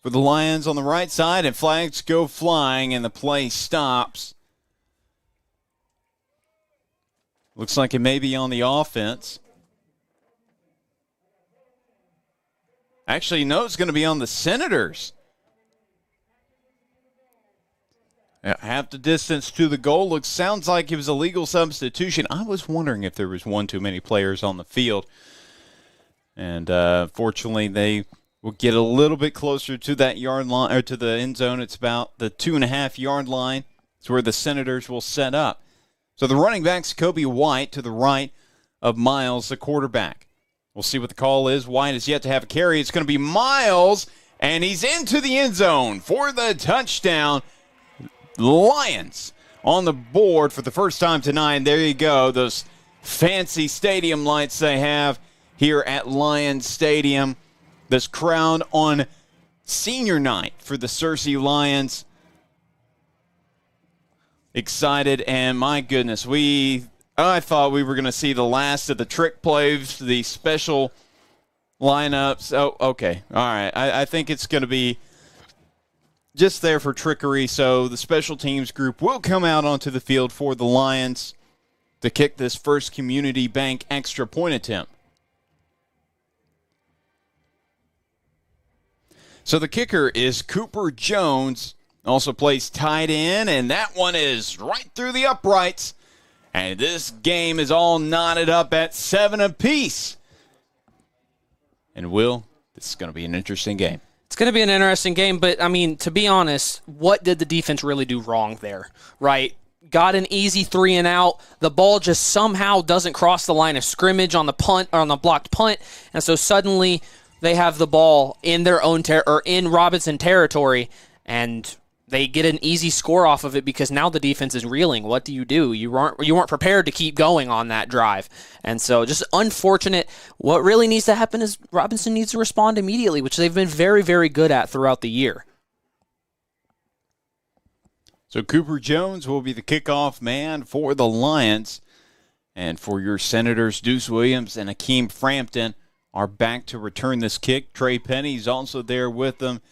for the Lions on the right side, and flags go flying, and the play stops. Looks like it may be on the offense. Actually, no, it's going to be on the Senators. Half the distance to the goal. Sounds like it was a legal substitution. I was wondering if there was one too many players on the field. And fortunately, they will get a little bit closer to that yard line, or to the end zone. It's about the 2.5-yard line. It's where the Senators will set up. So the running back's Kobe White to the right of Miles, the quarterback. We'll see what the call is. White is yet to have a carry. It's going to be Miles, and he's into the end zone for the touchdown. Lions on the board for the first time tonight. And there you go, those fancy stadium lights they have here at Lions Stadium. This crowd on senior night for the Searcy Lions. Excited, and my goodness, I thought we were going to see the last of the trick plays, the special lineups. Oh, okay. All right. I think it's going to be just there for trickery. So the special teams group will come out onto the field for the Lions to kick this first Community Bank extra point attempt. So the kicker is Cooper Jones, also plays tight end, and that one is right through the uprights. And this game is all knotted up at 7 apiece. And Will, this is going to be an interesting game. It's going to be an interesting game, but, I mean, to be honest, what did the defense really do wrong there, right? Got an easy 3-and-out. The ball just somehow doesn't cross the line of scrimmage on the punt or on the blocked punt, and so suddenly they have the ball in their own in Robinson territory, and they get an easy score off of it because now the defense is reeling. What do? You weren't prepared to keep going on that drive. And so just unfortunate. What really needs to happen is Robinson needs to respond immediately, which they've been very, very good at throughout the year. So Cooper Jones will be the kickoff man for the Lions. And for your Senators, Deuce Williams and Akeem Frampton are back to return this kick. Trey Penny's also there with them.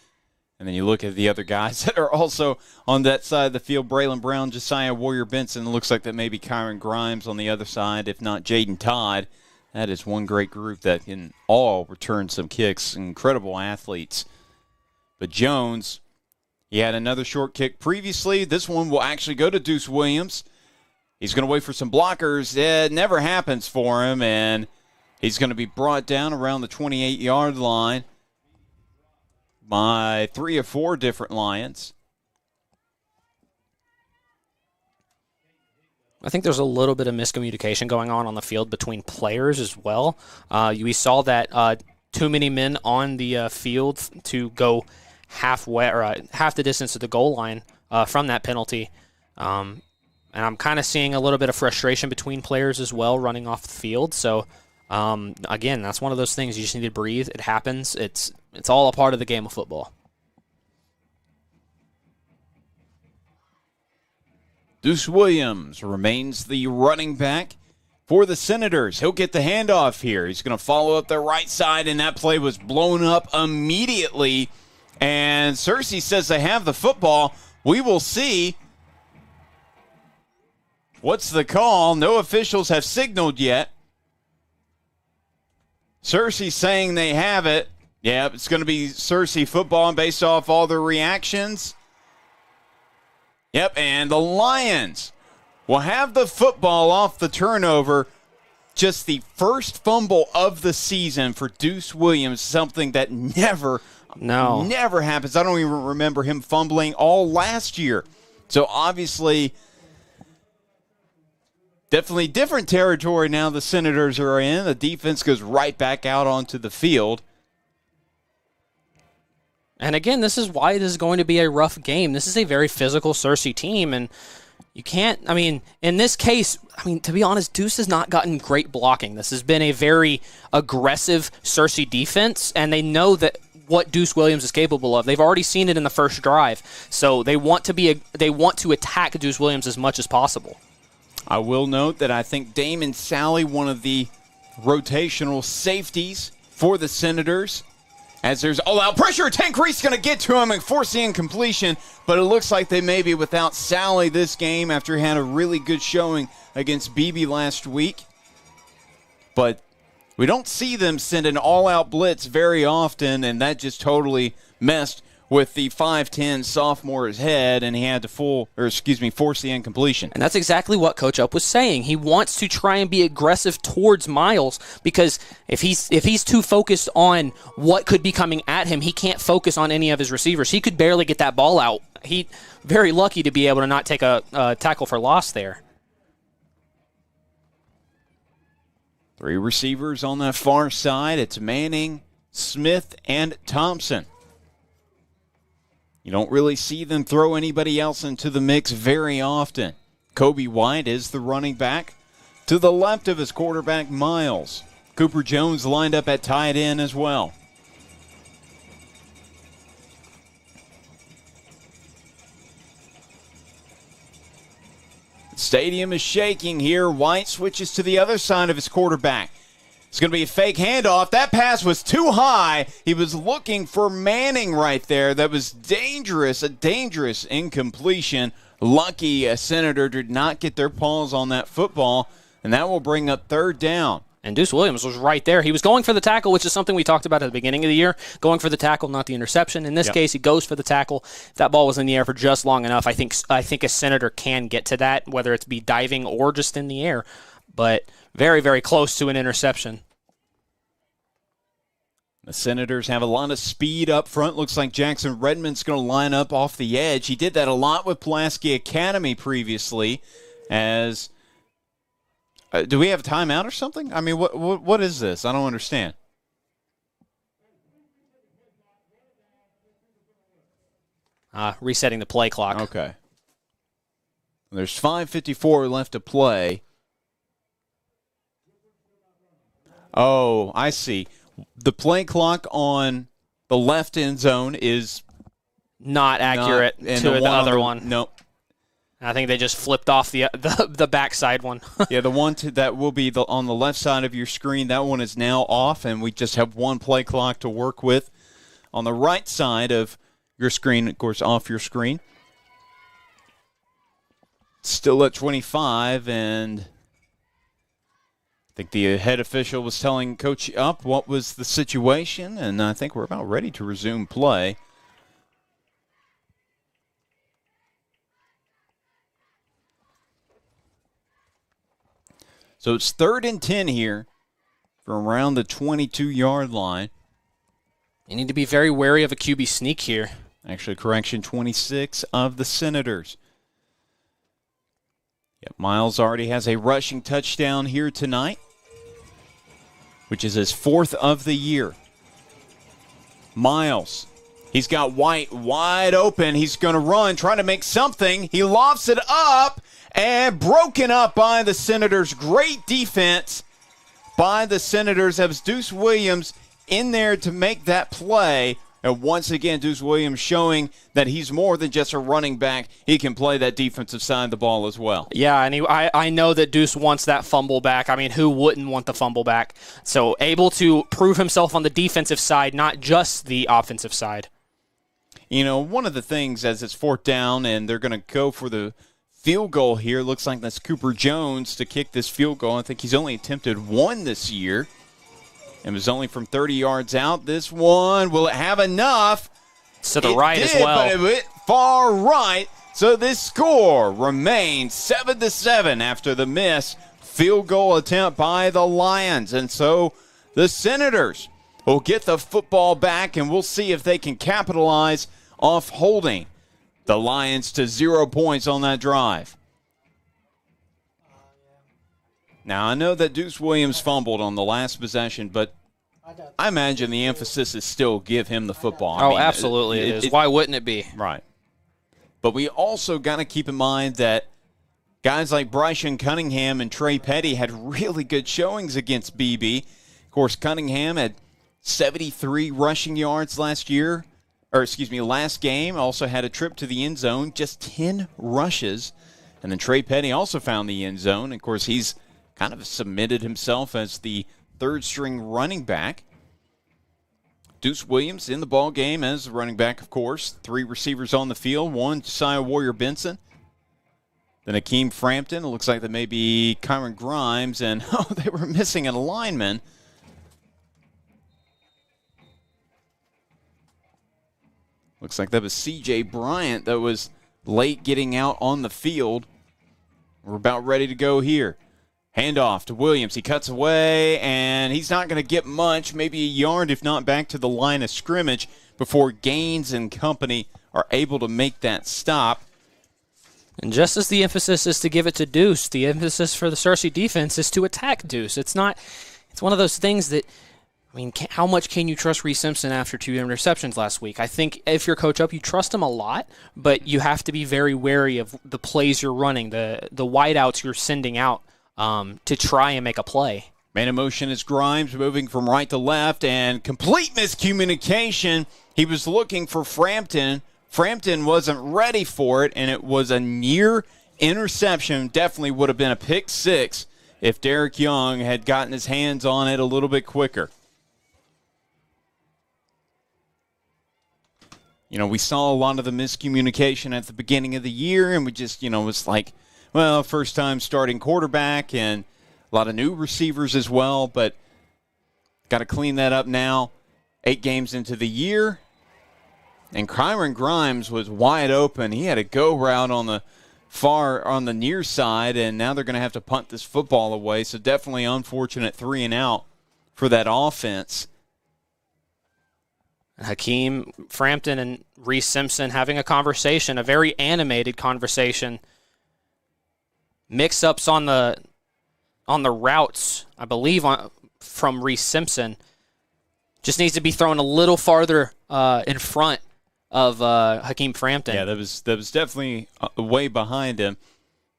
And then you look at the other guys that are also on that side of the field. Braylon Brown, Josiah Warrior-Benson. It looks like that may be Kyron Grimes on the other side, if not Jaden Todd. That is one great group that can all return some kicks. Incredible athletes. But Jones, he had another short kick previously. This one will actually go to Deuce Williams. He's going to wait for some blockers. It never happens for him, and he's going to be brought down around the 28-yard line by 3 or 4 different Lions. I think there's a little bit of miscommunication going on the field between players as well. We saw that too many men on the field to go halfway or half the distance to the goal line from that penalty. And I'm kind of seeing a little bit of frustration between players as well running off the field. So, again, that's one of those things. You just need to breathe. It happens. It's all a part of the game of football. Deuce Williams remains the running back for the Senators. He'll get the handoff here. He's going to follow up the right side, and that play was blown up immediately. And Searcy says they have the football. We will see. What's the call? No officials have signaled yet. Searcy saying they have it. Yeah, it's going to be Searcy football, and based off all the reactions. Yep, and the Lions will have the football off the turnover. Just the first fumble of the season for Deuce Williams, something that never happens. I don't even remember him fumbling all last year. So obviously, definitely different territory now the Senators are in. The defense goes right back out onto the field. And again, this is why this is going to be a rough game. This is a very physical Searcy team, and you can't, in this case, to be honest, Deuce has not gotten great blocking. This has been a very aggressive Searcy defense, and they know that what Deuce Williams is capable of. They've already seen it in the first drive, so they want to attack Deuce Williams as much as possible. I will note that I think Damon Sally, one of the rotational safeties for the Senators, As there's all-out pressure, Tank Reese going to get to him and force the incompletion, but it looks like they may be without Sally this game after he had a really good showing against BB last week. But we don't see them send an all-out blitz very often, and that just totally messed with the 5'10 sophomore's head, and he had to force the incompletion. And that's exactly what Coach Up was saying. He wants to try and be aggressive towards Miles, because if he's too focused on what could be coming at him, he can't focus on any of his receivers. He could barely get that ball out. He very lucky to be able to not take a tackle for loss there. 3 receivers on that far side. It's Manning, Smith, and Thompson. You don't really see them throw anybody else into the mix very often. Kobe White is the running back. To the left of his quarterback, Miles. Cooper Jones lined up at tight end as well. The stadium is shaking here. White switches to the other side of his quarterback. It's going to be a fake handoff. That pass was too high. He was looking for Manning right there. That was dangerous, a dangerous incompletion. Lucky Senator did not get their paws on that football, and that will bring up 3rd down. And Deuce Williams was right there. He was going for the tackle, which is something we talked about at the beginning of the year. Going for the tackle, not the interception. In this case, he goes for the tackle. If that ball was in the air for just long enough, I think a Senator can get to that, whether it's be diving or just in the air. But very, very close to an interception. The Senators have a lot of speed up front. Looks like Jackson Redmond's going to line up off the edge. He did that a lot with Pulaski Academy previously. As do we have a timeout or something? I mean, what is this? I don't understand. Resetting the play clock. Okay. There's 5:54 left to play. Oh, I see. The play clock on the left end zone is not accurate to the other one. Nope. I think they just flipped off the backside one. Yeah, the one that will be on the left side of your screen, that one is now off, and we just have one play clock to work with. On the right side of your screen, of course, off your screen. Still at 25, and I think the head official was telling Coach Up what was the situation, and I think we're about ready to resume play. So it's 3rd and 10 here from around the 22-yard line. You need to be very wary of a QB sneak here. Actually, correction, 26 of the Senators. Yep, Miles already has a rushing touchdown here tonight, which is his 4th of the year. Miles, he's got White wide open. He's going to run, trying to make something. He lofts it up and broken up by the Senators. Great defense by the Senators. That was Deuce Williams in there to make that play. And once again, Deuce Williams showing that he's more than just a running back. He can play that defensive side of the ball as well. Yeah, and I know that Deuce wants that fumble back. I mean, who wouldn't want the fumble back? So able to prove himself on the defensive side, not just the offensive side. You know, one of the things as it's 4th down and they're going to go for the field goal here, looks like that's Cooper Jones to kick this field goal. I think he's only attempted 1 this year. And was only from 30 yards out. This one, will it have enough? To the right as well. But it went far right. So this score remains 7-7 after the miss field goal attempt by the Lions. And so the Senators will get the football back, and we'll see if they can capitalize off holding the Lions to 0 points on that drive. Now, I know that Deuce Williams fumbled on the last possession, but I imagine the emphasis is still give him the football. I mean, absolutely it is. Why wouldn't it be? Right. But we also got to keep in mind that guys like Bryson Cunningham and Trey Petty had really good showings against BB. Of course, Cunningham had 73 rushing yards last game. Also had a trip to the end zone, just 10 rushes. And then Trey Petty also found the end zone. Of course, he's kind of submitted himself as the third-string running back. Deuce Williams in the ball game as the running back, of course. 3 receivers on the field. 1, Josiah Warrior-Benson. Then Hakeem Frampton. It looks like that may be Kyron Grimes. And, they were missing an lineman. Looks like that was C.J. Bryant that was late getting out on the field. We're about ready to go here. Handoff to Williams. He cuts away, and he's not going to get much, maybe a yard, if not back to the line of scrimmage, before Gaines and company are able to make that stop. And just as the emphasis is to give it to Deuce, the emphasis for the Searcy defense is to attack Deuce. It's one of those things that, how much can you trust Reese Simpson after 2 interceptions last week? I think if you're coach up, you trust him a lot, but you have to be very wary of the plays you're running, the wideouts you're sending out to try and make a play. Man in motion is Grimes moving from right to left, and complete miscommunication. He was looking for Frampton. Frampton wasn't ready for it, and it was a near interception. Definitely would have been a pick 6 if Derek Young had gotten his hands on it a little bit quicker. We saw a lot of the miscommunication at the beginning of the year, and we just, was like, well, first time starting quarterback and a lot of new receivers as well, but got to clean that up now. 8 games into the year, and Kyron Grimes was wide open. He had a go route on the near side, and now they're going to have to punt this football away, so definitely unfortunate 3 and out for that offense. Hakeem Frampton and Reese Simpson having a conversation, a very animated conversation. Mix-ups on the routes, I believe, from Reese Simpson. Just needs to be thrown a little farther in front of Hakeem Frampton. Yeah, that was definitely way behind him.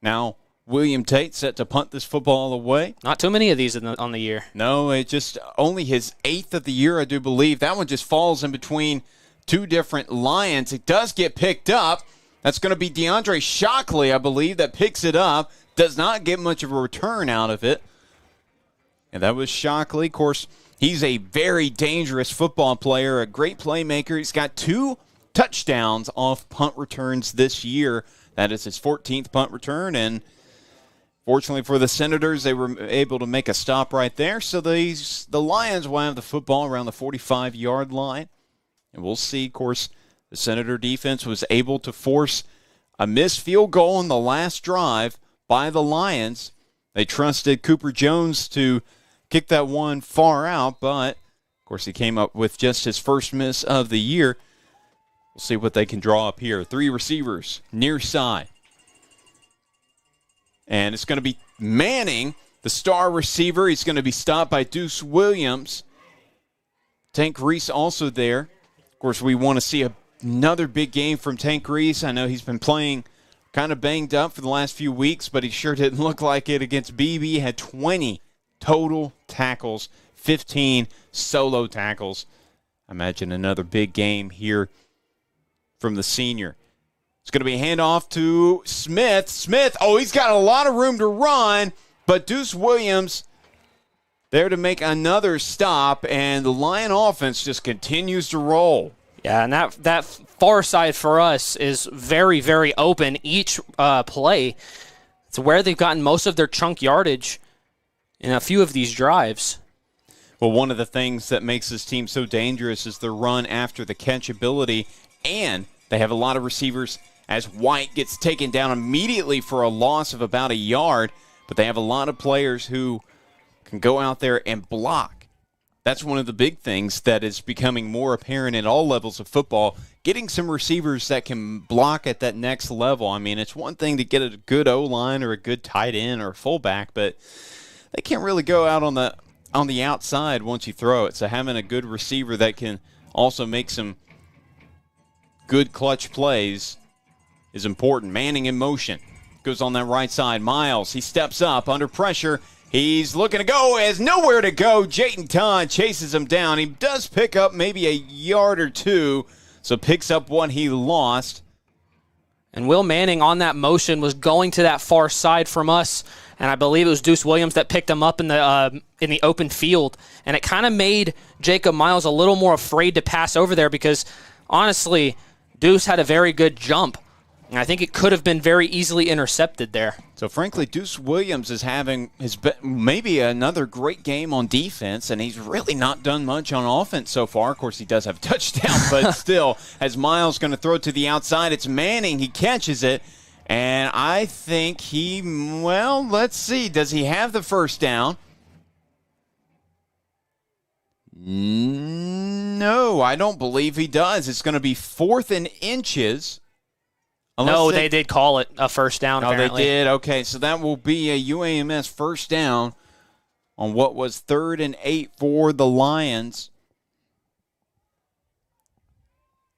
Now, William Tate set to punt this football away. Not too many of these on the year. No, it just only his 8th of the year, I do believe. That one just falls in between 2 different Lions. It does get picked up. That's going to be DeAndre Shockley, I believe, that picks it up. Does not get much of a return out of it. And that was Shockley. Of course, he's a very dangerous football player, a great playmaker. He's got 2 touchdowns off punt returns this year. That is his 14th punt return, and fortunately for the Senators, they were able to make a stop right there. So the Lions will have the football around the 45-yard line. And we'll see, of course, the Senator defense was able to force a missed field goal in the last drive by the Lions. They trusted Cooper Jones to kick that one far out, but, of course, he came up with just his first miss of the year. We'll see what they can draw up here. 3 receivers, near side. And it's going to be Manning, the star receiver. He's going to be stopped by Deuce Williams. Tank Reese also there. Of course, we want to see another big game from Tank Reese. I know he's been playing kind of banged up for the last few weeks, but he sure didn't look like it against BB. He had 20 total tackles, 15 solo tackles. I imagine another big game here from the senior. It's going to be a handoff to Smith. Smith, he's got a lot of room to run, but Deuce Williams there to make another stop, and the Lion offense just continues to roll. Yeah, and that far side for us is very, very open each play. It's where they've gotten most of their chunk yardage in a few of these drives. Well, one of the things that makes this team so dangerous is their run after the catch ability, and they have a lot of receivers as White gets taken down immediately for a loss of about a yard, but they have a lot of players who can go out there and block. That's one of the big things that is becoming more apparent at all levels of football, getting some receivers that can block at that next level. I mean, it's one thing to get a good O-line or a good tight end or a fullback, but they can't really go out on the outside once you throw it. So having a good receiver that can also make some good clutch plays is important. Manning in motion. Goes on that right side. Miles, he steps up under pressure. He's looking to go. Has nowhere to go. Jayton Todd chases him down. He does pick up maybe a yard or 2, so picks up what he lost. And Will Manning on that motion was going to that far side from us. and I believe it was Deuce Williams that picked him up in the open field, and it kind of made Jacob Miles a little more afraid to pass over there because, honestly, Deuce had a very good jump, and I think it could have been very easily intercepted there. So, frankly, Deuce Williams is having maybe another great game on defense, and he's really not done much on offense so far. Of course, he does have a touchdown, but still, as Miles going to throw it to the outside, it's Manning. He catches it, and I think let's see. Does he have the first down? No, I don't believe he does. It's going to be 4th and inches. No, they did call it a first down, apparently. They did? Okay, so that will be a UAMS first down on what was 3rd and 8 for the Lions.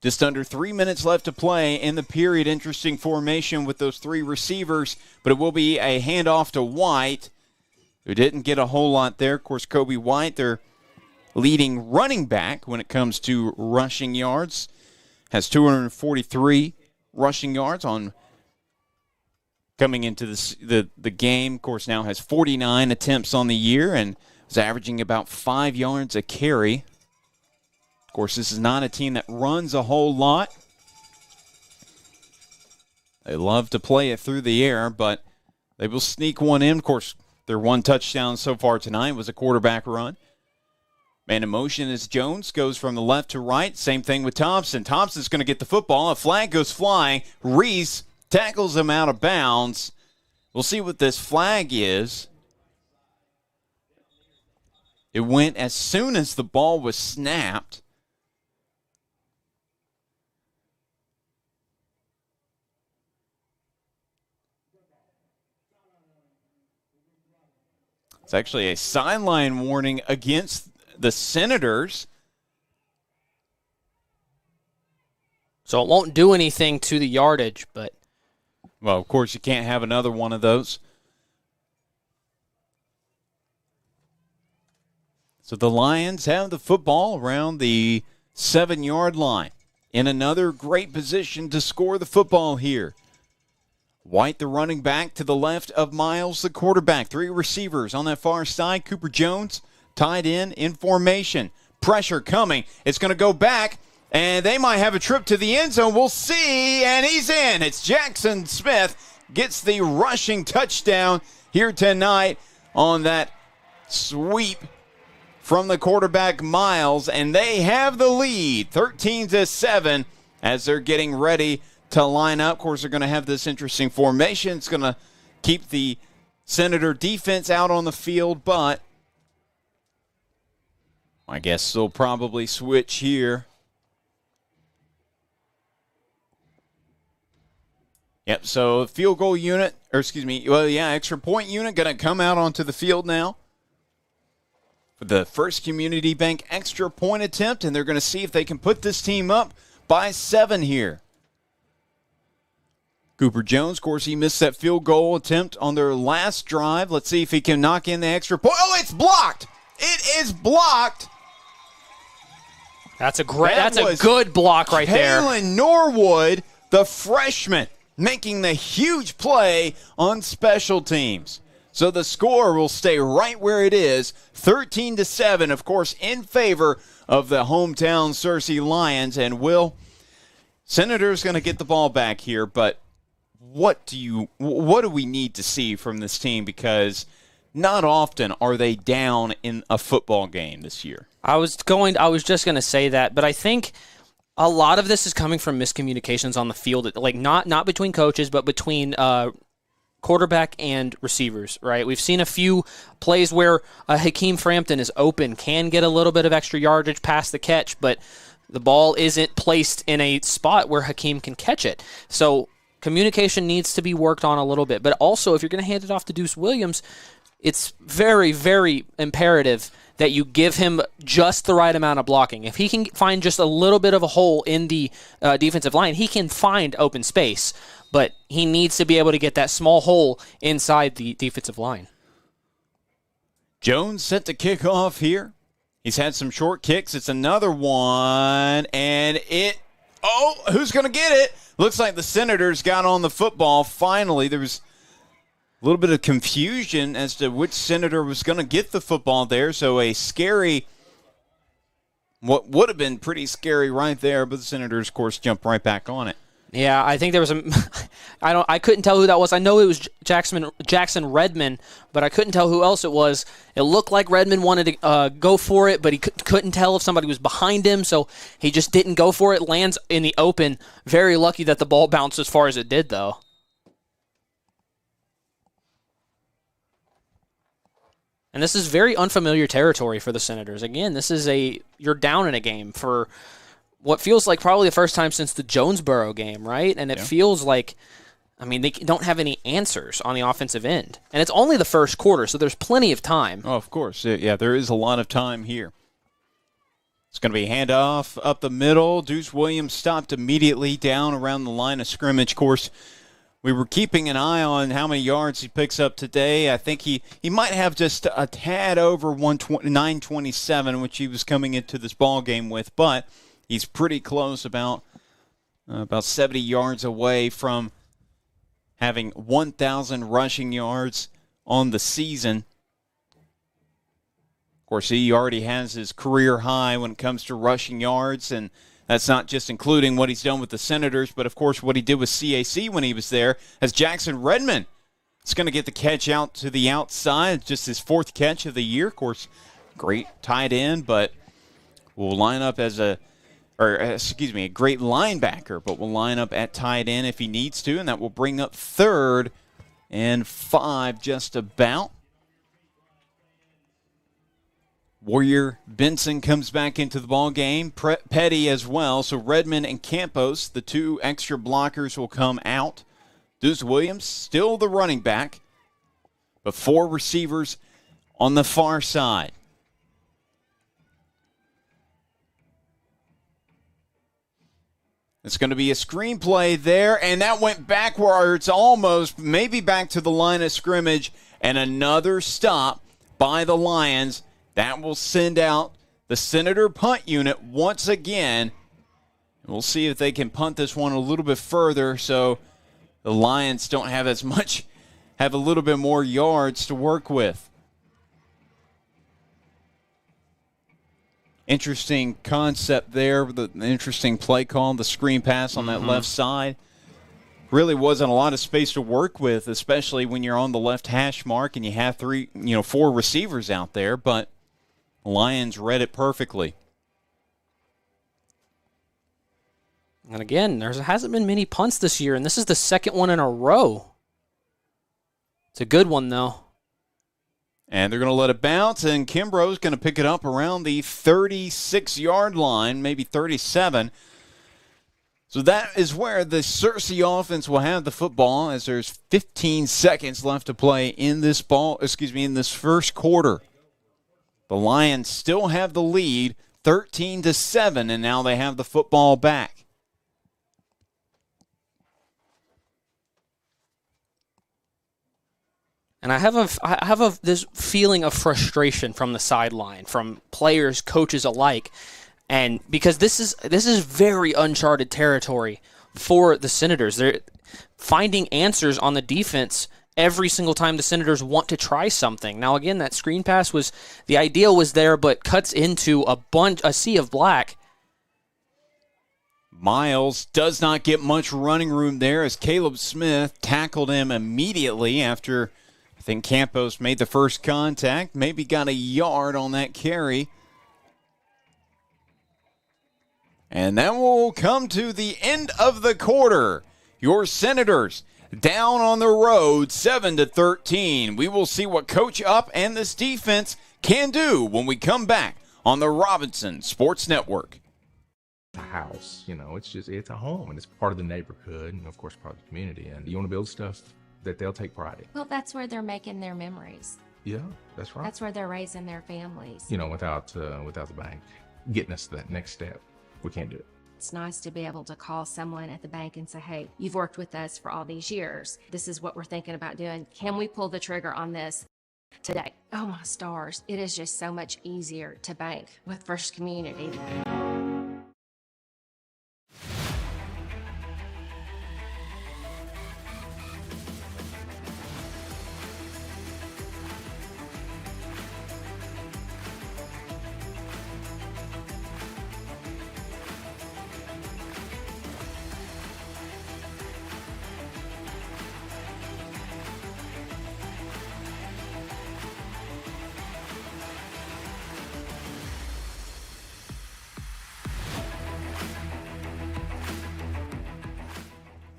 Just under 3 minutes left to play in the period. Interesting formation with those 3 receivers, but it will be a handoff to White, who didn't get a whole lot there. Of course, Kobe White, their leading running back when it comes to rushing yards, has 243 rushing yards on coming into the game. Of course, now has 49 attempts on the year and is averaging about 5 yards a carry. Of course, this is not a team that runs a whole lot. They love to play it through the air, but they will sneak one in. Of course, their one touchdown so far tonight was a quarterback run. Man in motion as Jones goes from the left to right. Same thing with Thompson. Thompson's going to get the football. A flag goes flying. Reese tackles him out of bounds. We'll see what this flag is. It went as soon as the ball was snapped. It's actually a sideline warning against the Senators. So it won't do anything to the yardage, but... Well, of course, you can't have another one of those. So the Lions have the football around the 7-yard line. In another great position to score the football here. White, the running back, to the left of Miles, the quarterback. 3 receivers on that far side. Cooper Jones tied in formation. Pressure coming. It's going to go back, and they might have a trip to the end zone. We'll see, and he's in. It's Jackson Smith gets the rushing touchdown here tonight on that sweep from the quarterback Miles, and they have the lead, 13-7, as they're getting ready to line up. Of course, they're going to have this interesting formation. It's going to keep the Senator defense out on the field, but I guess they'll probably switch here. Yep, so field goal unit, extra point unit going to come out onto the field now for the First Community Bank extra point attempt, and they're going to see if they can put this team up by 7 here. Cooper Jones, of course, he missed that field goal attempt on their last drive. Let's see if he can knock in the extra point. Oh, it's blocked! It is blocked! That's a good block right there. Kalen Norwood, the freshman, making the huge play on special teams. So the score will stay right where it is, 13-7, of course, in favor of the hometown Searcy Lions. And Senator's going to get the ball back here, but what do we need to see from this team? Because not often are they down in a football game this year. I was just going to say that, but I think a lot of this is coming from miscommunications on the field, like not between coaches, but between quarterback and receivers, right? We've seen a few plays where Hakeem Frampton is open, can get a little bit of extra yardage past the catch, but the ball isn't placed in a spot where Hakeem can catch it. So communication needs to be worked on a little bit. But also, if you're going to hand it off to Deuce Williams, it's very, very imperative that you give him just the right amount of blocking. If he can find just a little bit of a hole in the defensive line, he can find open space, but he needs to be able to get that small hole inside the defensive line. Jones set to kick off here. He's had some short kicks. It's another one, and who's going to get it? Looks like the Senators got on the football finally. There was little bit of confusion as to which Senator was going to get the football there. So a scary, what would have been pretty scary right there, but the Senators, of course, jumped right back on it. Yeah, I think there was I couldn't tell who that was. I know it was Jackson Redmond, but I couldn't tell who else it was. It looked like Redmond wanted to go for it, but he couldn't tell if somebody was behind him, so he just didn't go for it. Lands in the open. Very lucky that the ball bounced as far as it did, though. And this is very unfamiliar territory for the Senators. Again, this is you're down in a game for what feels like probably the first time since the Jonesboro game, right? And it feels like, they don't have any answers on the offensive end. And it's only the first quarter, so there's plenty of time. Oh, of course. Yeah, there is a lot of time here. It's going to be handoff up the middle. Deuce Williams stopped immediately down around the line of scrimmage. Of course, we were keeping an eye on how many yards he picks up today. I think he might have just a tad over 927, which he was coming into this ball game with, but he's pretty close, about 70 yards away from having 1,000 rushing yards on the season. Of course, he already has his career high when it comes to rushing yards, and that's not just including what he's done with the Senators, but, of course, what he did with CAC when he was there, as Jackson Redmond is going to get the catch out to the outside. Just his fourth catch of the year. Of course, great tight end, but will line up as a great linebacker, but will line up at tight end if he needs to, and that will bring up 3rd and 5 just about. Warrior Benson comes back into the ball game. Petty as well. So Redmond and Campos, the two extra blockers, will come out. Deuce Williams, still the running back, but 4 receivers on the far side. It's going to be a screenplay there, and that went backwards almost, maybe back to the line of scrimmage, and another stop by the Lions. That will send out the Senator punt unit once again. We'll see if they can punt this one a little bit further so the Lions don't have a little bit more yards to work with. Interesting concept there, the interesting play call, the screen pass on that left side. Really wasn't a lot of space to work with, especially when you're on the left hash mark and you have 4 receivers out there, but Lions read it perfectly. And again, there hasn't been many punts this year, and this is the second one in a row. It's a good one, though. And they're going to let it bounce, and Kimbrough's going to pick it up around the 36-yard line, maybe 37. So that is where the Searcy offense will have the football, as there's 15 seconds left to play in this first quarter. The Lions still have the lead, 13-7, and now they have the football back. And I have this feeling of frustration from the sideline, from players, coaches alike, and because this is very uncharted territory for the Senators. They're finding answers on the defense every single time the Senators want to try something. Now, again, that screen pass the idea was there, but cuts into a sea of black. Miles does not get much running room there as Caleb Smith tackled him immediately after I think Campos made the first contact, maybe got a yard on that carry. And that will come to the end of the quarter. Your Senators down on the road, 7-13. We will see what Coach Up and this defense can do when we come back on the Robinson Sports Network. House, it's a home, and it's part of the neighborhood, and of course part of the community. And you want to build stuff that they'll take pride in. Well, that's where they're making their memories. Yeah, that's right. That's where they're raising their families. Without the bank getting us to that next step, we can't do it. It's nice to be able to call someone at the bank and say, hey, you've worked with us for all these years. This is what we're thinking about doing. Can we pull the trigger on this today? Oh, my stars. It is just so much easier to bank with First Community.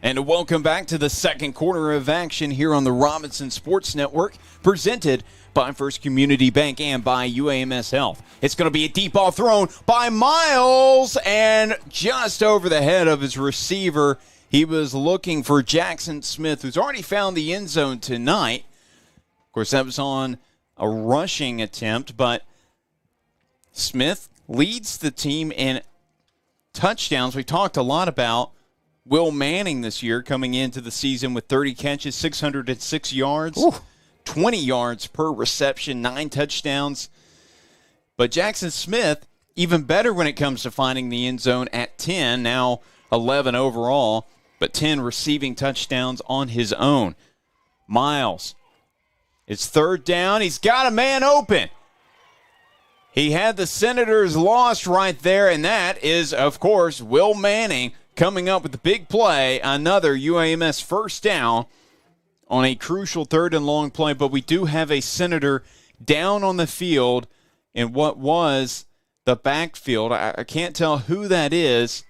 And welcome back to the second quarter of action here on the Robinson Sports Network, presented by First Community Bank and by UAMS Health. It's going to be a deep ball thrown by Miles, and just over the head of his receiver. He was looking for Jackson Smith, who's already found the end zone tonight. Of course, that was on a rushing attempt, but Smith leads the team in touchdowns. We talked a lot about Will Manning this year coming into the season with 30 catches, 606 yards, 20 yards per reception, 9 touchdowns. But Jackson Smith, even better when it comes to finding the end zone at 10, now 11 overall, but 10 receiving touchdowns on his own. Miles, it's third down. He's got a man open. He had the Senators lost right there, and that is, of course, Will Manning coming up with the big play, another UAMS first down on a crucial third and long play. But we do have a Senator down on the field in what was the backfield. I can't tell who that is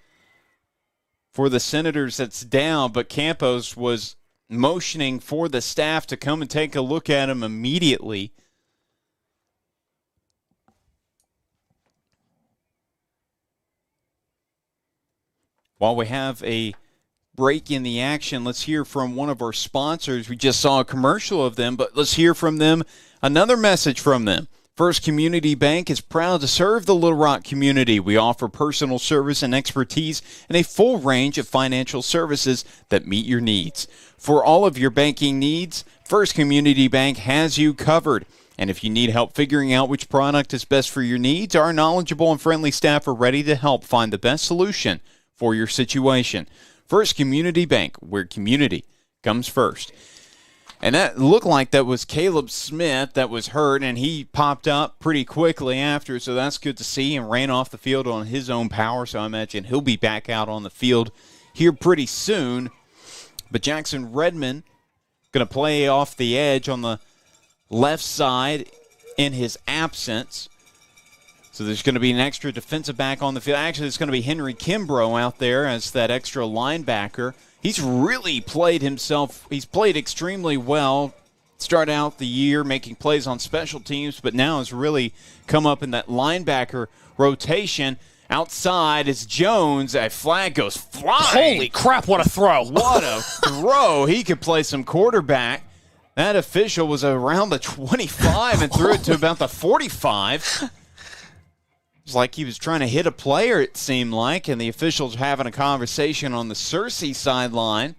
for the Senators that's down, but Campos was motioning for the staff to come and take a look at him immediately. While we have a break in the action, let's hear from one of our sponsors. We just saw a commercial of them, but let's hear from them, another message from them. First Community Bank is proud to serve the Little Rock community. We offer personal service and expertise and a full range of financial services that meet your needs. For all of your banking needs, First Community Bank has you covered. And if you need help figuring out which product is best for your needs, our knowledgeable and friendly staff are ready to help find the best solution for your situation. First Community Bank, where community comes first. And that looked like that was Caleb Smith that was hurt, and he popped up pretty quickly after, so that's good to see, and ran off the field on his own power, so I imagine he'll be back out on the field here pretty soon. But Jackson Redmond going to play off the edge on the left side in his absence. So there's going to be an extra defensive back on the field. Actually, it's going to be Henry Kimbrough out there as that extra linebacker. He's really played himself. He's played extremely well. Started out the year making plays on special teams, but now has really come up in that linebacker rotation. Outside is Jones. A flag goes flying. Holy crap, what a throw. What a throw. He could play some quarterback. That official was around the 25 and threw it to about the 45. It's like he was trying to hit a player, it seemed like, and the officials having a conversation on the Searcy sideline.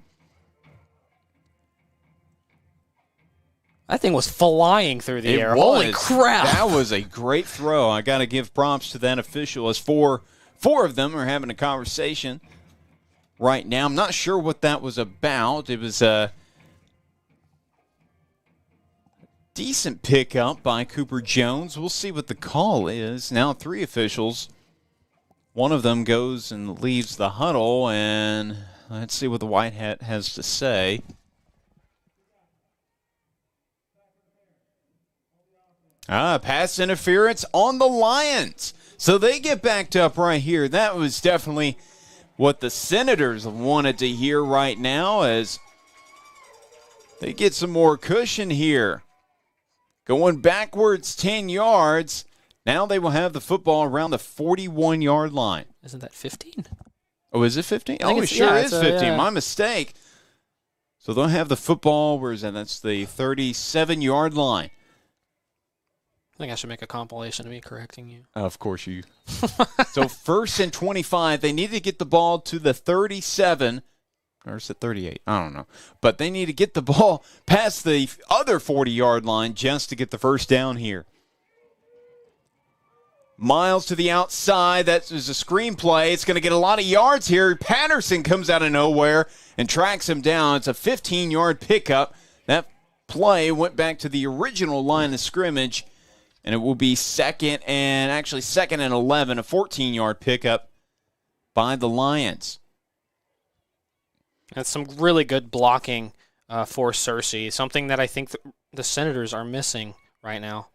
That thing was flying through the air. Holy crap. That was a great throw. I got to give props to that official, as four of them are having a conversation right now. I'm not sure what that was about. It was a decent pickup by Cooper Jones. We'll see what the call is. Now 3 officials. One of them goes and leaves the huddle, and let's see what the white hat has to say. Pass interference on the Lions. So they get backed up right here. That was definitely what the Senators wanted to hear right now, as they get some more cushion here. Going backwards 10 yards. Now they will have the football around the 41-yard line. Isn't that 15? Oh, is it 15? Oh, it sure is 15. My mistake. So they'll have the football. Where is that? That's the 37-yard line. I think I should make a compilation of me correcting you. Of course you. So 1st and 25. They need to get the ball to the 37. Or is it 38? I don't know. But they need to get the ball past the other 40-yard line just to get the first down here. Miles to the outside. That is a screen play. It's going to get a lot of yards here. Patterson comes out of nowhere and tracks him down. It's a 15-yard pickup. That play went back to the original line of scrimmage, and it will be second and 11, a 14-yard pickup by the Lions. That's some really good blocking for Searcy, something that I think the Senators are missing right now.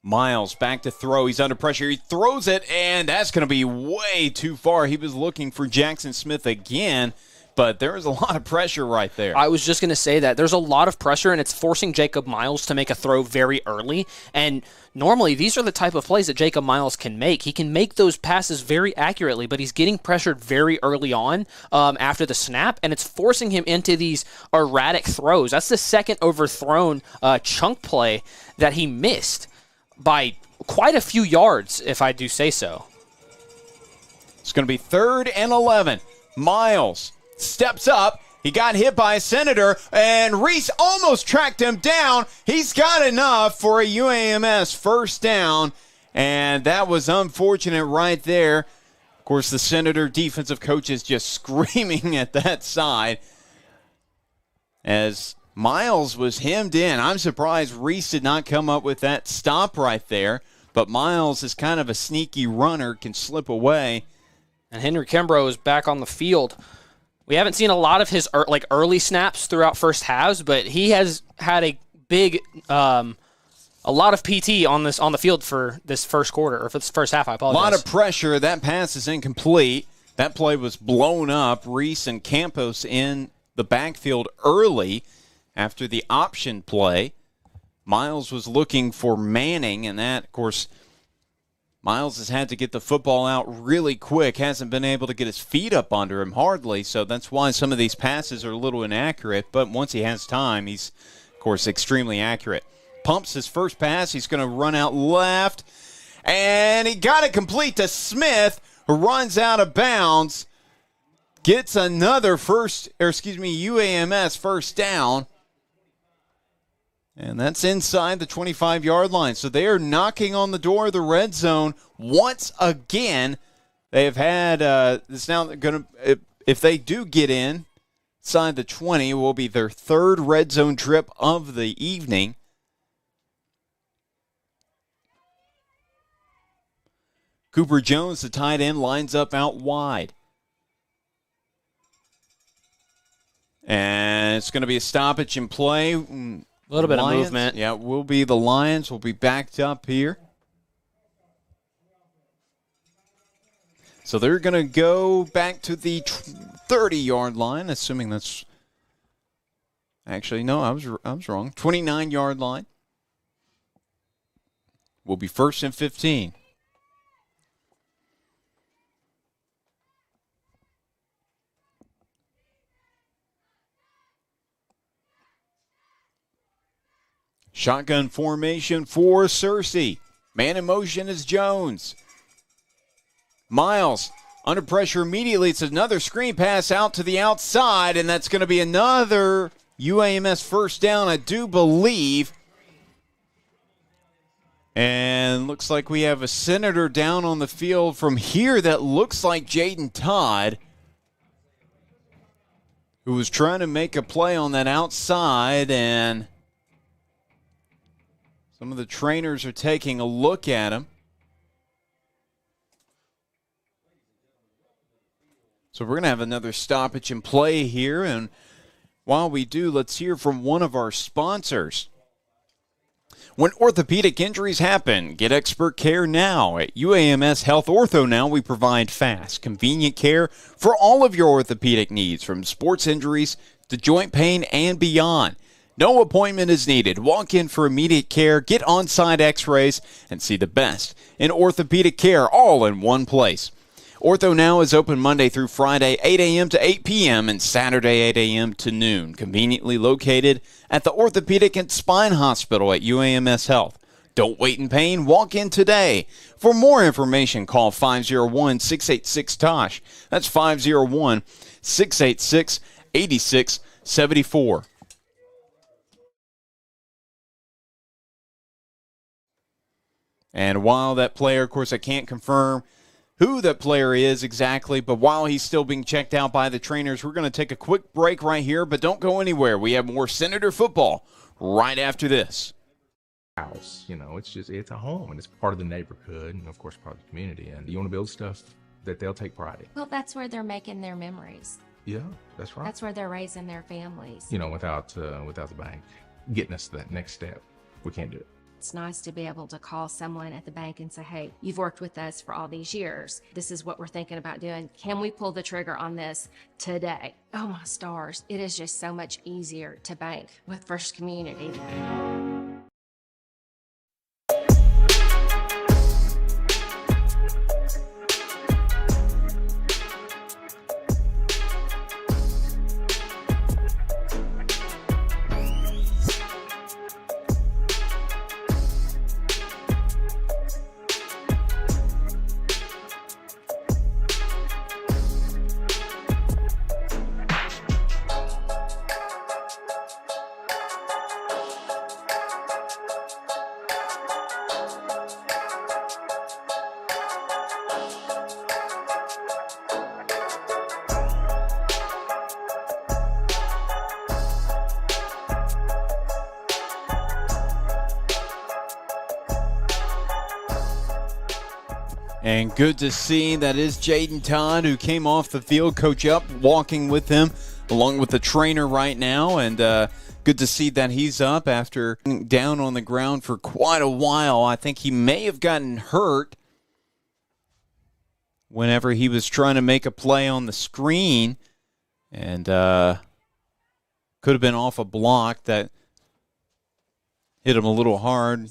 Miles back to throw. He's under pressure. He throws it, and that's going to be way too far. He was looking for Jackson Smith again, but there is a lot of pressure right there. I was just going to say that. There's a lot of pressure, and it's forcing Jacob Miles to make a throw very early. And normally, these are the type of plays that Jacob Miles can make. He can make those passes very accurately, but he's getting pressured very early on after the snap, and it's forcing him into these erratic throws. That's the second overthrown chunk play that he missed by quite a few yards, if I do say so. It's going to be 3rd and 11. Miles steps up. He got hit by a Senator, and Reese almost tracked him down. He's got enough for a UAMS first down, and that was unfortunate right there. Of course, the Senator defensive coach is just screaming at that side as Miles was hemmed in. I'm surprised Reese did not come up with that stop right there, but Miles is kind of a sneaky runner, can slip away. And Henry Kimbrough is back on the field. We haven't seen a lot of his early snaps throughout first halves, but he has had a big, a lot of PT on the field for this first quarter, or for this first half, I apologize. A lot of pressure. That pass is incomplete. That play was blown up. Reese and Campos in the backfield early after the option play. Miles was looking for Manning, and that, of course, Miles has had to get the football out really quick, hasn't been able to get his feet up under him hardly, so that's why some of these passes are a little inaccurate, but once he has time, he's, of course, extremely accurate. Pumps his first pass, he's going to run out left, and he got it complete to Smith, who runs out of bounds, gets another UAMS first down. And that's inside the 25-yard line. So they are knocking on the door of the red zone once again. They have had it's now going to, if they do get inside the 20, it will be their 3rd red zone trip of the evening. Cooper Jones, the tight end, lines up out wide. And it's going to be a stoppage in play. A little bit of movement. Yeah, will be the Lions. Will be backed up here. So they're going to go back to the 30-yard line, assuming that's actually, no, I was wrong. 29-yard line. Will be 1st and 15. Shotgun formation for Searcy. Man in motion is Jones. Miles under pressure immediately. It's another screen pass out to the outside, and that's going to be another UAMS first down, I do believe. And looks like we have a Senator down on the field from here that looks like Jaden Todd, who was trying to make a play on that outside, and some of the trainers are taking a look at him. So we're going to have another stoppage in play here. And while we do, let's hear from one of our sponsors. When orthopedic injuries happen, get expert care now. At UAMS Health Ortho Now, we provide fast, convenient care for all of your orthopedic needs, from sports injuries to joint pain and beyond. No appointment is needed. Walk in for immediate care, get on-site x-rays, and see the best in orthopedic care all in one place. Ortho Now is open Monday through Friday, 8 a.m. to 8 p.m. and Saturday, 8 a.m. to noon. Conveniently located at the Orthopedic and Spine Hospital at UAMS Health. Don't wait in pain. Walk in today. For more information, call 501-686-TOSH. That's 501-686-8674. And while that player, of course, I can't confirm who that player is exactly, but while he's still being checked out by the trainers, we're going to take a quick break right here, but don't go anywhere. We have more Senator football right after this. House, it's a home, and it's part of the neighborhood, and of course part of the community. And you want to build stuff that they'll take pride in. Well, that's where they're making their memories. Yeah, that's right. That's where they're raising their families. Without the bank getting us to that next step, we can't do it. It's nice to be able to call someone at the bank and say, hey, you've worked with us for all these years. This is what we're thinking about doing. Can we pull the trigger on this today? Oh my stars. It is just so much easier to bank with First Community. And good to see that is Jaden Todd, who came off the field, coach up, walking with him, along with the trainer right now. And good to see that he's up after down on the ground for quite a while. I think he may have gotten hurt whenever he was trying to make a play on the screen. And could have been off a block that hit him a little hard.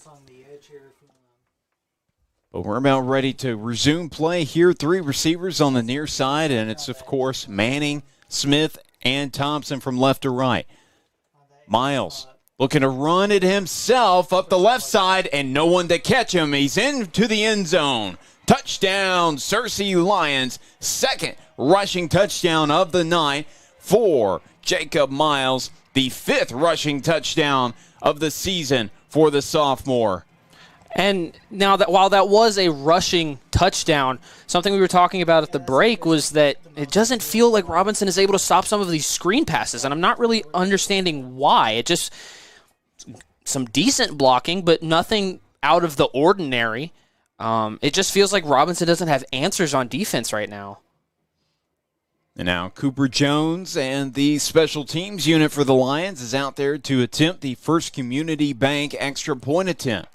But we're about ready to resume play here. 3 receivers on the near side, and it's, of course, Manning, Smith, and Thompson from left to right. Miles looking to run it himself up the left side, and no one to catch him. He's into the end zone. Touchdown, Searcy Lions. Second rushing touchdown of the night for Jacob Miles. The 5th rushing touchdown of the season for the sophomore. And now that while that was a rushing touchdown, something we were talking about at the break was that it doesn't feel like Robinson is able to stop some of these screen passes, and I'm not really understanding why. It just some decent blocking, but nothing out of the ordinary. It just feels like Robinson doesn't have answers on defense right now. And now Cooper Jones and the special teams unit for the Lions is out there to attempt the First Community Bank extra point attempt.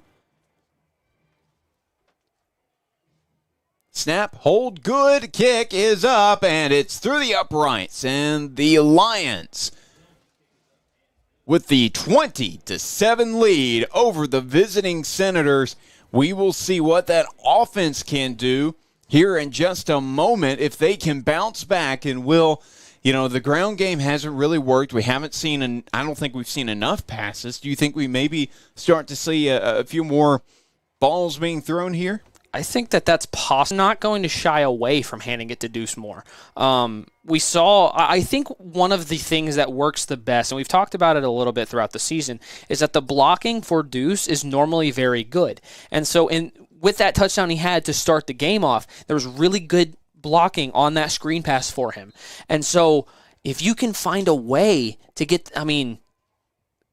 Snap, hold, good, kick is up, and it's through the uprights. And the Lions, with the 20-7 lead over the visiting Senators, we will see what that offense can do here in just a moment if they can bounce back. And will, the ground game hasn't really worked. We haven't seen, I don't think we've seen enough passes. Do you think we maybe start to see a few more balls being thrown here? I think that's possible. Not going to shy away from handing it to Deuce Moore. I think one of the things that works the best, and we've talked about it a little bit throughout the season, is that the blocking for Deuce is normally very good. And so with that touchdown he had to start the game off, there was really good blocking on that screen pass for him. And so if you can find a way to get,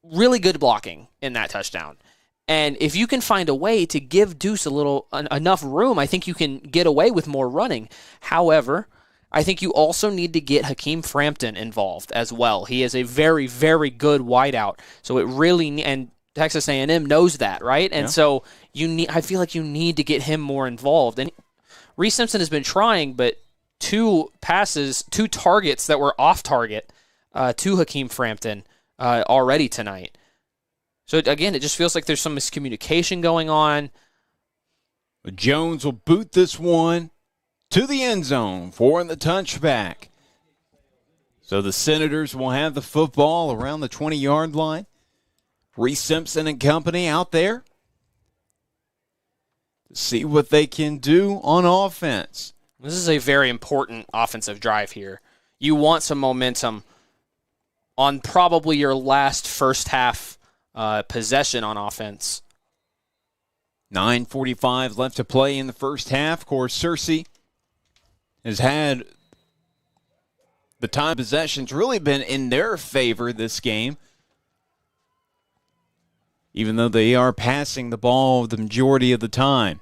really good blocking in that touchdown. And if you can find a way to give Deuce enough room, I think you can get away with more running. However, I think you also need to get Hakeem Frampton involved as well. He is a very, very good wideout. So and Texas A&M knows that, right? And so I feel like you need to get him more involved. And Reese Simpson has been trying, but 2 targets that were off target to Hakeem Frampton already tonight. So, again, it just feels like there's some miscommunication going on. Jones will boot this one to the end zone for the touchback. So the Senators will have the football around the 20-yard line. Reese Simpson and company out there to see what they can do on offense. This is a very important offensive drive here. You want some momentum on probably your last first half possession on offense. 9:45 left to play in the first half. Of course, Searcy has had the time possession's really been in their favor this game, even though they are passing the ball the majority of the time.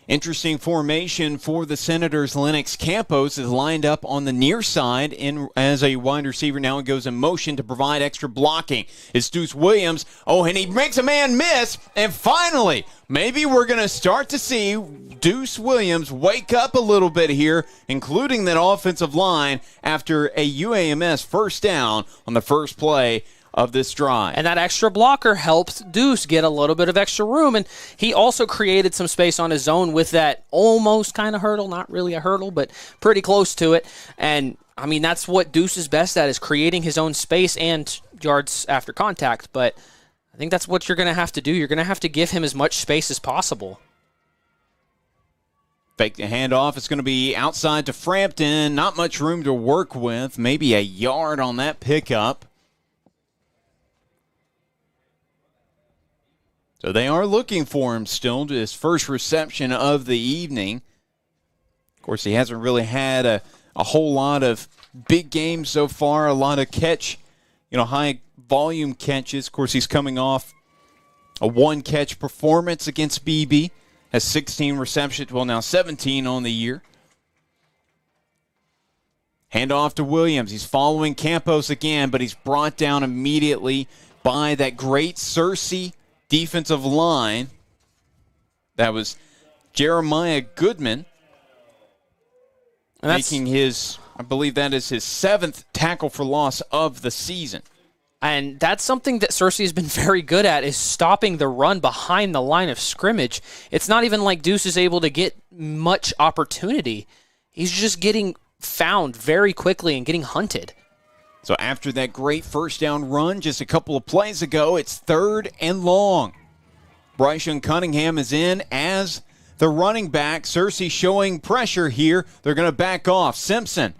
Interesting formation for the Senators. Lennox Campos is lined up on the near side as a wide receiver. Now he goes in motion to provide extra blocking. It's Deuce Williams. Oh, and he makes a man miss. And finally, maybe we're going to start to see Deuce Williams wake up a little bit here, including that offensive line after a UAMS first down on the first play of this drive. And that extra blocker helped Deuce get a little bit of extra room, and he also created some space on his own with that almost kind of hurdle, not really a hurdle, but pretty close to it. And, I mean, that's what Deuce is best at, is creating his own space and yards after contact. But I think that's what you're going to have to do. You're going to have to give him as much space as possible. Fake the handoff. It's going to be outside to Frampton. Not much room to work with. Maybe a yard on that pickup. So they are looking for him still to his first reception of the evening. Of course, he hasn't really had a whole lot of big games so far, a lot of high volume catches. Of course, he's coming off a one-catch performance against BB. Has 16 receptions, well, now 17 on the year. Handoff to Williams. He's following Campos again, but he's brought down immediately by that great Searcy defensive line. That was Jeremiah Goodman making his, I believe that is his 7th tackle for loss of the season. And that's something that Searcy has been very good at, is stopping the run behind the line of scrimmage. It's not even like Deuce is able to get much opportunity. He's just getting found very quickly and getting hunted. So after that great first down run just a couple of plays ago, it's 3rd and long. Bryson Cunningham is in as the running back. Searcy showing pressure here. They're going to back off. Simpson,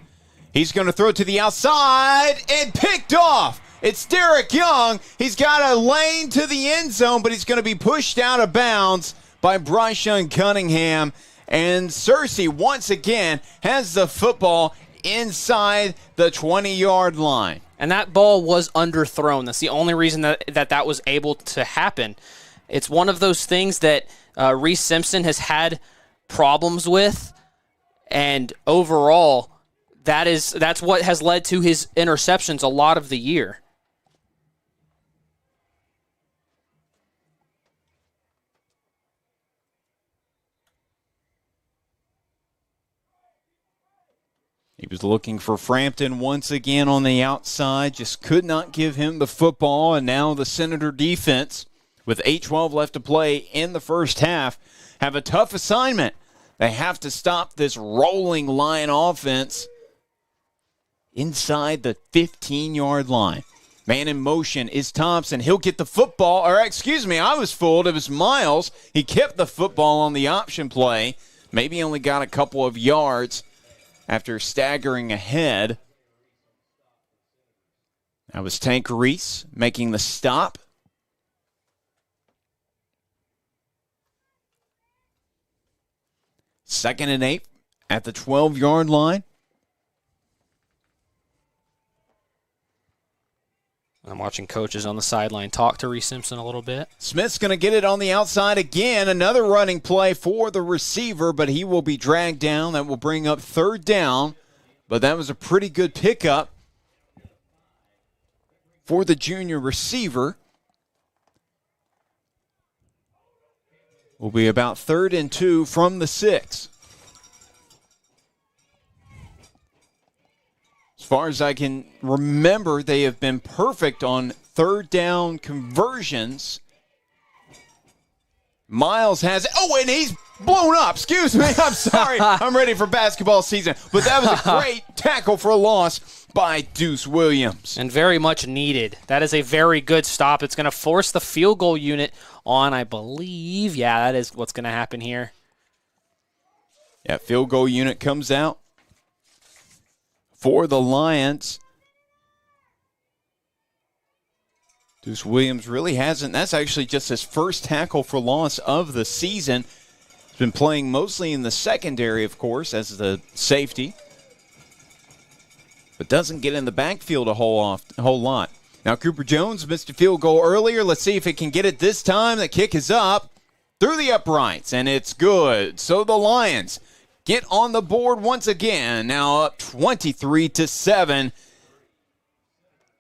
he's going to throw to the outside and picked off. It's Derek Young. He's got a lane to the end zone, but he's going to be pushed out of bounds by Bryson Cunningham. And Searcy once again has the football inside the 20-yard line. And that ball was underthrown. That's the only reason that was able to happen. It's one of those things that Reese Simpson has had problems with, and overall, that's what has led to his interceptions a lot of the year. He was looking for Frampton once again on the outside, just could not give him the football, and now the Senator defense, with 8:12 left to play in the first half, have a tough assignment. They have to stop this rolling Lion offense inside the 15-yard line. Man in motion is Thompson. He'll get the football, or excuse me, I was fooled. It was Miles. He kept the football on the option play. Maybe only got a couple of yards after staggering ahead. That was Tank Reese making the stop. Second and 8 at the 12-yard line. I'm watching coaches on the sideline talk to Reese Simpson a little bit. Smith's going to get it on the outside again. Another running play for the receiver, but he will be dragged down. That will bring up 3rd down. But that was a pretty good pickup for the junior receiver. Will be about 3rd and 2 from the 6. As far as I can remember, they have been perfect on 3rd down conversions. Miles has it. Oh, and he's blown up. Excuse me. I'm sorry. I'm ready for basketball season. But that was a great tackle for a loss by Deuce Williams. And very much needed. That is a very good stop. It's going to force the field goal unit on, I believe. Yeah, that is what's going to happen here. Yeah, field goal unit comes out for the Lions. Deuce Williams really hasn't. That's actually just his first tackle for loss of the season. He's been playing mostly in the secondary, of course, as the safety, but doesn't get in the backfield a whole lot. Now, Cooper Jones missed a field goal earlier. Let's see if it can get it this time. The kick is up, through the uprights, and it's good. So the Lions get on the board once again, now up 23-7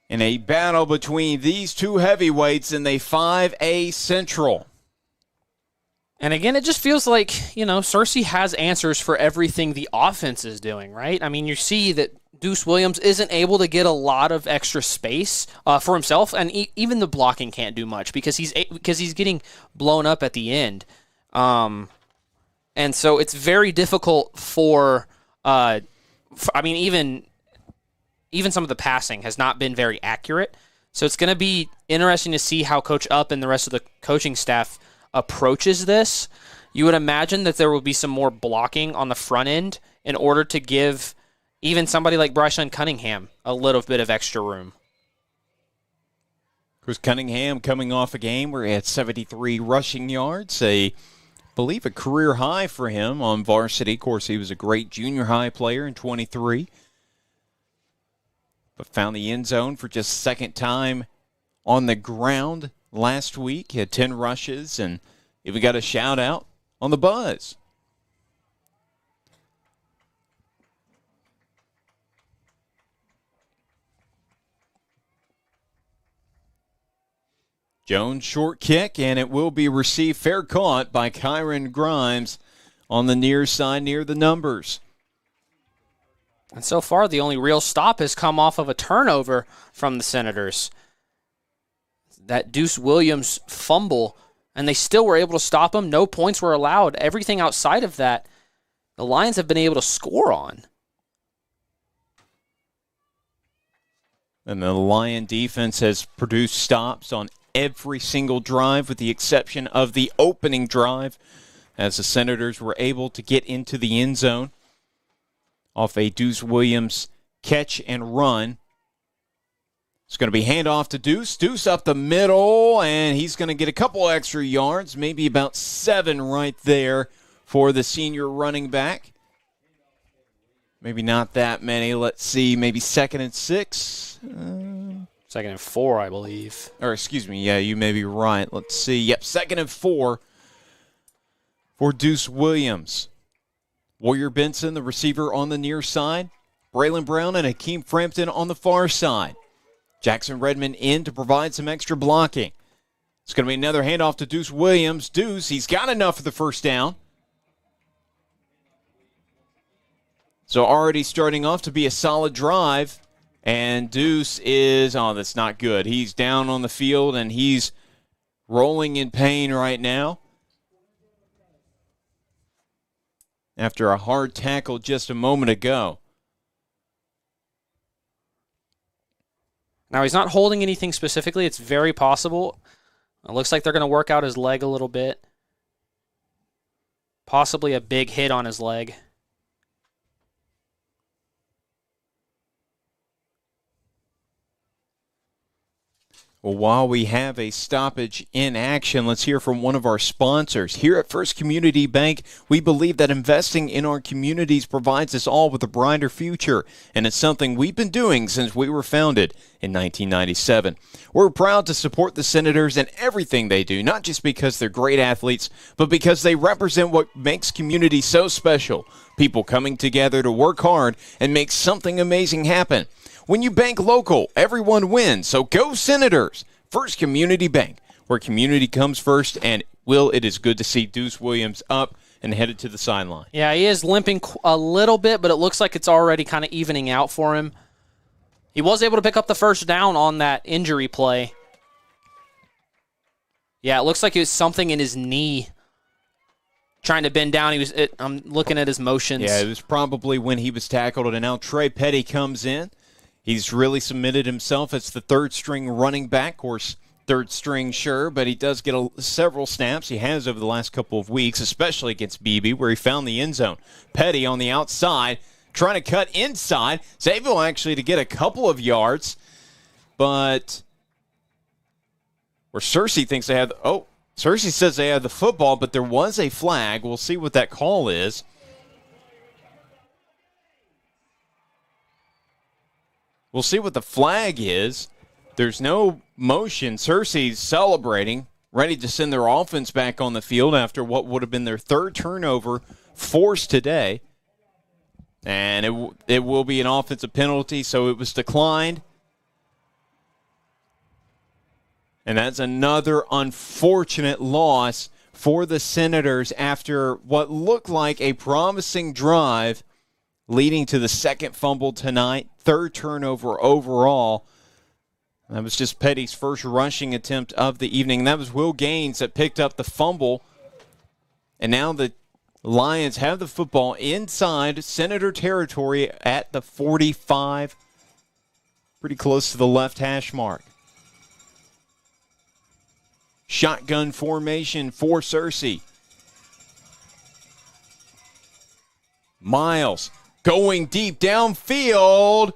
in a battle between these two heavyweights in the 5A Central. And again, it just feels like, Searcy has answers for everything the offense is doing, right? I mean, you see that Deuce Williams isn't able to get a lot of extra space for himself, and even the blocking can't do much because he's getting blown up at the end. And so it's very difficult for even some of the passing has not been very accurate. So it's going to be interesting to see how Coach Upp and the rest of the coaching staff approaches this. You would imagine that there will be some more blocking on the front end in order to give even somebody like Bryson Cunningham a little bit of extra room. Of course, Cunningham coming off a game where he had 73 rushing yards, I believe a career high for him on varsity. Of course, he was a great junior high player in 23, but found the end zone for just second time on the ground last week. He had 10 rushes and even got a shout out on the buzz. Jones short kick, and it will be received fair caught by Kyron Grimes on the near side near the numbers. And so far, the only real stop has come off of a turnover from the Senators. That Deuce Williams fumble, and they still were able to stop him. No points were allowed. Everything outside of that, the Lions have been able to score on. And the Lion defense has produced stops on every single drive with the exception of the opening drive, as the Senators were able to get into the end zone off a Deuce Williams catch and run. It's going to be handoff to Deuce. Deuce up the middle, and he's going to get a couple extra yards, maybe about 7 right there for the senior running back. Maybe not that many. Let's see, maybe 2nd and 6. 2nd and 4, I believe. Or excuse me, yeah, you may be right. Let's see. Yep, 2nd and 4 for Deuce Williams. Warrior Benson, the receiver, on the near side. Braylon Brown and Hakeem Frampton on the far side. Jackson Redmond in to provide some extra blocking. It's going to be another handoff to Deuce Williams. Deuce, he's got enough for the first down. So already starting off to be a solid drive. And Deuce is, that's not good. He's down on the field, and he's rolling in pain right now after a hard tackle just a moment ago. Now, he's not holding anything specifically. It's very possible. It looks like they're going to work out his leg a little bit. Possibly a big hit on his leg. Well, while we have a stoppage in action, let's hear from one of our sponsors. Here at First Community Bank, we believe that investing in our communities provides us all with a brighter future, and it's something we've been doing since we were founded in 1997. We're proud to support the Senators and everything they do, not just because they're great athletes, but because they represent what makes community so special. People coming together to work hard and make something amazing happen. When you bank local, everyone wins. So go Senators. First Community Bank, where community comes first. And, Will, it is good to see Deuce Williams up and headed to the sideline. Yeah, he is limping a little bit, but it looks like it's already kind of evening out for him. He was able to pick up the first down on that injury play. Yeah, it looks like it was something in his knee. Trying to bend down. I'm looking at his motions. Yeah, it was probably when he was tackled. And now Trey Petty comes in. He's really submitted himself as the third-string running back. Of course, third-string, sure, but he does get several snaps. He has over the last couple of weeks, especially against BB, where he found the end zone. Petty on the outside, trying to cut inside. Is able actually to get a couple of yards, but where Searcy thinks they have Searcy says they have the football, but there was a flag. We'll see what that call is. We'll see what the flag is. There's no motion. Searcy's celebrating. ready to send their offense back on the field after what would have been their third turnover forced today. And it will be an offensive penalty, so it was declined. And that's another unfortunate loss for the Senators after what looked like a promising drive leading to the second fumble tonight, third turnover overall. That was just Petty's first rushing attempt of the evening. That was Will Gaines that picked up the fumble. And now the Lions have the football inside Senator territory at the 45, pretty close to the left hash mark. Shotgun formation for Searcy. Miles going deep downfield.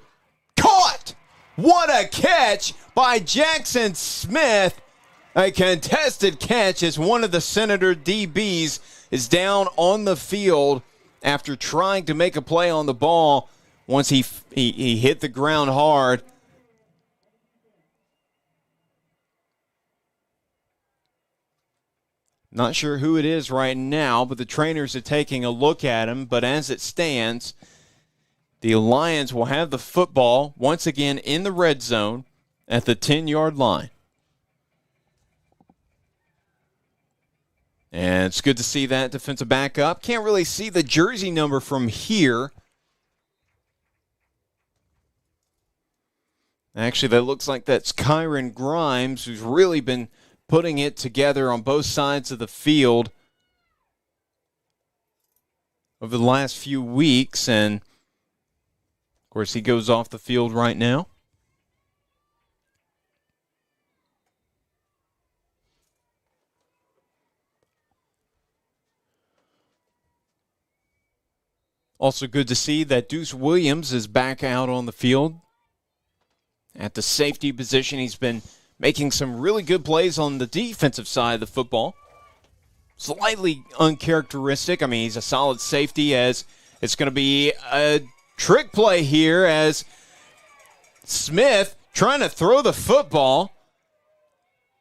Caught! What a catch by Jackson Smith. A contested catch as one of the Senator DBs is down on the field after trying to make a play on the ball once he hit the ground hard. Not sure who it is right now, but the trainers are taking a look at him. But as it stands, the Lions will have the football once again in the red zone at the 10-yard line. And it's good to see that defensive back up. Can't really see the jersey number from here. Actually, that looks like that's Kyron Grimes, who's really been putting it together on both sides of the field over the last few weeks. And, of course, he goes off the field right now. Also good to see that Deuce Williams is back out on the field at the safety position. He's been making some really good plays on the defensive side of the football. Slightly uncharacteristic. I mean, he's a solid safety, as it's going to be a trick play here as Smith trying to throw the football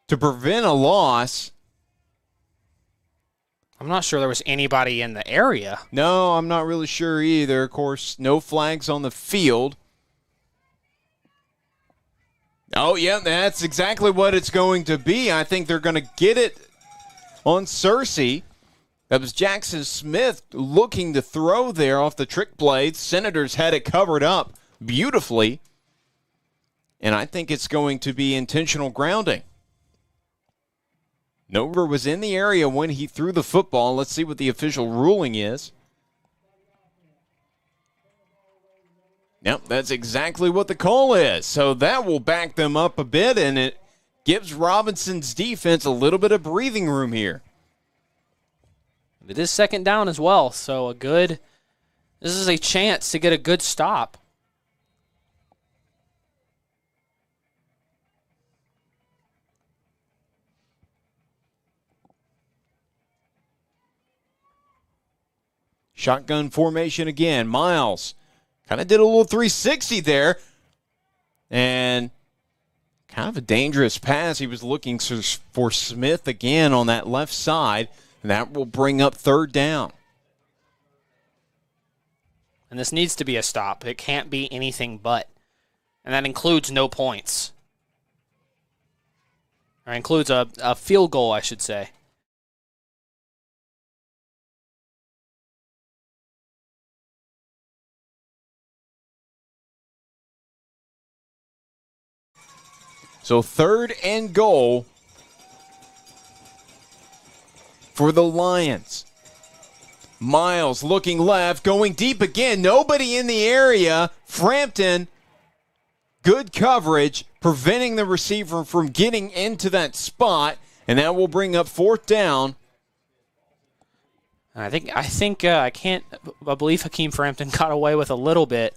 to prevent a loss. I'm not sure there was anybody in the area. No, I'm not really sure either. Of course, no flags on the field. Oh, yeah, that's exactly what it's going to be. I think they're going to get it on Searcy. That was Jackson Smith looking to throw there off the trick play. Senators had it covered up beautifully. And I think it's going to be intentional grounding. Nover was in the area when he threw the football. Let's see what the official ruling is. Yep, that's exactly what the call is. So that will back them up a bit, and it gives Robinson's defense a little bit of breathing room here. It is second down as well, so this is a chance to get a good stop. Shotgun formation again. Miles kind of did a little 360 there. And kind of a dangerous pass. He was looking for Smith again on that left side. And that will bring up third down. And this needs to be a stop. It can't be anything but. And that includes no points. Or includes a field goal, I should say. So 3rd and goal for the Lions. Miles looking left, going deep again. Nobody in the area. Frampton, good coverage, preventing the receiver from getting into that spot, and that will bring up 4th down. I believe Hakeem Frampton got away with a little bit.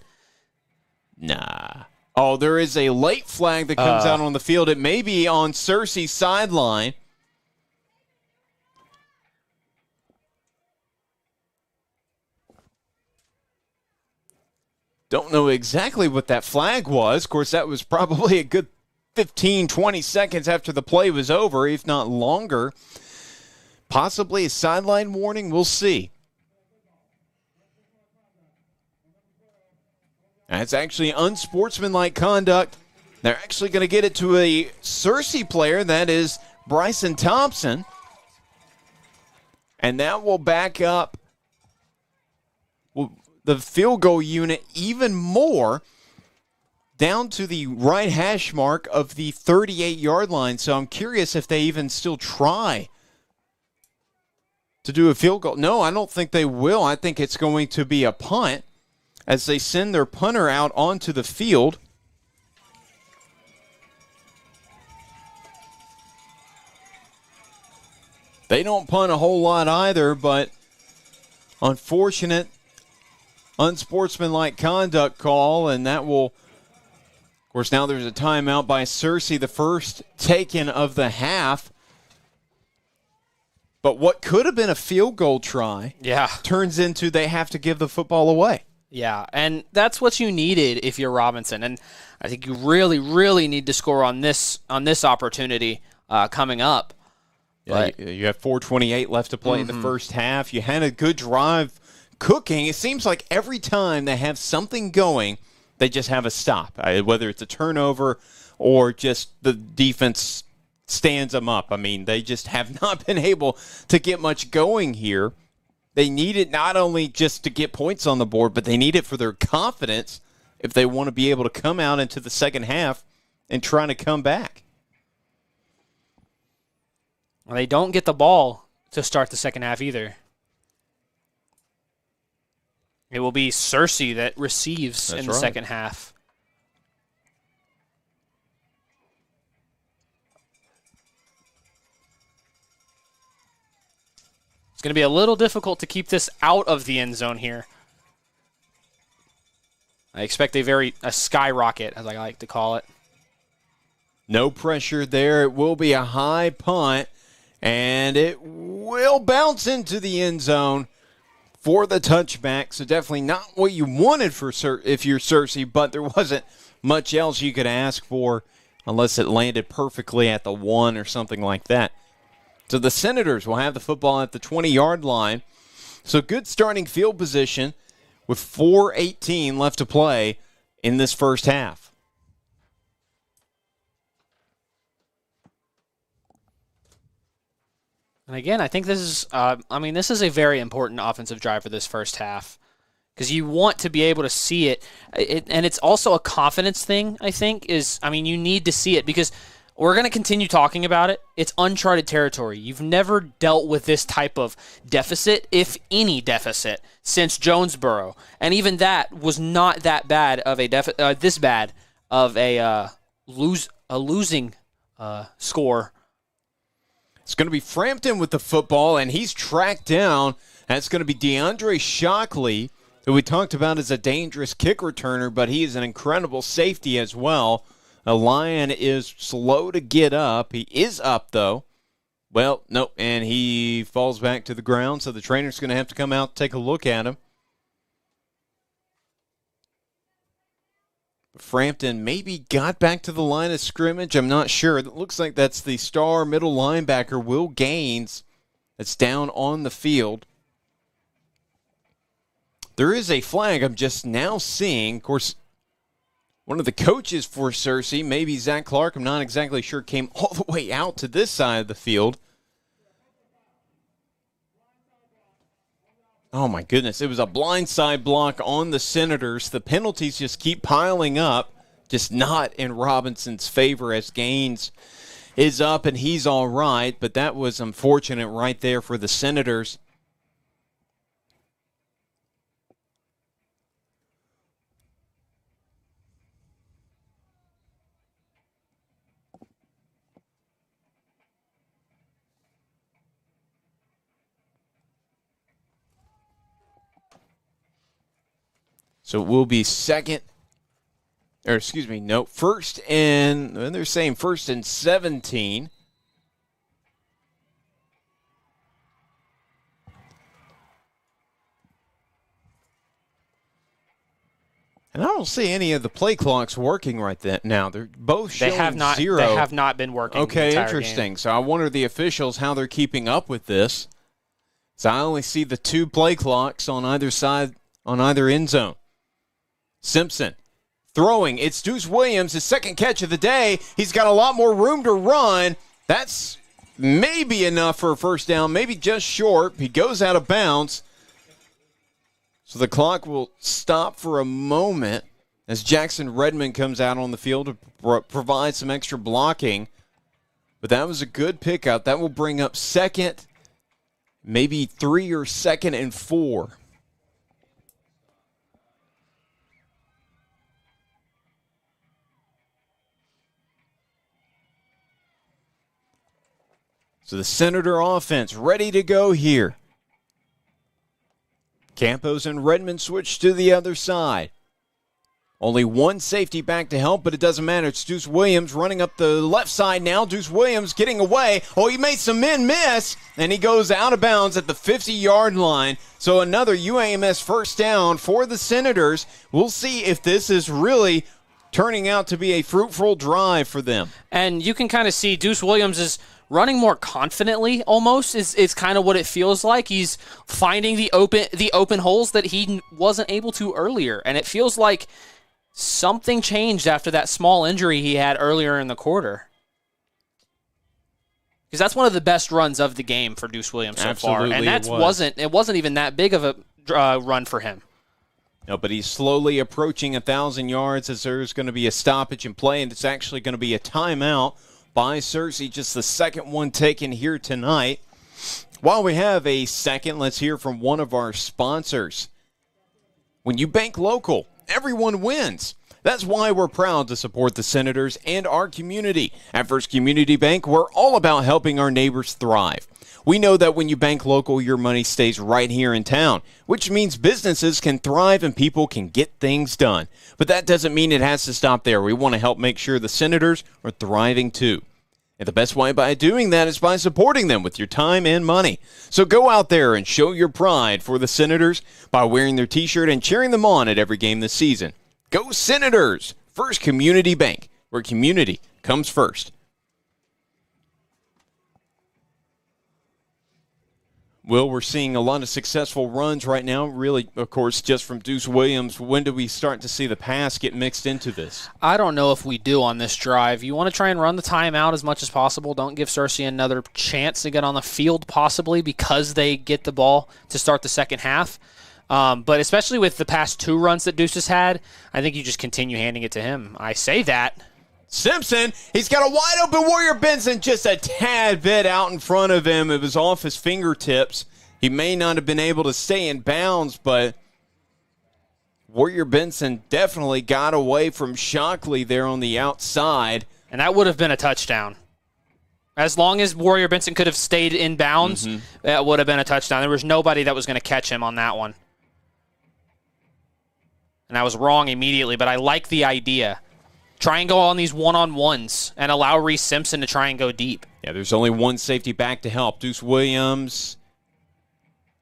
Nah. Oh, there is a late flag that comes out on the field. It may be on Searcy's sideline. Don't know exactly what that flag was. Of course, that was probably a good 15, 20 seconds after the play was over, if not longer. Possibly a sideline warning. We'll see. That's actually unsportsmanlike conduct. They're actually going to get it to a Searcy player. That is Bryson Thompson. And that will back up the field goal unit even more down to the right hash mark of the 38-yard line. So I'm curious if they even still try to do a field goal. No, I don't think they will. I think it's going to be a punt as they send their punter out onto the field. They don't punt a whole lot either, but unfortunate, unsportsmanlike conduct call, and that will, of course, now there's a timeout by Searcy, the first taken of the half. But what could have been a field goal try turns into they have to give the football away. Yeah, and that's what you needed if you're Robinson. And I think you really, really need to score on this opportunity coming up. Yeah, you have 4:28 left to play in the first half. You had a good drive cooking. It seems like every time they have something going, they just have a stop, whether it's a turnover or just the defense stands them up. I mean, they just have not been able to get much going here. They need it not only just to get points on the board, but they need it for their confidence if they want to be able to come out into the second half and trying to come back. Well, they don't get the ball to start the second half either. It will be Searcy that receives in the second half. It's going to be a little difficult to keep this out of the end zone here. I expect a skyrocket, as I like to call it. No pressure there. It will be a high punt, and it will bounce into the end zone for the touchback. So definitely not what you wanted if you're Searcy, but there wasn't much else you could ask for unless it landed perfectly at the 1 or something like that. So the Senators will have the football at the 20-yard line. So good starting field position with 4:18 left to play in this first half. And again, I think this is this is a very important offensive drive for this first half because you want to be able to see it. And it's also a confidence thing, I think, you need to see it because we're going to continue talking about it. It's uncharted territory. You've never dealt with this type of deficit, if any deficit, since Jonesboro. And even that was not that bad of a this bad of a losing score. It's going to be Frampton with the football, and he's tracked down. That's going to be DeAndre Shockley, who we talked about as a dangerous kick returner, but he is an incredible safety as well. The Lion is slow to get up. He is up, though. Well, nope, and he falls back to the ground, so the trainer's going to have to come out and take a look at him. Frampton maybe got back to the line of scrimmage. I'm not sure. It looks like that's the star middle linebacker, Will Gaines, that's down on the field. There is a flag I'm just now seeing. Of course, one of the coaches for Searcy, maybe Zach Clark, I'm not exactly sure, came all the way out to this side of the field. Oh, my goodness. It was a blindside block on the Senators. The penalties just keep piling up, just not in Robinson's favor as Gaines is up and he's all right, but that was unfortunate right there for the Senators. So it will be first and they're saying first and 17. And I don't see any of the play clocks working right now. They're both showing zero. They have not been working. Okay, the entire interesting. Game. So I wonder the officials how they're keeping up with this. So I only see the 2 play clocks on either side, on either end zone. Simpson throwing. It's Deuce Williams, his second catch of the day. He's got a lot more room to run. That's maybe enough for a first down, maybe just short. He goes out of bounds. So the clock will stop for a moment as Jackson Redmond comes out on the field to provide some extra blocking. But that was a good pickup. That will bring up second, maybe 3 or second and 4. So the Senator offense ready to go here. Campos and Redmond switch to the other side. Only one safety back to help, but it doesn't matter. It's Deuce Williams running up the left side now. Deuce Williams getting away. Oh, he made some men miss, and he goes out of bounds at the 50-yard line. So another UAMS first down for the Senators. We'll see if this is really turning out to be a fruitful drive for them. And you can kind of see Deuce Williams is running more confidently almost is kind of what it feels like. He's finding the open holes that he wasn't able to earlier. And it feels like something changed after that small injury he had earlier in the quarter. Because that's one of the best runs of the game for Deuce Williams so far. And that wasn't even that big of a run for him. No, but he's slowly approaching 1,000 yards as there's going to be a stoppage in play, and it's actually going to be a timeout by Searcy, just the second one taken here tonight. While we have a second, let's hear from one of our sponsors. When you bank local, everyone wins. That's why we're proud to support the Senators and our community. At First Community Bank, we're all about helping our neighbors thrive. We know that when you bank local, your money stays right here in town, which means businesses can thrive and people can get things done. But that doesn't mean it has to stop there. We want to help make sure the Senators are thriving too. And the best way by doing that is by supporting them with your time and money. So go out there and show your pride for the Senators by wearing their t-shirt and cheering them on at every game this season. Go Senators! First Community Bank, where community comes first. Well, we're seeing a lot of successful runs right now, really, of course, just from Deuce Williams. When do we start to see the pass get mixed into this? I don't know if we do on this drive. You want to try and run the timeout as much as possible. Don't give Searcy another chance to get on the field, possibly, because they get the ball to start the second half. But especially with the past 2 runs that Deuce has had, I think you just continue handing it to him. I say that. Simpson, he's got a wide open Warrior Benson just a tad bit out in front of him. It was off his fingertips. He may not have been able to stay in bounds, but Warrior Benson definitely got away from Shockley there on the outside. And that would have been a touchdown. As long as Warrior Benson could have stayed in bounds, that would have been a touchdown. There was nobody that was going to catch him on that one. And I was wrong immediately, but I like the idea. Try and go on these one-on-ones and allow Reese Simpson to try and go deep. Yeah, there's only one safety back to help, Deuce Williams.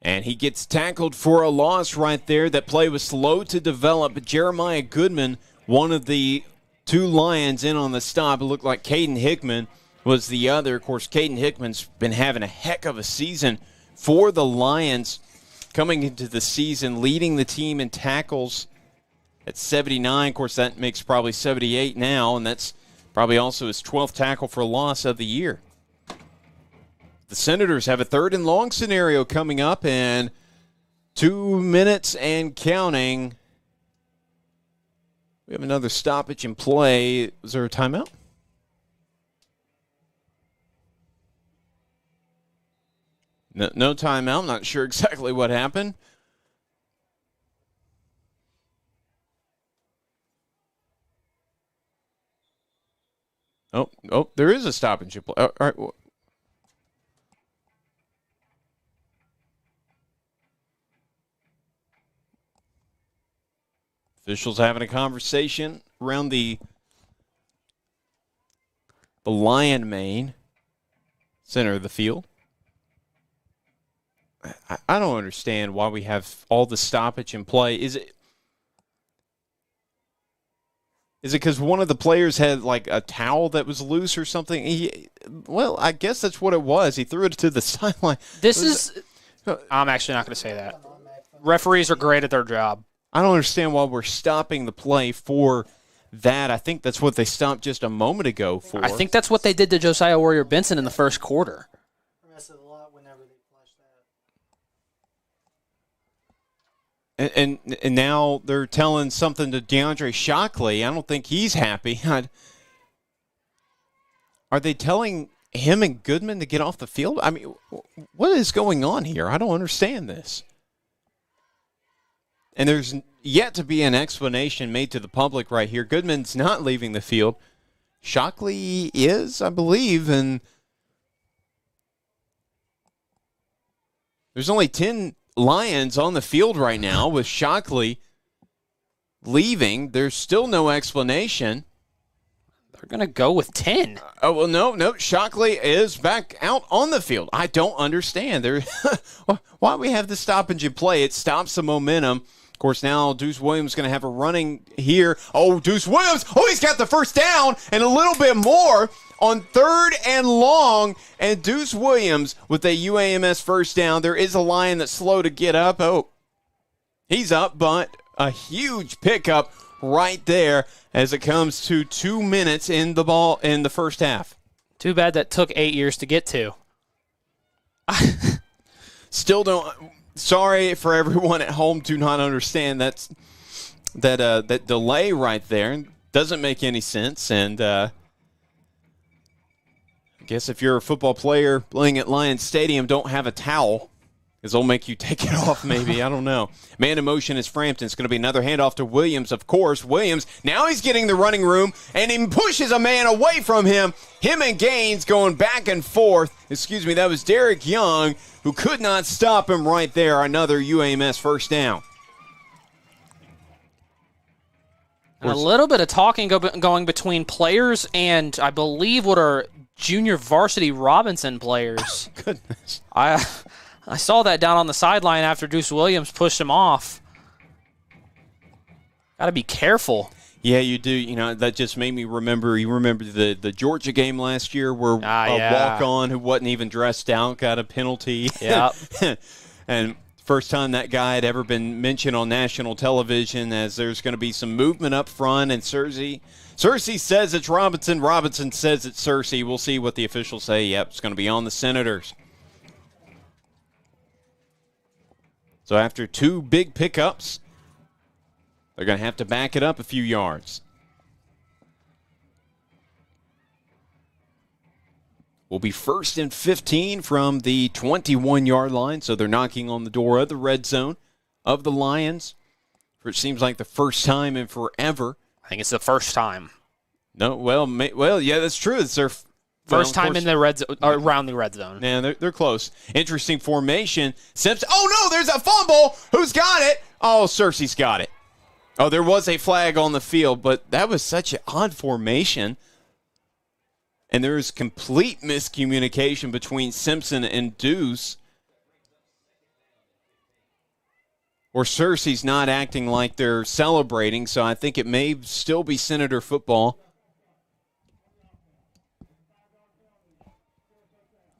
And he gets tackled for a loss right there. That play was slow to develop, but Jeremiah Goodman, one of the 2 Lions in on the stop. It looked like Caden Hickman was the other. Of course, Caden Hickman's been having a heck of a season for the Lions, coming into the season, leading the team in tackles at 79. Of course, that makes probably 78 now, and that's probably also his 12th tackle for loss of the year. The Senators have a 3rd and long scenario coming up, and 2 minutes and counting. We have another stoppage in play. Was there a timeout? No timeout. Not sure exactly what happened. Oh, there is a stoppage in play. All right. Officials having a conversation around the Lion Mane center of the field. I don't understand why we have all the stoppage in play. Is it Is it because one of the players had like a towel that was loose or something? Well, I guess that's what it was. He threw it to the sideline. I'm actually not going to say that. Referees are great at their job. I don't understand why we're stopping the play for that. I think that's what they stopped just a moment ago for. I think that's what they did to Josiah Warrior Benson in the first quarter. And now they're telling something to DeAndre Shockley. I don't think he's happy. Are they telling him and Goodman to get off the field? I mean, what is going on here? I don't understand this. And there's yet to be an explanation made to the public right here. Goodman's not leaving the field. Shockley is, I believe, and there's only 10 Lions on the field right now with Shockley leaving. There's still no explanation. They're going to go with 10. Oh, well, no. Shockley is back out on the field. I don't understand. Why we have the stoppage in play? It stops the momentum. Of course, now Deuce Williams is going to have a running here. Oh, Deuce Williams. Oh, he's got the first down and a little bit more on 3rd and long. And Deuce Williams with a UAMS first down. There is a Lion that's slow to get up. Oh, he's up, but a huge pickup right there as it comes to 2 minutes in the ball in the first half. Too bad that took 8 years to get to. Still don't. Sorry for everyone at home. Do not understand that delay right there. Doesn't make any sense. And I guess if you're a football player playing at Lions Stadium, don't have a towel, because they'll make you take it off maybe. I don't know. Man in motion is Frampton. It's going to be another handoff to Williams, of course. Williams, now he's getting the running room, and he pushes a man away from him. Him and Gaines going back and forth. Excuse me, that was Derek Young, who could not stop him right there. Another UAMS first down. And a little bit of talking going between players and I believe what are junior varsity Robinson players. Goodness. I saw that down on the sideline after Deuce Williams pushed him off. Got to be careful. Yeah, you do. You know, that just made me remember. You remember the Georgia game last year where a walk-on who wasn't even dressed out got a penalty. Yeah. And first time that guy had ever been mentioned on national television, as there's going to be some movement up front. And Searcy says it's Robinson. Robinson says it's Searcy. We'll see what the officials say. Yep, it's going to be on the Senators. So after 2 big pickups, they're going to have to back it up a few yards. Will be 1st and 15 from the 21-yard line, so they're knocking on the door of the red zone of the Lions, for it seems like the first time in forever. I think it's the first time. No, well, yeah, that's true. It's their first time in the red zone, around the red zone. Yeah, they're close. Interesting formation. Simpson. Oh no, there's a fumble. Who's got it? Oh, Searcy's got it. Oh, there was a flag on the field, but that was such an odd formation. And there is complete miscommunication between Simpson and Deuce. Or Searcy's not acting like they're celebrating, so I think it may still be Senator football.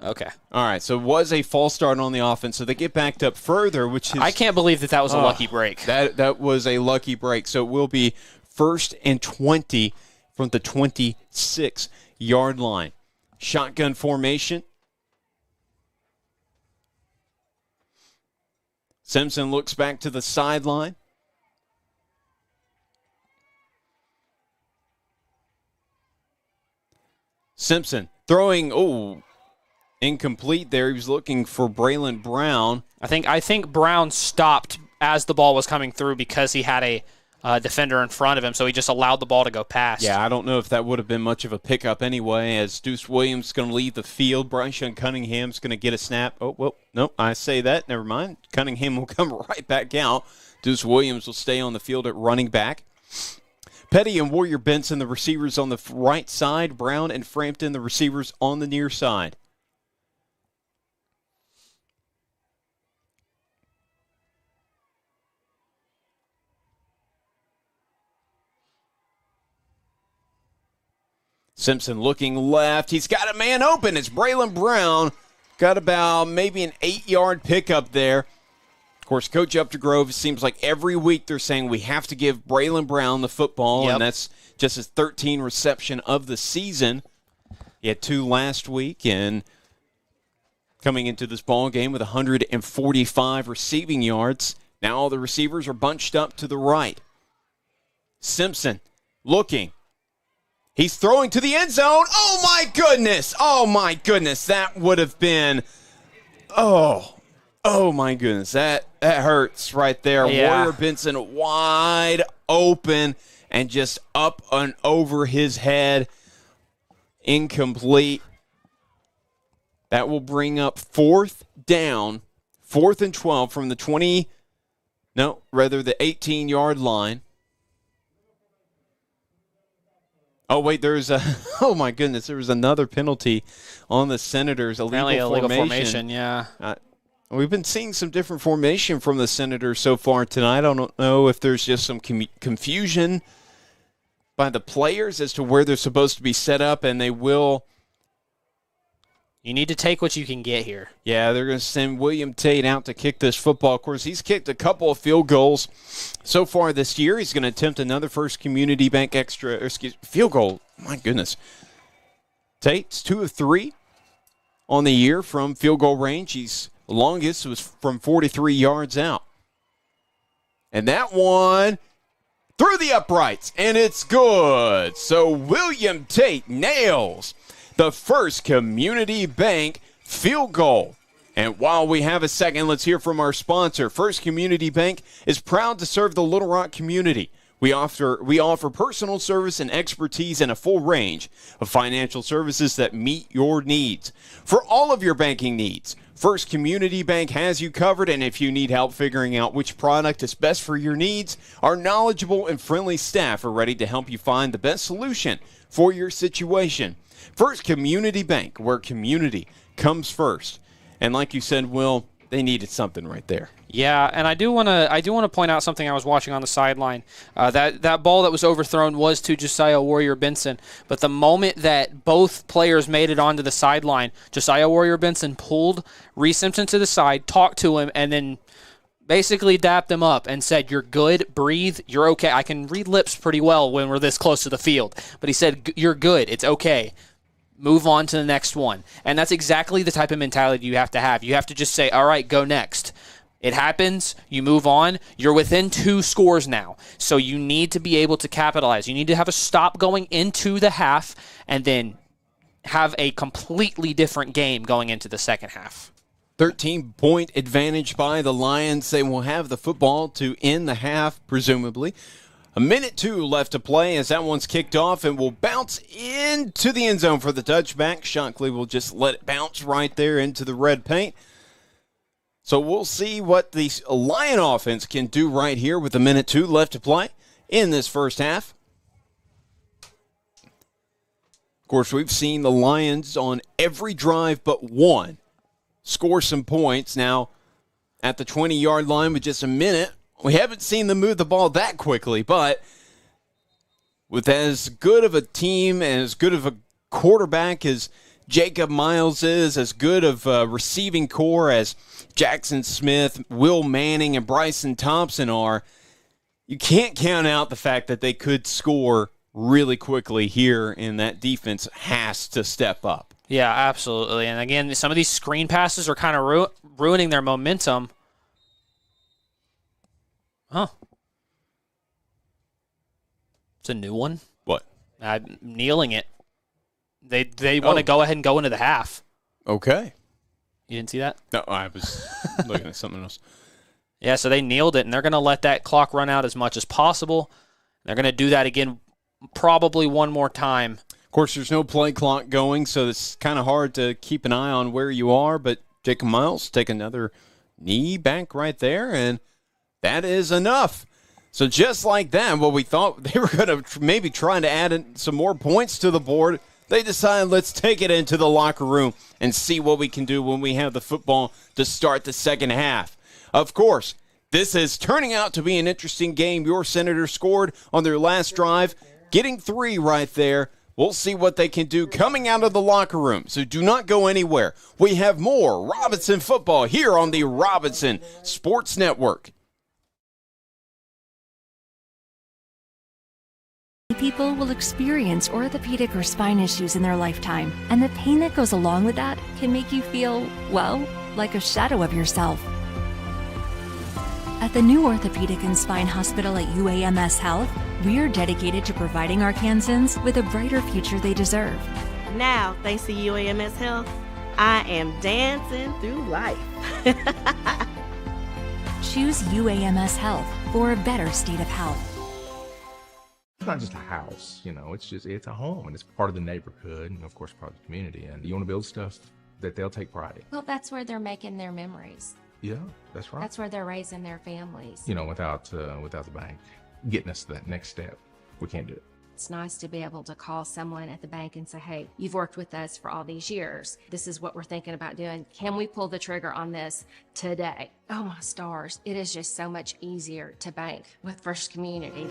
Okay. All right, so it was a false start on the offense, so they get backed up further, which is... I can't believe that was a lucky break. That was a lucky break, so it will be 1st and 20 from the 26-yard line. Shotgun formation. Simpson looks back to the sideline. Simpson throwing, incomplete there. He was looking for Braylon Brown. I think Brown stopped as the ball was coming through because he had a defender in front of him, so he just allowed the ball to go past. Yeah, I don't know if that would have been much of a pickup anyway, as Deuce Williams is going to leave the field. Bryson Cunningham's going to get a snap. Oh, well, nope, I say that. Never mind. Cunningham will come right back out. Deuce Williams will stay on the field at running back. Petty and Warrior Benson, the receivers on the right side. Brown and Frampton, the receivers on the near side. Simpson looking left. He's got a man open. It's Braylon Brown. Got about maybe an 8-yard pickup there. Of course, Coach Updegrove, it seems like every week they're saying we have to give Braylon Brown the football, and that's just his 13th reception of the season. He had 2 last week, and coming into this ball game with 145 receiving yards. Now all the receivers are bunched up to the right. Simpson looking. He's throwing to the end zone. Oh, my goodness. Oh, my goodness. That would have been, oh, my goodness. That hurts right there. Yeah. Warrior Benson wide open and just up and over his head. Incomplete. That will bring up 4th down, 4th and 12 from the 18-yard line. Oh, wait, oh my goodness, there was another penalty on the Senators, illegal formation. Yeah. We've been seeing some different formation from the Senators so far tonight. I don't know if there's just some confusion by the players as to where they're supposed to be set up, and they will. You need to take what you can get here. Yeah, they're going to send William Tate out to kick this football. Of course, he's kicked a couple of field goals so far this year. He's going to attempt another First Community Bank field goal. My goodness. Tate's 2 of 3 on the year from field goal range. His longest was from 43 yards out. And that one through the uprights, and it's good. So William Tate nails the First Community Bank field goal. And while we have a second, let's hear from our sponsor. First Community Bank is proud to serve the Little Rock community. We offer personal service and expertise in a full range of financial services that meet your needs. For all of your banking needs, First Community Bank has you covered, and if you need help figuring out which product is best for your needs, our knowledgeable and friendly staff are ready to help you find the best solution for your situation. First Community Bank, where community comes first. And like you said, Will, they needed something right there. Yeah, and I do want to point out something I was watching on the sideline. That ball that was overthrown was to Josiah Warrior Benson, but the moment that both players made it onto the sideline, Josiah Warrior Benson pulled Reese Simpson to the side, talked to him, and then basically dapped him up and said, "You're good, breathe, you're okay." I can read lips pretty well when we're this close to the field, but he said, "You're good, it's okay. Move on to the next one." And that's exactly the type of mentality you have to have. You have to just say, all right, go next. It happens. You move on. You're within 2 scores now. So you need to be able to capitalize. You need to have a stop going into the half and then have a completely different game going into the second half. 13-point advantage by the Lions. They will have the football to end the half, presumably. 1:02 left to play as that one's kicked off and will bounce into the end zone for the touchback. Shockley will just let it bounce right there into the red paint. So we'll see what the Lion offense can do right here with 1:02 left to play in this first half. Of course, we've seen the Lions on every drive but one score some points. Now, at the 20-yard line with just a minute, we haven't seen them move the ball that quickly, but with as good of a team and as good of a quarterback as Jacob Miles is, as good of a receiving core as Jackson Smith, Will Manning, and Bryson Thompson are, you can't count out the fact that they could score really quickly here, and that defense has to step up. Yeah, absolutely. And again, some of these screen passes are kind of ruining their momentum. Huh. It's a new one. What? I'm kneeling it. They want to go ahead and go into the half. Okay. You didn't see that? No, I was looking at something else. Yeah, so they kneeled it, and they're going to let that clock run out as much as possible. They're going to do that again probably one more time. Of course, there's no play clock going, so it's kind of hard to keep an eye on where you are, but Jacob Miles take another knee back right there, and that is enough. So just like that, what we thought they were going to maybe try to add in some more points to the board, they decided let's take it into the locker room and see what we can do when we have the football to start the second half. Of course, this is turning out to be an interesting game. Your Senators scored on their last drive, getting 3 right there, We'll see what they can do coming out of the locker room, so do not go anywhere. We have more Robinson football here on the Robinson Sports Network. People will experience orthopedic or spine issues in their lifetime, and the pain that goes along with that can make you feel, well, like a shadow of yourself. At the new Orthopedic and Spine Hospital at UAMS Health, we're dedicated to providing Arkansans with a brighter future they deserve. Now, thanks to UAMS Health, I am dancing through life. Choose UAMS Health for a better state of health. It's not just a house, it's a home, and it's part of the neighborhood, and of course part of the community. And you want to build stuff that they'll take pride in. Well, that's where they're making their memories. Yeah, that's right. That's where they're raising their families. Without the bank getting us to that next step, we can't do it. It's nice to be able to call someone at the bank and say, hey, you've worked with us for all these years. This is what we're thinking about doing. Can we pull the trigger on this today? Oh, my stars. It is just so much easier to bank with First Community.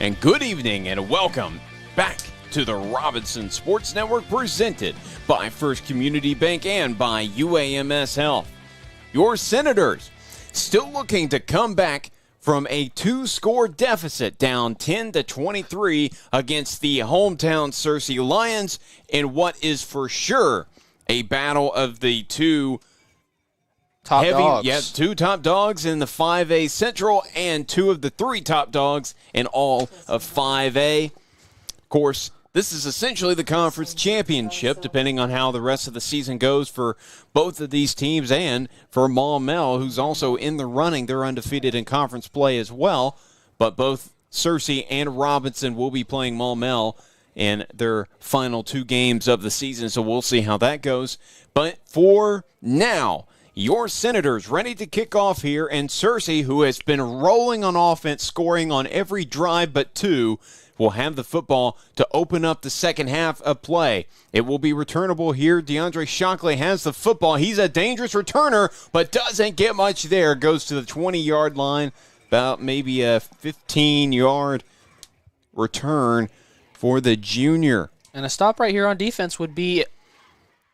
And good evening and welcome back to the Robinson Sports Network, presented by First Community Bank and by UAMS Health. Your Senators still looking to come back from a 2-score deficit, down 10-23 against the hometown Searcy Lions in what is for sure a battle of the two top dogs. Yeah, two top dogs in the 5A Central and two of the three top dogs in all of 5A. Of course, this is essentially the conference championship, depending on how the rest of the season goes for both of these teams and for Maumelle, who's also in the running. They're undefeated in conference play as well, but both Searcy and Robinson will be playing Maumelle in their final 2 games of the season, so we'll see how that goes. But for now, your Senators ready to kick off here, and Searcy, who has been rolling on offense, scoring on every drive but 2, will have the football to open up the second half of play. It will be returnable here. DeAndre Shockley has the football. He's a dangerous returner, but doesn't get much there. Goes to the 20-yard line, about maybe a 15-yard return for the junior. And a stop right here on defense would be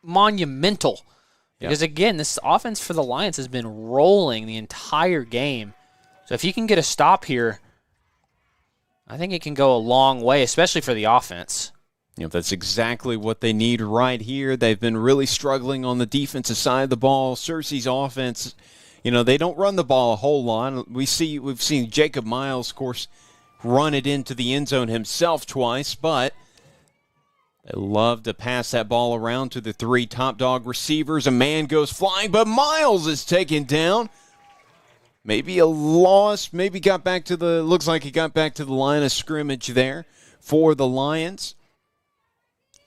monumental. Because, again, this offense for the Lions has been rolling the entire game. So if you can get a stop here, I think it can go a long way, especially for the offense. You know, that's exactly what they need right here. They've been really struggling on the defensive side of the ball. Searcy's offense, you know, they don't run the ball a whole lot. We've seen Jacob Miles, of course, run it into the end zone himself twice, but they love to pass that ball around to the 3 top dog receivers. A man goes flying, but Miles is taken down. Maybe a loss. Maybe looks like he got back to the line of scrimmage there for the Lions.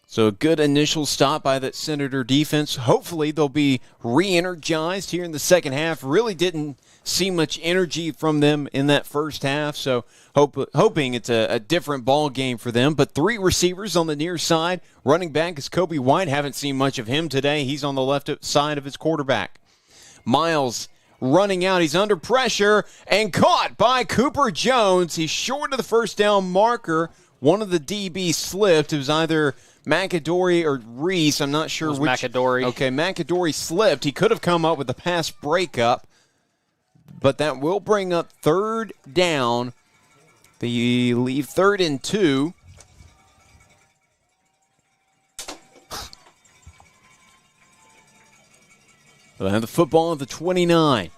So a good initial stop by that Senator defense. Hopefully they'll be re-energized here in the second half. Really didn't see much energy from them in that first half, so hoping it's a different ball game for them. But 3 receivers on the near side. Running back is Kobe White. Haven't seen much of him today. He's on the left side of his quarterback. Miles running out. He's under pressure and caught by Cooper Jones. He's short of the first down marker. One of the DBs slipped. It was either McAdory or Reese. I'm not sure which. McAdory. Okay, McAdory slipped. He could have come up with a pass breakup, but that will bring up third down. They leave 3rd and 2. They'll have the football at the 29.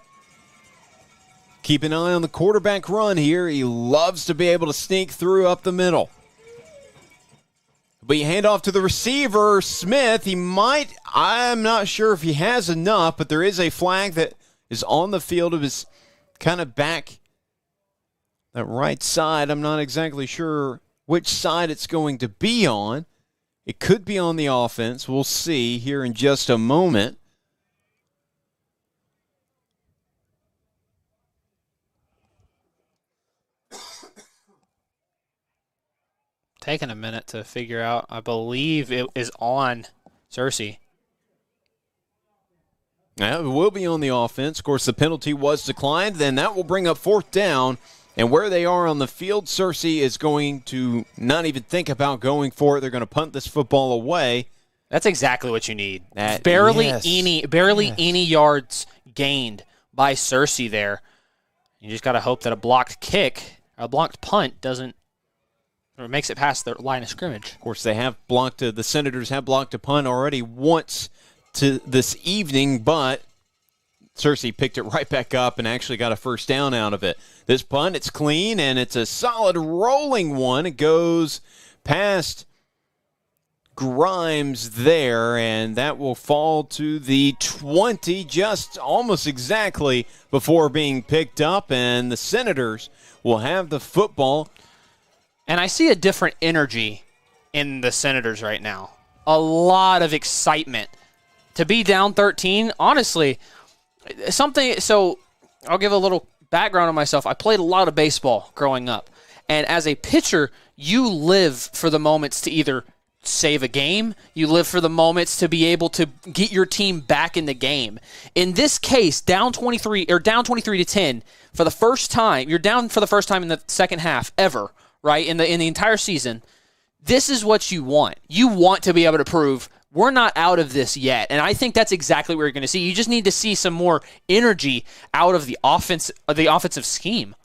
Keep an eye on the quarterback run here. He loves to be able to sneak through up the middle. But you hand off to the receiver, Smith. I'm not sure if he has enough, but there is a flag that is on the field of his kind of back, that right side. I'm not exactly sure which side it's going to be on. It could be on the offense. We'll see here in just a moment. Taking a minute to figure out. I believe it is on Searcy. Yeah, it will be on the offense. Of course, the penalty was declined. Then that will bring up 4th down. And where they are on the field, Searcy is going to not even think about going for it. They're going to punt this football away. That's exactly what you need. Barely any yards gained by Searcy there. You just got to hope that a blocked punt doesn't, or makes it past their line of scrimmage. Of course, the Senators have blocked a punt already once to this evening, but Searcy picked it right back up and actually got a first down out of it. This punt, it's clean, and it's a solid rolling one. It goes past Grimes there, and that will fall to the 20, just almost exactly before being picked up, and the Senators will have the football. And I see a different energy in the Senators right now. A lot of excitement. To be down 13, honestly, so I'll give a little background on myself. I played a lot of baseball growing up. And as a pitcher, you live for the moments to either save a game, you live for the moments to be able to get your team back in the game. In this case, down 23 to 10 for the first time, you're down for the first time in the second half ever, right, in the entire season, this is what you want. You want to be able to prove we're not out of this yet. And I think that's exactly what you're going to see. You just need to see some more energy out of the offensive scheme.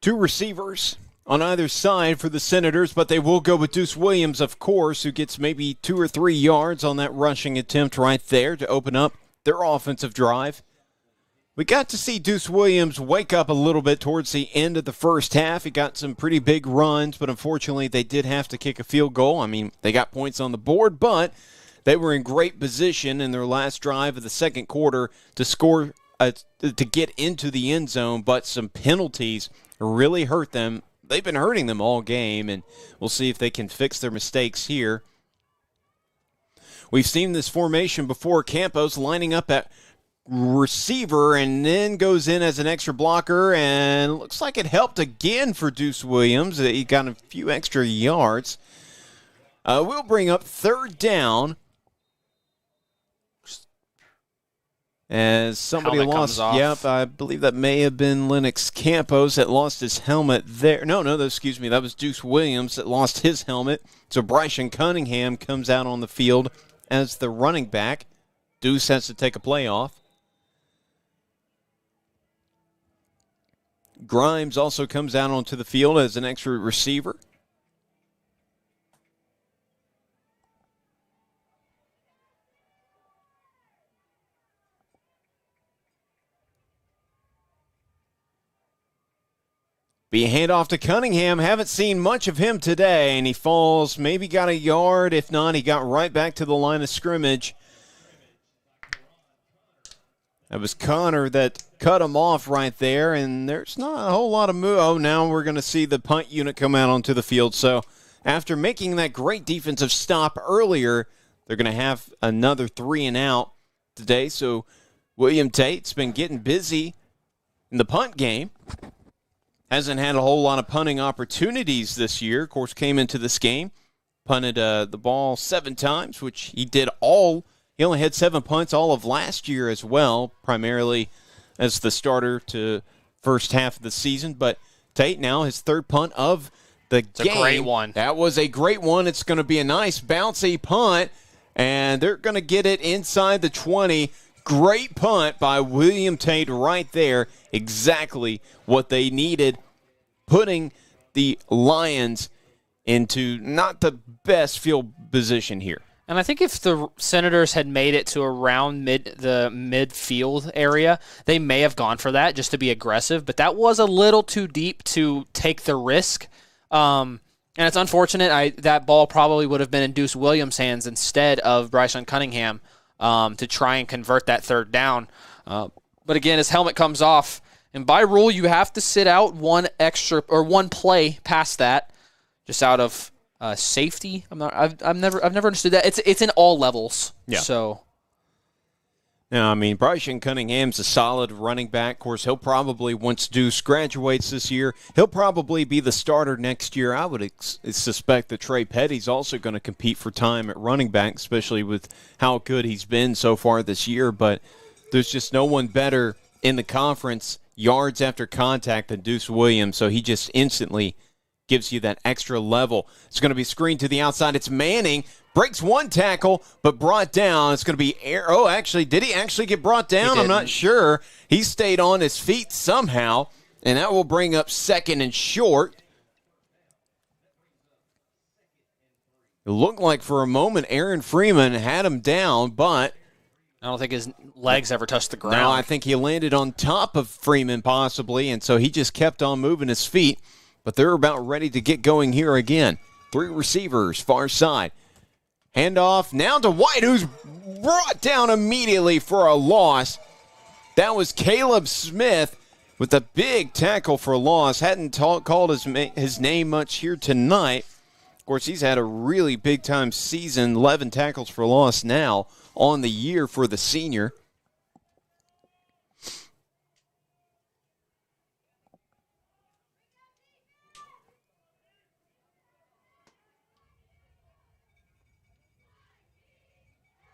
2 receivers on either side for the Senators, but they will go with Deuce Williams, of course, who gets maybe 2 or 3 yards on that rushing attempt right there to open up their offensive drive. We got to see Deuce Williams wake up a little bit towards the end of the first half. He got some pretty big runs, but unfortunately they did have to kick a field goal. I mean, they got points on the board, but they were in great position in their last drive of the second quarter to score, to get into the end zone, but some penalties really hurt them. They've been hurting them all game, and we'll see if they can fix their mistakes here. We've seen this formation before. Campos lining up at receiver and then goes in as an extra blocker, and looks like it helped again for Deuce Williams. He got a few extra yards. We'll bring up third down as somebody lost. Yep, I believe that may have been Lennox Campos that lost his helmet there. No, excuse me. That was Deuce Williams that lost his helmet. So Bryson Cunningham comes out on the field as the running back. Deuce has to take a play off. Grimes also comes out onto the field as an extra receiver. Be a handoff to Cunningham. Haven't seen much of him today, and he falls. Maybe got a yard. If not, he got right back to the line of scrimmage. That was Connor that cut him off right there, and there's not a whole lot of move. Oh, now we're going to see the punt unit come out onto the field. So after making that great defensive stop earlier, they're going to have another 3 and out today. So William Tate's been getting busy in the punt game. Hasn't had a whole lot of punting opportunities this year. Of course, came into this game, punted the ball 7 times, which he did all. He only had 7 punts all of last year as well, primarily as the starter to first half of the season. But Tate now his 3rd punt of the game. It's a great one. That was a great one. It's going to be a nice bouncy punt, and they're going to get it inside the 20. Great punt by William Tate right there. Exactly what they needed, putting the Lions into not the best field position here. And I think if the Senators had made it to around the midfield area, they may have gone for that just to be aggressive. But that was a little too deep to take the risk. And it's unfortunate. That ball probably would have been in Deuce Williams' hands instead of Bryson Cunningham to try and convert that 3rd down. But again, his helmet comes off. And by rule, you have to sit out one play past that, just out of safety. I've never understood that. It's in all levels. Yeah. So. Now, I mean, Bryson Cunningham's a solid running back. Of course, he'll probably, once Deuce graduates this year, he'll probably be the starter next year. I would suspect that Trey Petty's also going to compete for time at running back, especially with how good he's been so far this year. But there's just no one better in the conference yards after contact than Deuce Williams, so he just instantly gives you that extra level. It's going to be screened to the outside. It's Manning. Breaks one tackle, but brought down. It's going to be did he actually get brought down? I'm not sure. He stayed on his feet somehow, and that will bring up 2nd and short. It looked like for a moment Aaron Freeman had him down, but I don't think his legs ever touched the ground. No, I think he landed on top of Freeman possibly, and so he just kept on moving his feet. But they're about ready to get going here again. 3 receivers, far side. Handoff now to White, who's brought down immediately for a loss. That was Caleb Smith with a big tackle for loss. Hadn't called his name much here tonight. Of course, he's had a really big-time season, 11 tackles for loss now on the year for the senior.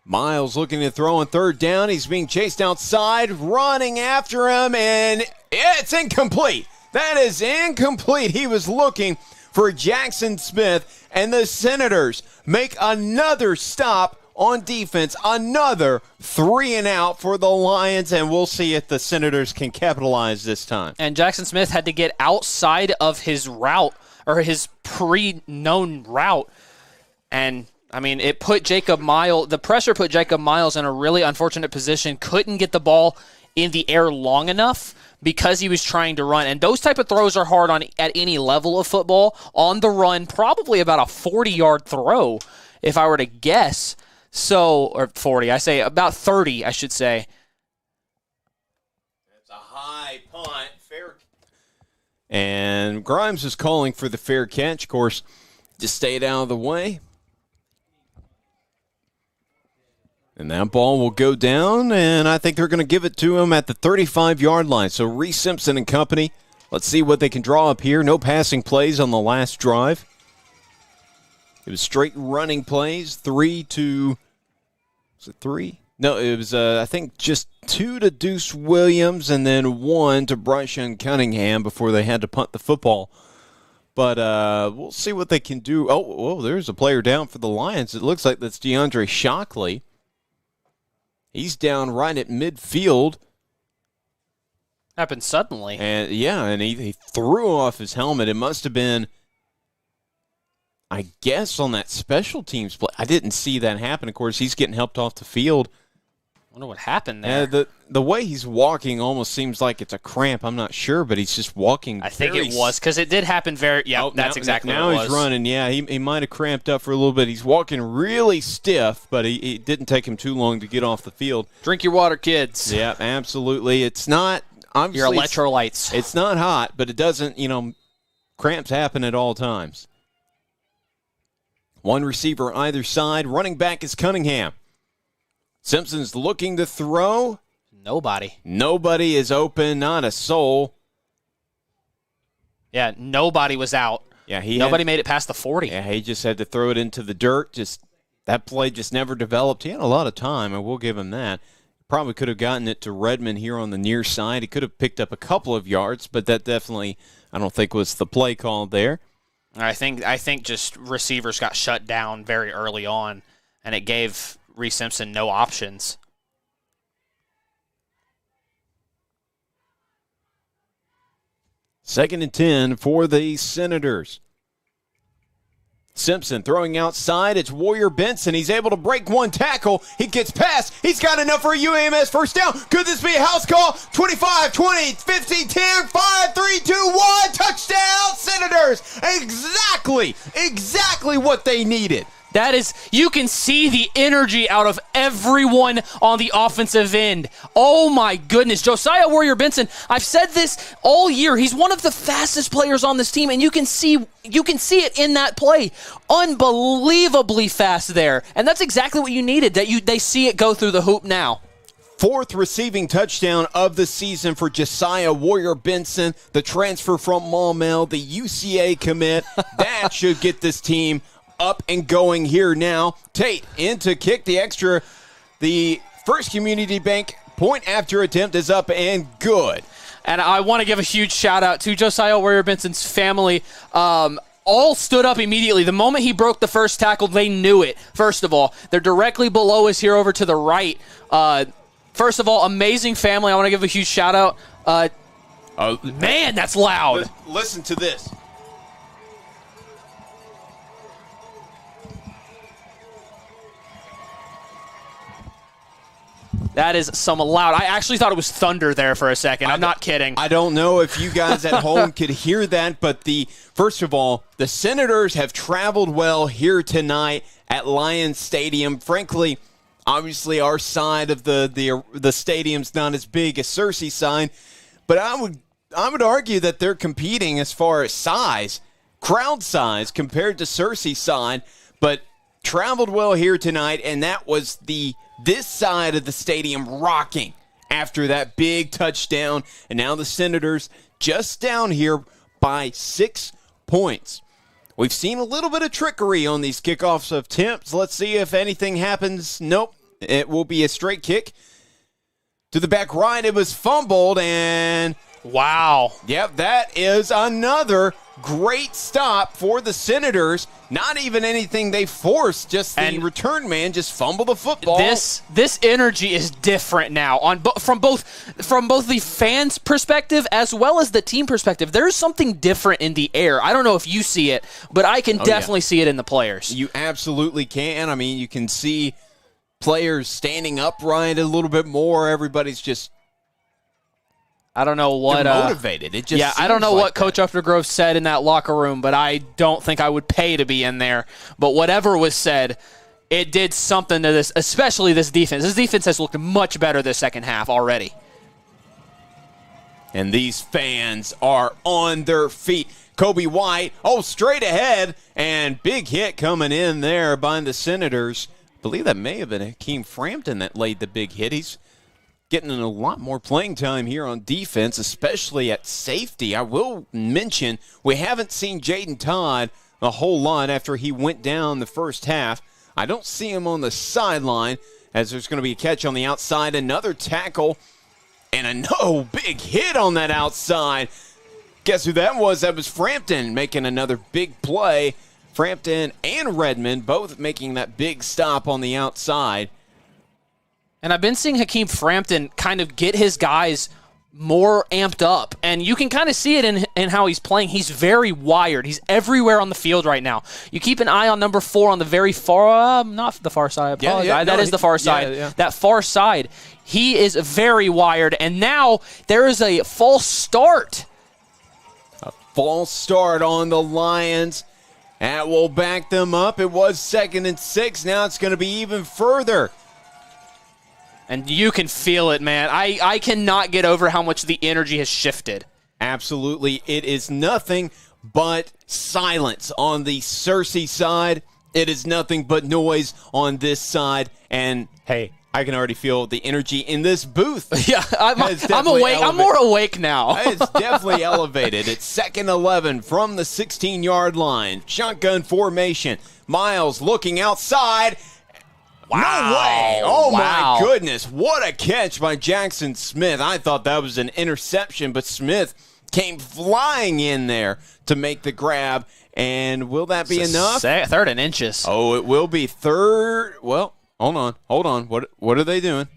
Miles looking to throw on 3rd down. He's being chased outside, running after him, and it's incomplete. That is incomplete. He was looking for Jackson Smith, and the Senators make another stop on defense, another 3-and-out for the Lions, and we'll see if the Senators can capitalize this time. And Jackson Smith had to get outside of his route, or his pre-known route, and I mean, it put the pressure put Jacob Miles in a really unfortunate position, couldn't get the ball in the air long enough because he was trying to run. And those type of throws are hard at any level of football. On the run, probably about a 40-yard throw, if I were to guess. So, or 40, I say about 30, I should say. It's a high punt, fair. And Grimes is calling for the fair catch. Of course, just stayed out of the way. And that ball will go down, and I think they're going to give it to him at the 35-yard line. So Reese Simpson and company, let's see what they can draw up here. No passing plays on the last drive. It was straight running plays, 3 to, was it 3? No, it was, I think, just 2 to Deuce Williams and then 1 to Bryson Cunningham before they had to punt the football. But we'll see what they can do. Oh, there's a player down for the Lions. It looks like that's DeAndre Shockley. He's down right at midfield. Happened suddenly. And he threw off his helmet. It must have been, I guess, on that special teams play. I didn't see that happen. Of course, he's getting helped off the field. I wonder what happened there. The way he's walking almost seems like it's a cramp. I'm not sure, but he's just walking. I think it was, because it did happen very. Yeah, that's exactly what it was. Now he's running. Yeah, he might have cramped up for a little bit. He's walking really stiff, but it didn't take him too long to get off the field. Drink your water, kids. Yeah, absolutely. It's not obviously your electrolytes. It's not hot, but it doesn't. Cramps happen at all times. One receiver either side. Running back is Cunningham. Simpson's looking to throw. Nobody is open, not a soul. Yeah, nobody was out. Yeah, nobody made it past the 40. Yeah, he just had to throw it into the dirt. That play just never developed. He had a lot of time, and we'll give him that. Probably could have gotten it to Redmond here on the near side. He could have picked up a couple of yards, but that definitely, I don't think, was the play call there. I think just receivers got shut down very early on, and it gave Reese Simpson no options. Second and 10 for the Senators. Simpson throwing outside. It's Warrior Benson. He's able to break one tackle. He gets past. He's got enough for a UAMS first down. Could this be a house call? 25, 20, 15, 10, 5, 3, 2, 1. Touchdown, Senators. Exactly what they needed. That is, you can see the energy out of everyone on the offensive end. Oh my goodness, Josiah Warrior Benson. I've said this all year. He's one of the fastest players on this team, and you can see it in that play. Unbelievably fast there, and that's exactly what you needed. They see it go through the hoop now. Fourth receiving touchdown of the season for Josiah Warrior Benson, the transfer from Maumelle, the UCA commit. That should get this team up and going here now. Tate in to kick the extra. The First Community Bank point after attempt is up and good. And I want to give a huge shout out to Josiah Warrior Benson's family. All stood up immediately. The moment he broke the first tackle, they knew it. First of all, they're directly below us here over to the right. First of all, amazing family. I want to give a huge shout out. Man, that's loud. Listen to this. That is some loud. I actually thought it was thunder there for a second. I'm not kidding. I don't know if you guys at home could hear that, but first of all, the Senators have traveled well here tonight at Lions Stadium. Frankly, obviously our side of the stadium's not as big as Searcy side, but I would argue that they're competing as far as size, crowd size compared to Searcy side, but traveled well here tonight, and that was this side of the stadium rocking after that big touchdown. And now the Senators just down here by 6 points. We've seen a little bit of trickery on these kickoffs of attempts. Let's see if anything happens. Nope. It will be a straight kick to the back right. It was fumbled, and Wow. Yep, that is another great stop for the Senators. Not even anything they forced, just the return man just fumbled the football. This energy is different now from both the fans' perspective as well as the team perspective. There's something different in the air. I don't know if you see it, but I can definitely see it in the players. You absolutely can. I mean, you can see players standing upright a little bit more. Everybody's just I don't know what motivated. It just I don't know like what Coach Updergrove said in that locker room, but I don't think I would pay to be in there. But whatever was said, it did something to this, especially this defense. This defense has looked much better this second half already. And these fans are on their feet. Kobe White, straight ahead, and big hit coming in there by the Senators. I believe that may have been Hakeem Frampton that laid the big hit. He's getting a lot more playing time here on defense, especially at safety. I will mention we haven't seen Jaden Todd a whole lot after he went down the first half. I don't see him on the sideline as there's going to be a catch on the outside, another tackle, and a big hit on that outside. Guess who that was? That was Frampton making another big play. Frampton and Redmond both making that big stop on the outside. And I've been seeing Hakeem Frampton kind of get his guys more amped up. And you can kind of see it in how he's playing. He's very wired. He's everywhere on the field right now. You keep an eye on number 4 on the very far, not the far side, I apologize. That is the far side. Yeah. That far side. He is very wired. And now there is a false start. A false start on the Lions. That will back them up. It was 2nd and 6. Now it's going to be even further. And you can feel it, man. I cannot get over how much the energy has shifted. Absolutely. It is nothing but silence on the Searcy side. It is nothing but noise on this side. And, hey, I can already feel the energy in this booth. Yeah, I'm awake. I'm more awake now. It's definitely elevated. It's 2nd 11 from the 16-yard line. Shotgun formation. Miles looking outside. Wow. No way. Oh, my goodness. What a catch by Jackson Smith. I thought that was an interception, but Smith came flying in there to make the grab. And will that be enough? 3rd and inches. Oh, it will be 3rd. Well, hold on. What are they doing?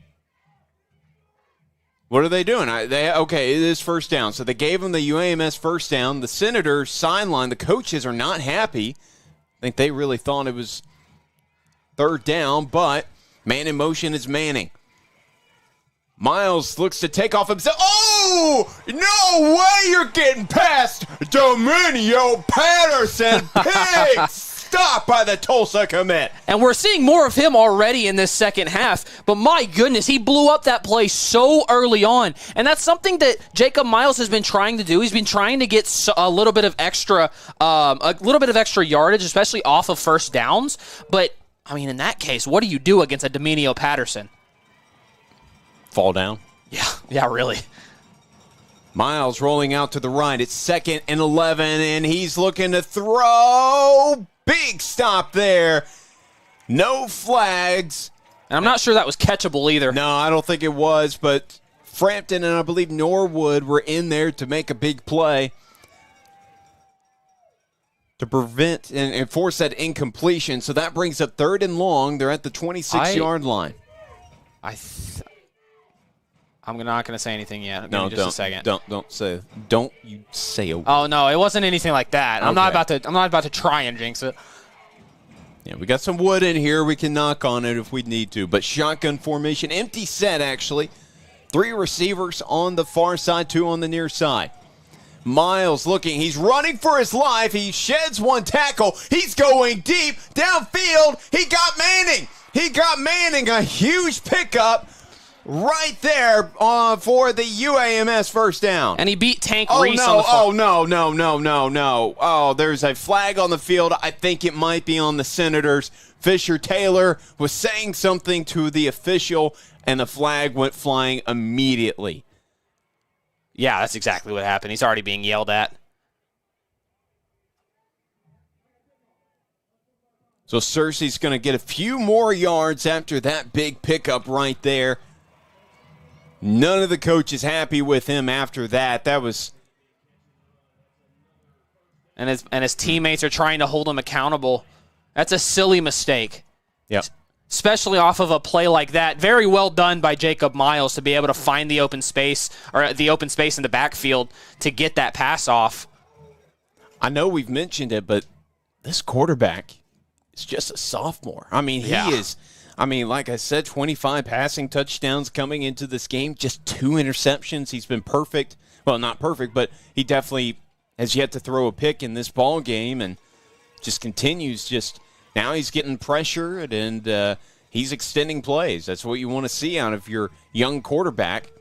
What are they doing? Okay, it is 1st down. So they gave them the UAMS 1st down. The Senators sideline, the coaches are not happy. I think they really thought it was 3rd down, but man in motion is Manning. Miles looks to take off himself. Oh, no way you're getting past Dominio Patterson. Big stop by the Tulsa commit. And we're seeing more of him already in this second half, but my goodness, he blew up that play so early on. And that's something that Jacob Miles has been trying to do. He's been trying to get a little bit of extra yardage, especially off of 1st downs. But I mean, in that case, what do you do against a Dominio Patterson? Fall down. Yeah, really. Miles rolling out to the right. It's 2nd and 11, and he's looking to throw. Big stop there. No flags. And I'm not sure that was catchable either. No, I don't think it was, but Frampton and I believe Norwood were in there to make a big play to prevent and force that incompletion. So that brings up 3rd and long. They're at the 26-yard line. I'm not going to say anything yet. No, just a second. Don't you say a word. Oh no, it wasn't anything like that. Okay. I'm not about to try and jinx it. Yeah, we got some wood in here. We can knock on it if we need to. But shotgun formation, empty set actually. 3 receivers on the far side, 2 on the near side. Miles looking. He's running for his life. He sheds 1 tackle. He's going deep downfield. He got Manning. A huge pickup right there for the UAMS 1st down. And he beat Tank Reese on the far. No. Oh, there's a flag on the field. I think it might be on the Senators. Fisher Taylor was saying something to the official, and the flag went flying immediately. Yeah, that's exactly what happened. He's already being yelled at. So Searcy's going to get a few more yards after that big pickup right there. None of the coaches happy with him after that. That was... And his teammates are trying to hold him accountable. That's a silly mistake. Yep. Especially off of a play like that. Very well done by Jacob Miles to be able to find the open space, or the open space in the backfield to get that pass off. I know we've mentioned it, but this quarterback is just a sophomore. I mean, he is, like I said, 25 passing touchdowns coming into this game, just 2 interceptions. He's been perfect. Well, not perfect, but he definitely has yet to throw a pick in this ball game, and just continues. Just now he's getting pressured, and he's extending plays. That's what you want to see out of your young quarterback,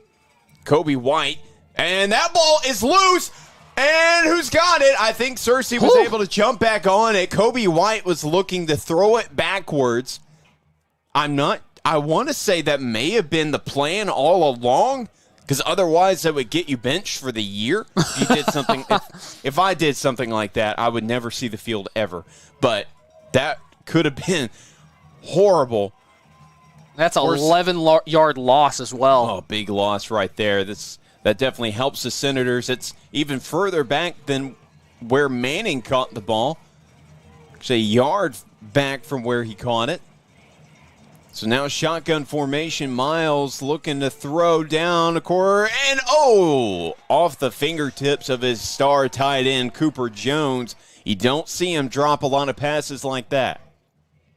Kobe White. And that ball is loose. And who's got it? I think Searcy was able to jump back on it. Kobe White was looking to throw it backwards. I want to say that may have been the plan all along, because otherwise that would get you benched for the year. If you did something, if I did something like that, I would never see the field ever. But that could have been horrible. That's an 11-yard loss as well. Oh, big loss right there. That definitely helps the Senators. It's even further back than where Manning caught the ball. Actually, a yard back from where he caught it. So now shotgun formation. Miles looking to throw down the corner. And, off the fingertips of his star tight end, Cooper Jones. You don't see him drop a lot of passes like that.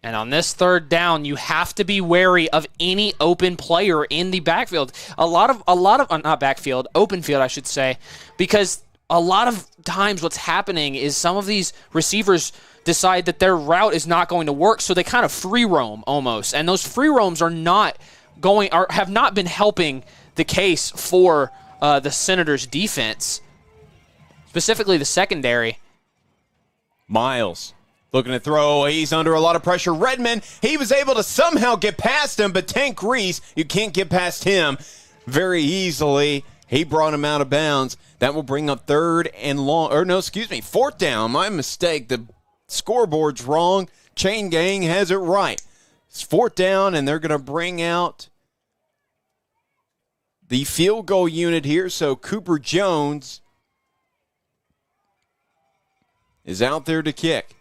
And on this third down, you have to be wary of any open player in the backfield. A lot of not backfield, open field, I should say, because a lot of times what's happening is some of these receivers decide that their route is not going to work, so they kind of free roam almost. And those free roams have not been helping the case for the Senators' defense, specifically the secondary. Miles looking to throw. He's under a lot of pressure. Redmond, he was able to somehow get past him, but Tank Reese, you can't get past him very easily. He brought him out of bounds. That will bring up fourth down. My mistake. The scoreboard's wrong. Chain Gang has it right. It's fourth down, and they're going to bring out the field goal unit here. So Cooper Jones is out there to kick.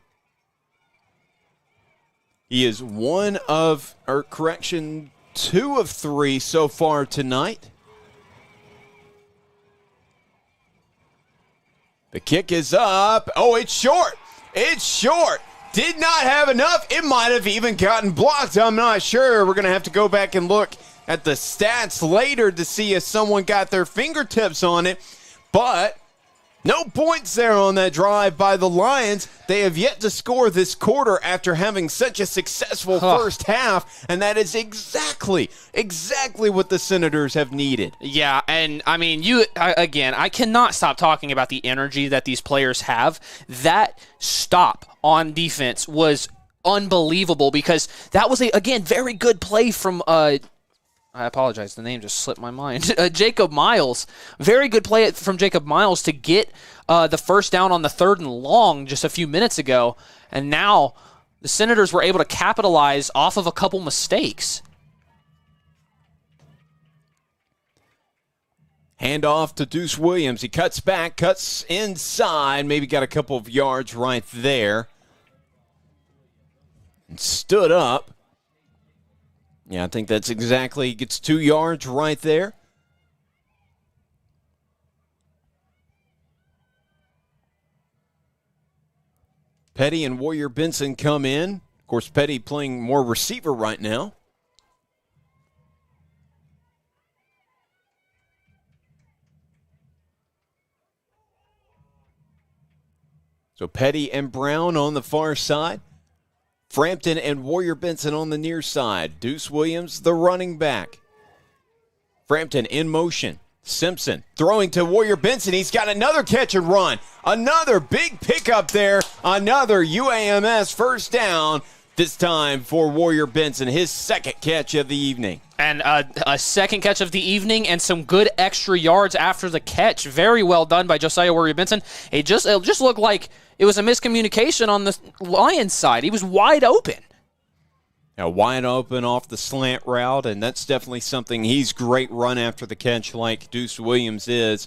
He is two of three so far tonight. The kick is up. Oh, it's short. It's short. Did not have enough. It might have even gotten blocked. I'm not sure. We're going to have to go back and look at the stats later to see if someone got their fingertips on it. But no points there on that drive by the Lions. They have yet to score this quarter after having such a successful first half, and that is exactly what the Senators have needed. Yeah, and I mean, I cannot stop talking about the energy that these players have. That stop on defense was unbelievable because that was again very good play from I apologize, the name just slipped my mind. Jacob Miles. Very good play from Jacob Miles to get the first down on the 3rd and long just a few minutes ago. And now the Senators were able to capitalize off of a couple mistakes. Hand off to Deuce Williams. He cuts back, cuts inside, maybe got a couple of yards right there. And stood up. Yeah, I think that's exactly, gets 2 yards right there. Petty and Warrior Benson come in. Of course, Petty playing more receiver right now. So Petty and Brown on the far side. Frampton and Warrior Benson on the near side. Deuce Williams, the running back. Frampton in motion. Simpson throwing to Warrior Benson. He's got another catch and run. Another big pickup there. Another UAMS first down. This time for Warrior Benson, his second catch of the evening. And a second catch of the evening and some good extra yards after the catch. Very well done by Josiah Warrior Benson. It just looked like it was a miscommunication on the Lions side. He was wide open. Wide open off the slant route, and that's definitely something. He's great run after the catch like Deuce Williams is.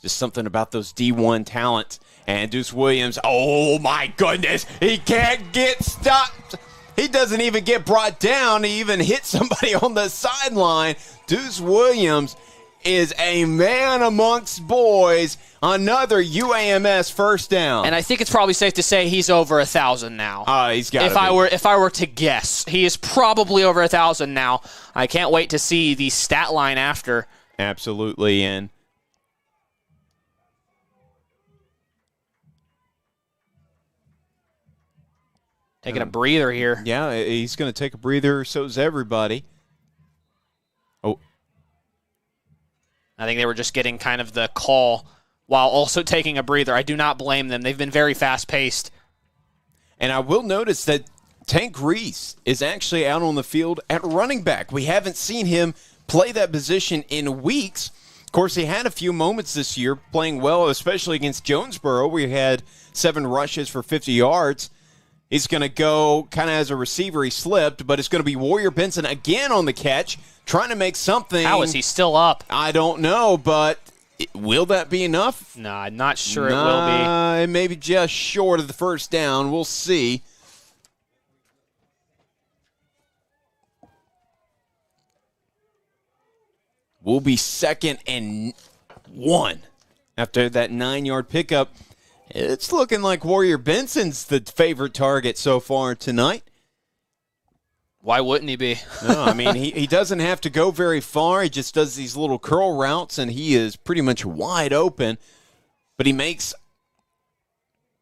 Just something about those D1 talents. And Deuce Williams, oh my goodness, he can't get stopped. He doesn't even get brought down. He even hit somebody on the sideline. Deuce Williams is a man amongst boys. Another UAMS first down. And I think it's probably safe to say he's over 1,000 now. He's got If I were to guess, he is probably over 1,000 now. I can't wait to see the stat line after. Absolutely, and taking a breather here. Yeah, he's going to take a breather. So's everybody. Oh, I think they were just getting kind of the call while also taking a breather. I do not blame them. They've been very fast-paced. And I will notice that Tank Reese is actually out on the field at running back. We haven't seen him play that position in weeks. Of course, he had a few moments this year playing well, especially against Jonesboro. We had 7 rushes for 50 yards. He's going to go kind of as a receiver. He slipped, but it's going to be Warrior Benson again on the catch, trying to make something. How is he still up? I don't know, but will that be enough? No, I'm not sure it will be. It may be just short of the first down. We'll see. Will be 2nd and 1 after that 9-yard pickup. It's looking like Warrior Benson's the favorite target so far tonight. Why wouldn't he be? No, I mean, he doesn't have to go very far. He just does these little curl routes, and he is pretty much wide open. But he makes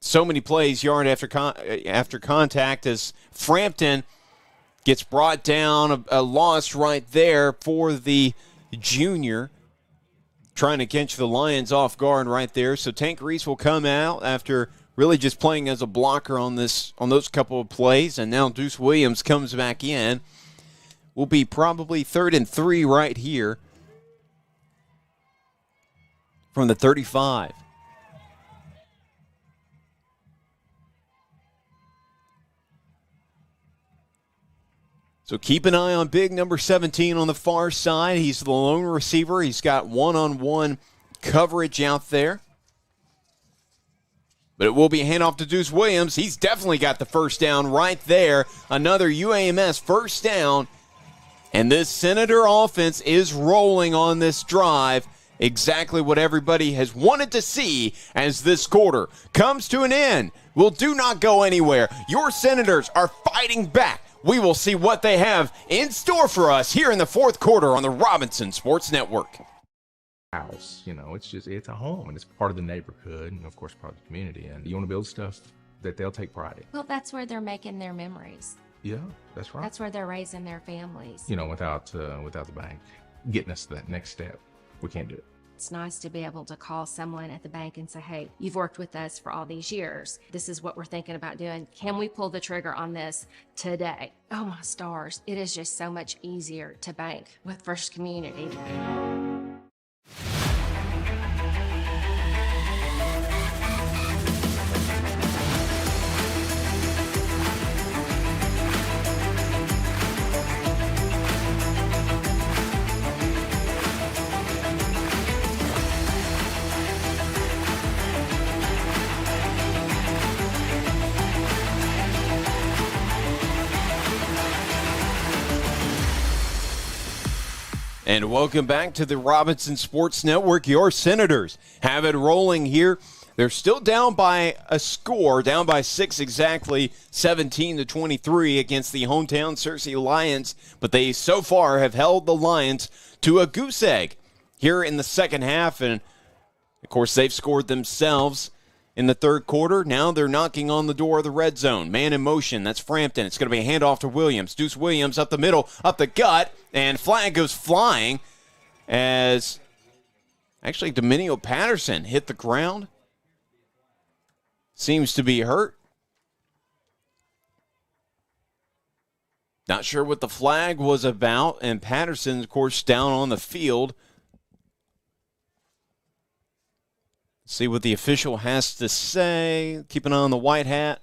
so many plays yard after contact as Frampton gets brought down. A loss right there for the junior, trying to catch the Lions off guard right there. So Tank Reese will come out after really just playing as a blocker on those couple of plays, and now Deuce Williams comes back in. Will be probably 3rd and 3 right here from the 35. So keep an eye on big number 17 on the far side. He's the lone receiver. He's got one-on-one coverage out there. But it will be a handoff to Deuce Williams. He's definitely got the first down right there. Another UAMS first down. And this Senator offense is rolling on this drive. Exactly what everybody has wanted to see as this quarter comes to an end. Well, do not go anywhere. Your Senators are fighting back. We will see what they have in store for us here in the 4th quarter on the Robinson Sports Network. House, it's a home, and it's part of the neighborhood, and of course part of the community. And you want to build stuff that they'll take pride in. Well, that's where they're making their memories. Yeah, that's right. That's where they're raising their families. Without the bank getting us to that next step, we can't do it. It's nice to be able to call someone at the bank and say, hey, you've worked with us for all these years. This is what we're thinking about doing. Can we pull the trigger on this today? Oh, my stars. It is just so much easier to bank with First Community. And welcome back to the Robinson Sports Network. Your Senators have it rolling here. They're still down by a score, down by 6 exactly, 17-23 against the hometown Searcy Lions. But they so far have held the Lions to a goose egg here in the second half. And, of course, they've scored themselves in the 3rd quarter. Now they're knocking on the door of the red zone. Man in motion. That's Frampton. It's going to be a handoff to Williams. Deuce Williams up the middle, up the gut, and flag goes flying as actually Dominio Patterson hit the ground. Seems to be hurt. Not sure what the flag was about, and Patterson, of course, down on the field. See what the official has to say. Keep an eye on the white hat.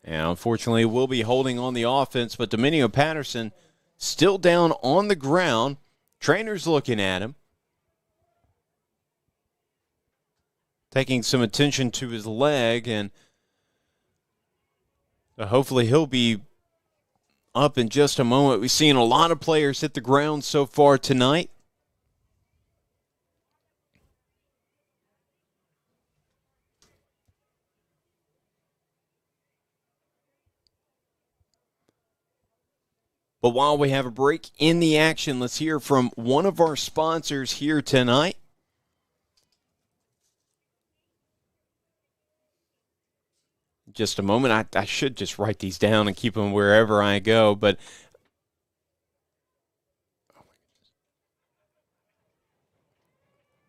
And unfortunately, we'll be holding on the offense, but Dominio Patterson still down on the ground. Trainer's looking at him, taking some attention to his leg, and hopefully he'll be up in just a moment. We've seen a lot of players hit the ground so far tonight. But while we have a break in the action, let's hear from one of our sponsors here tonight. Just a moment. I should just write these down and keep them wherever I go, but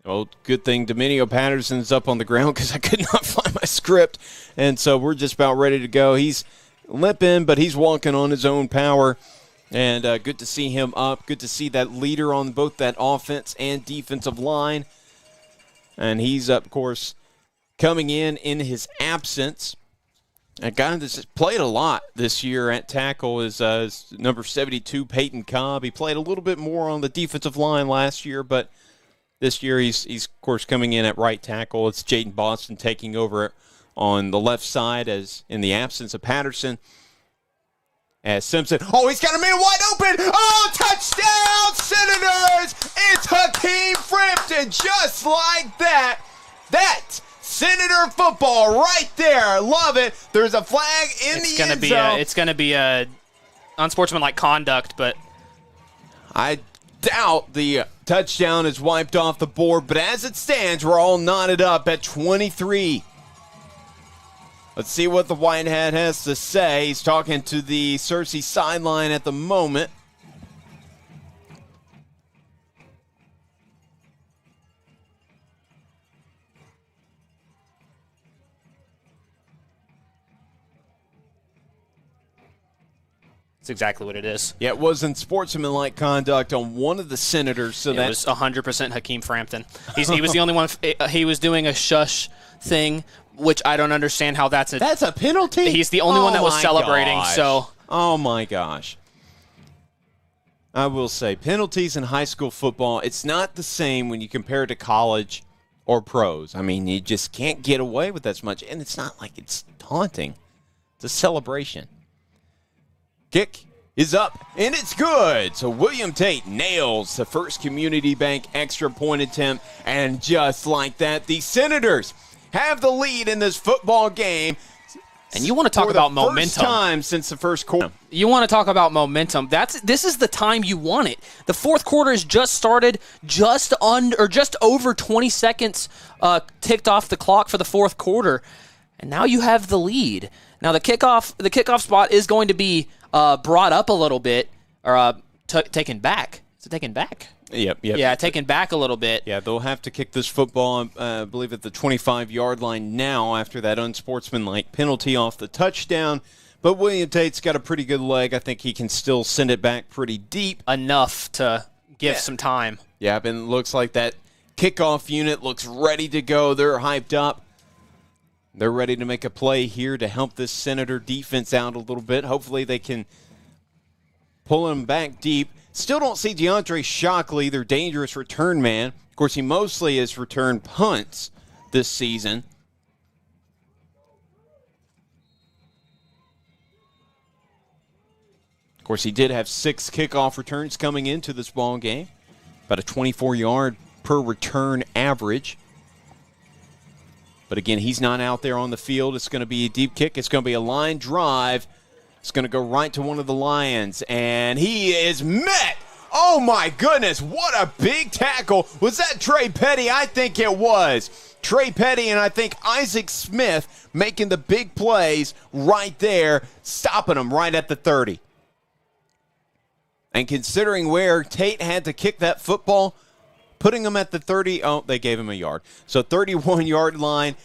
well, good thing Dominio Patterson's up on the ground because I could not find my script, and so we're just about ready to go. He's limping, but he's walking on his own power, and good to see him up. Good to see that leader on both that offense and defensive line, and he's, of course, coming in his absence. A guy that's played a lot this year at tackle is number 72, Peyton Cobb. He played a little bit more on the defensive line last year, but this year he's of course, coming in at right tackle. It's Jaden Boston taking over on the left side as in the absence of Patterson. As Simpson, he's got a man wide open. Oh, touchdown, Senators! It's Hakeem Frampton, just like that. That's Senator football right there. Love it. There's a flag in the end zone. It's going to be a unsportsmanlike conduct, but I doubt the touchdown is wiped off the board, but as it stands, we're all knotted up at 23. Let's see what the white hat has to say. He's talking to the Searcy sideline at the moment. that's exactly what it is. Yeah, it wasn't sportsmanlike conduct on one of the Senators. So it was 100% Hakeem Frampton. He was the only one. He was doing a shush thing, which I don't understand how that's a penalty. He's the only one that was celebrating. Gosh. So, oh my gosh, I will say penalties in high school football. It's not the same when you compare it to college or pros. I mean, you just can't get away with as much, and it's not like it's taunting. It's a celebration. Kick is up, and it's good. So William Tate nails the First Community Bank extra point attempt, and just like that, the Senators have the lead in this football game. And you want to talk about momentum. First time since the first quarter. You want to talk about momentum. This is the time you want it. The fourth quarter has just started, just over 20 seconds ticked off the clock for the fourth quarter, and now you have the lead. Now the kickoff spot is going to be brought up a little bit, or taken back. Is it taken back? Yep. Yeah, taken back a little bit. Yeah, they'll have to kick this football, I believe, at the 25-yard line now after that unsportsmanlike penalty off the touchdown. But William Tate's got a pretty good leg. I think he can still send it back pretty deep. Enough to give some time. Yeah, and it looks like that kickoff unit looks ready to go. They're hyped up. They're ready to make a play here to help this Senator defense out a little bit. Hopefully they can pull him back deep. Still don't see DeAndre Shockley, their dangerous return man. Of course, he mostly has returned punts this season. Of course, he did have 6 kickoff returns coming into this ball game. About a 24-yard per return average. But again, he's not out there on the field. It's going to be a deep kick. It's going to be a line drive. It's going to go right to one of the Lions, and he is met. Oh, my goodness. What a big tackle. Was that Trey Petty? I think it was. Trey Petty and I think Isaac Smith making the big plays right there, stopping them right at the 30. And considering where Tate had to kick that football, putting him at the 30, they gave him a yard. So 31-yard line,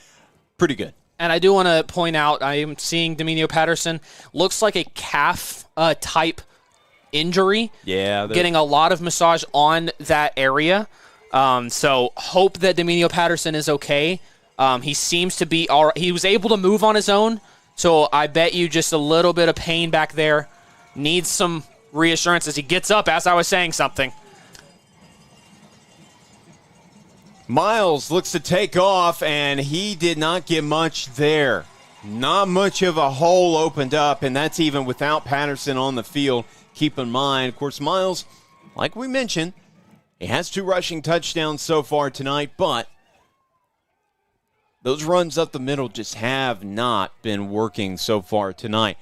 pretty good. And I do want to point out, I am seeing Dominio Patterson. Looks like a calf-type injury. Yeah. Getting a lot of massage on that area. So hope that Dominio Patterson is okay. He seems to be all right. He was able to move on his own, So I bet you just a little bit of pain back there. Needs some reassurance as he gets up, as I was saying something. Miles looks to take off, and he did not get much there. Not much of a hole opened up, and that's even without Patterson on the field. Keep in mind, of course, Miles, like we mentioned, he has 2 rushing touchdowns so far tonight, but those runs up the middle just have not been working so far tonight.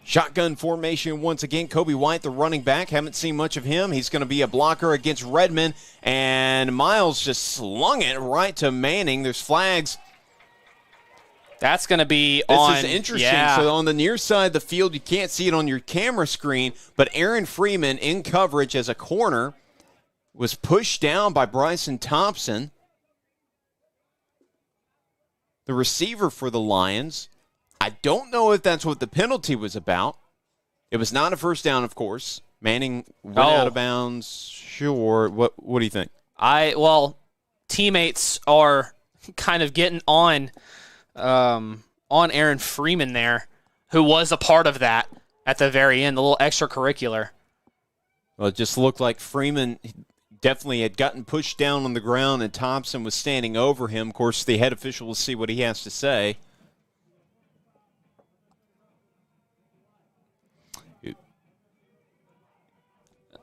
Shotgun formation once again. Kobe White, the running back. Haven't seen much of him. He's going to be a blocker against Redmond. And Miles just slung it right to Manning. There's flags. That's going to be on. This is interesting. Yeah. So on the near side of the field, you can't see it on your camera screen, but Aaron Freeman in coverage as a corner was pushed down by Bryson Thompson, the receiver for the Lions. I don't know if that's what the penalty was about. It was not a first down, of course. Manning went out of bounds. Sure. What do you think? Teammates are kind of getting on Aaron Freeman there, who was a part of that at the very end, the little extracurricular. Well, it just looked like Freeman definitely had gotten pushed down on the ground, and Thompson was standing over him. Of course, the head official will see what he has to say.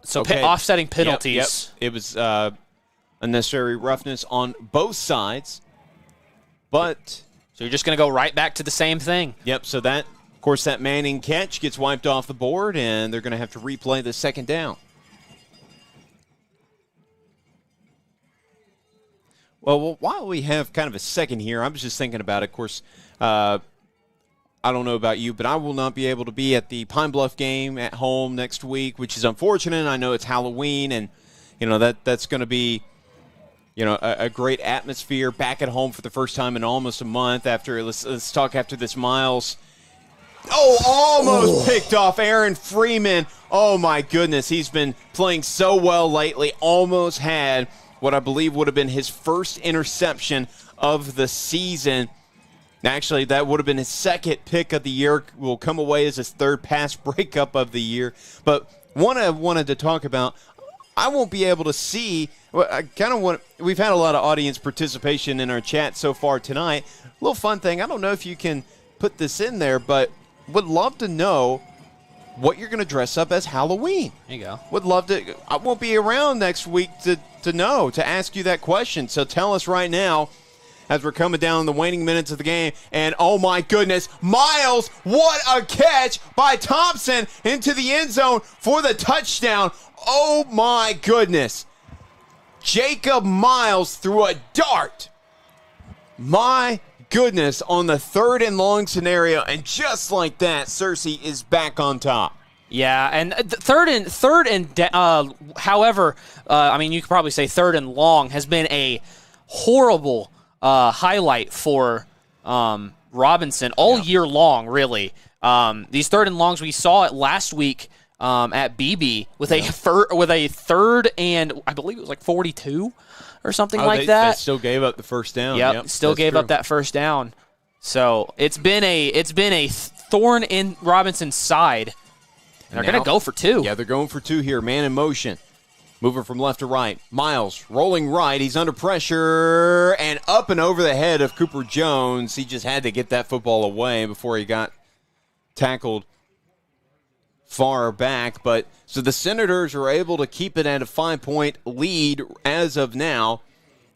So okay. Offsetting penalties. Yep. It was unnecessary roughness on both sides. But so you're just going to go right back to the same thing. Yep, so that, of course, that Manning catch gets wiped off the board, and they're going to have to replay the second down. Well, while we have kind of a second here, I was just thinking about it. Of course, I don't know about you, but I will not be able to be at the Pine Bluff game at home next week, which is unfortunate. I know it's Halloween, and that's going to be a great atmosphere back at home for the first time in almost a month. Let's talk after this. Miles. Almost picked off Aaron Freeman. Oh my goodness, he's been playing so well lately. Almost had what I believe would have been his first interception of the season. Actually, that would have been his second pick of the year. Will come away as his third pass breakup of the year. But one I wanted to talk about, I won't be able to see. We've had a lot of audience participation in our chat so far tonight. A little fun thing. I don't know if you can put this in there, but would love to know what you're going to dress up as Halloween. There you go. Would love to. I won't be around next week to ask you that question. So tell us right now, as we're coming down the waning minutes of the game. And, oh, my goodness, Miles, what a catch by Thompson into the end zone for the touchdown. Oh, my goodness. Jacob Miles threw a dart. My goodness, on the 3rd and long scenario. And just like that, Searcy is back on top. Yeah, and however, you could probably say 3rd and long has been a horrible highlight for Robinson all year long, really. These 3rd and longs, we saw it last week at BB with a 3rd and I believe it was like 42 or something like that. They still gave up the first down. Yep, still gave up that first down. So it's been a thorn in Robinson's side. And they're going to go for 2. Yeah, they're going for 2 here. Man in motion. Moving from left to right. Miles rolling right. He's under pressure and up and over the head of Cooper Jones. He just had to get that football away before he got tackled far back. But so the Senators are able to keep it at a 5-point lead as of now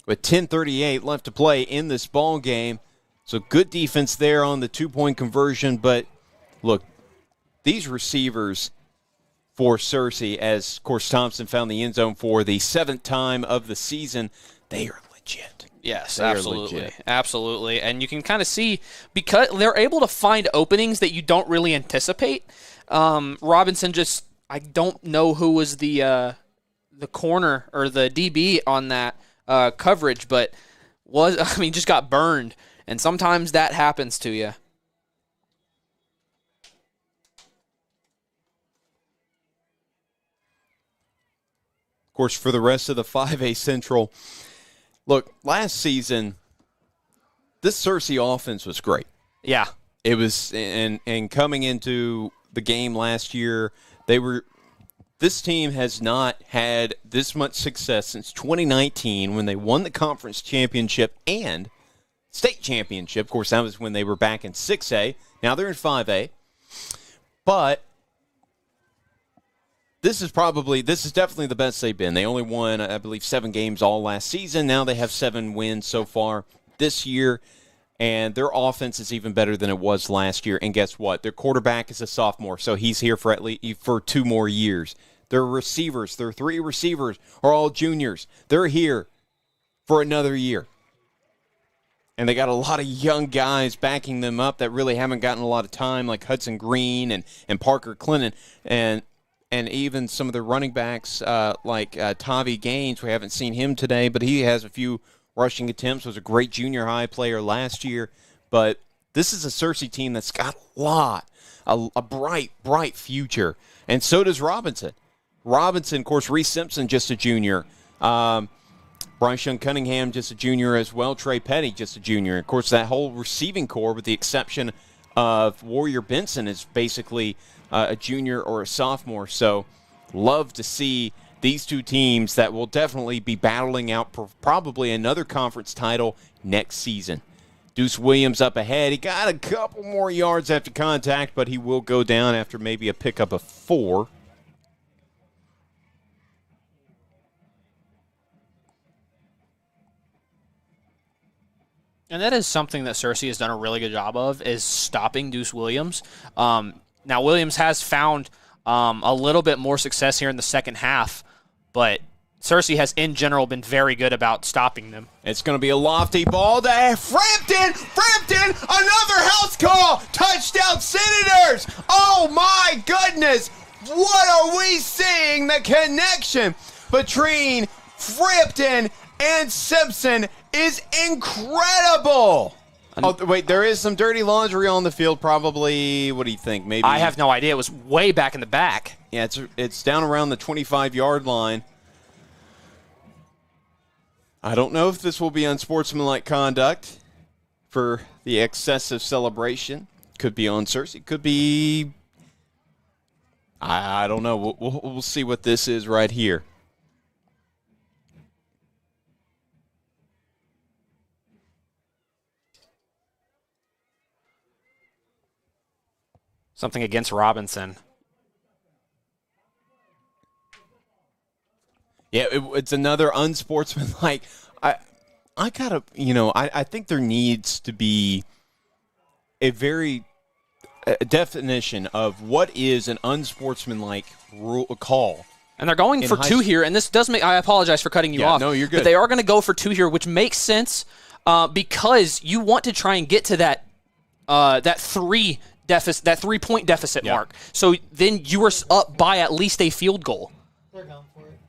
with 10:38 left to play in this ball game. So good defense there on the 2-point conversion. But look, these receivers for Searcy, as, of course, Thompson found the end zone for the 7th time of the season, they are legit. Yes, they absolutely. Absolutely. And you can kind of see, because they're able to find openings that you don't really anticipate. Robinson just, I don't know who was the corner or the DB on that coverage, but just got burned. And sometimes that happens to you. Of course, for the rest of the 5A Central, look, last season, this Searcy offense was great. Yeah. It was, and coming into the game last year, this team has not had this much success since 2019 when they won the conference championship and state championship. Of course, that was when they were back in 6A. Now they're in 5A. But this is definitely the best they've been. They only won, I believe, 7 games all last season. Now they have 7 wins so far this year. And their offense is even better than it was last year. And guess what? Their quarterback is a sophomore, so he's here for 2 more years. Their 3 receivers are all juniors. They're here for another year. And they got a lot of young guys backing them up that really haven't gotten a lot of time, like Hudson Green and Parker Clinton. And even some of the running backs like Tavi Gaines. We haven't seen him today, but he has a few rushing attempts, was a great junior high player last year. But this is a Searcy team that's got a bright future. And so does Robinson. Of course, Reese Simpson, just a junior. Bryce Young Cunningham, just a junior as well. Trey Petty, just a junior. Of course, that whole receiving core, with the exception of Warrior Benson, is basically a junior or a sophomore. So love to see these two teams that will definitely be battling out for probably another conference title next season. Deuce Williams up ahead. He got a couple more yards after contact, but he will go down after maybe a pickup of 4. And that is something that Searcy has done a really good job of, is stopping Deuce Williams. Now, Williams has found a little bit more success here in the second half, but Searcy has, in general, been very good about stopping them. It's going to be a lofty ball to Frampton! Another house call! Touchdown, Senators! Oh, my goodness! What are we seeing? The connection between Frampton and Simpson is incredible! Oh, wait, there is some dirty laundry on the field, probably. What do you think? Maybe I have no idea. It was way back in the back. Yeah, it's down around the 25-yard line. I don't know if this will be unsportsmanlike conduct for the excessive celebration. Could be on Searcy. Could be, I don't know. We'll see what this is right here. Something against Robinson. Yeah, it's another unsportsmanlike. I gotta, I think there needs to be a definition of what is an unsportsmanlike call. And they're going for 2 here, and this does make, I apologize for cutting you off. No, you're good. But they are going to go for 2 here, which makes sense because you want to try and get to that 3-point deficit mark. So then you are up by at least a field goal. They're going for it.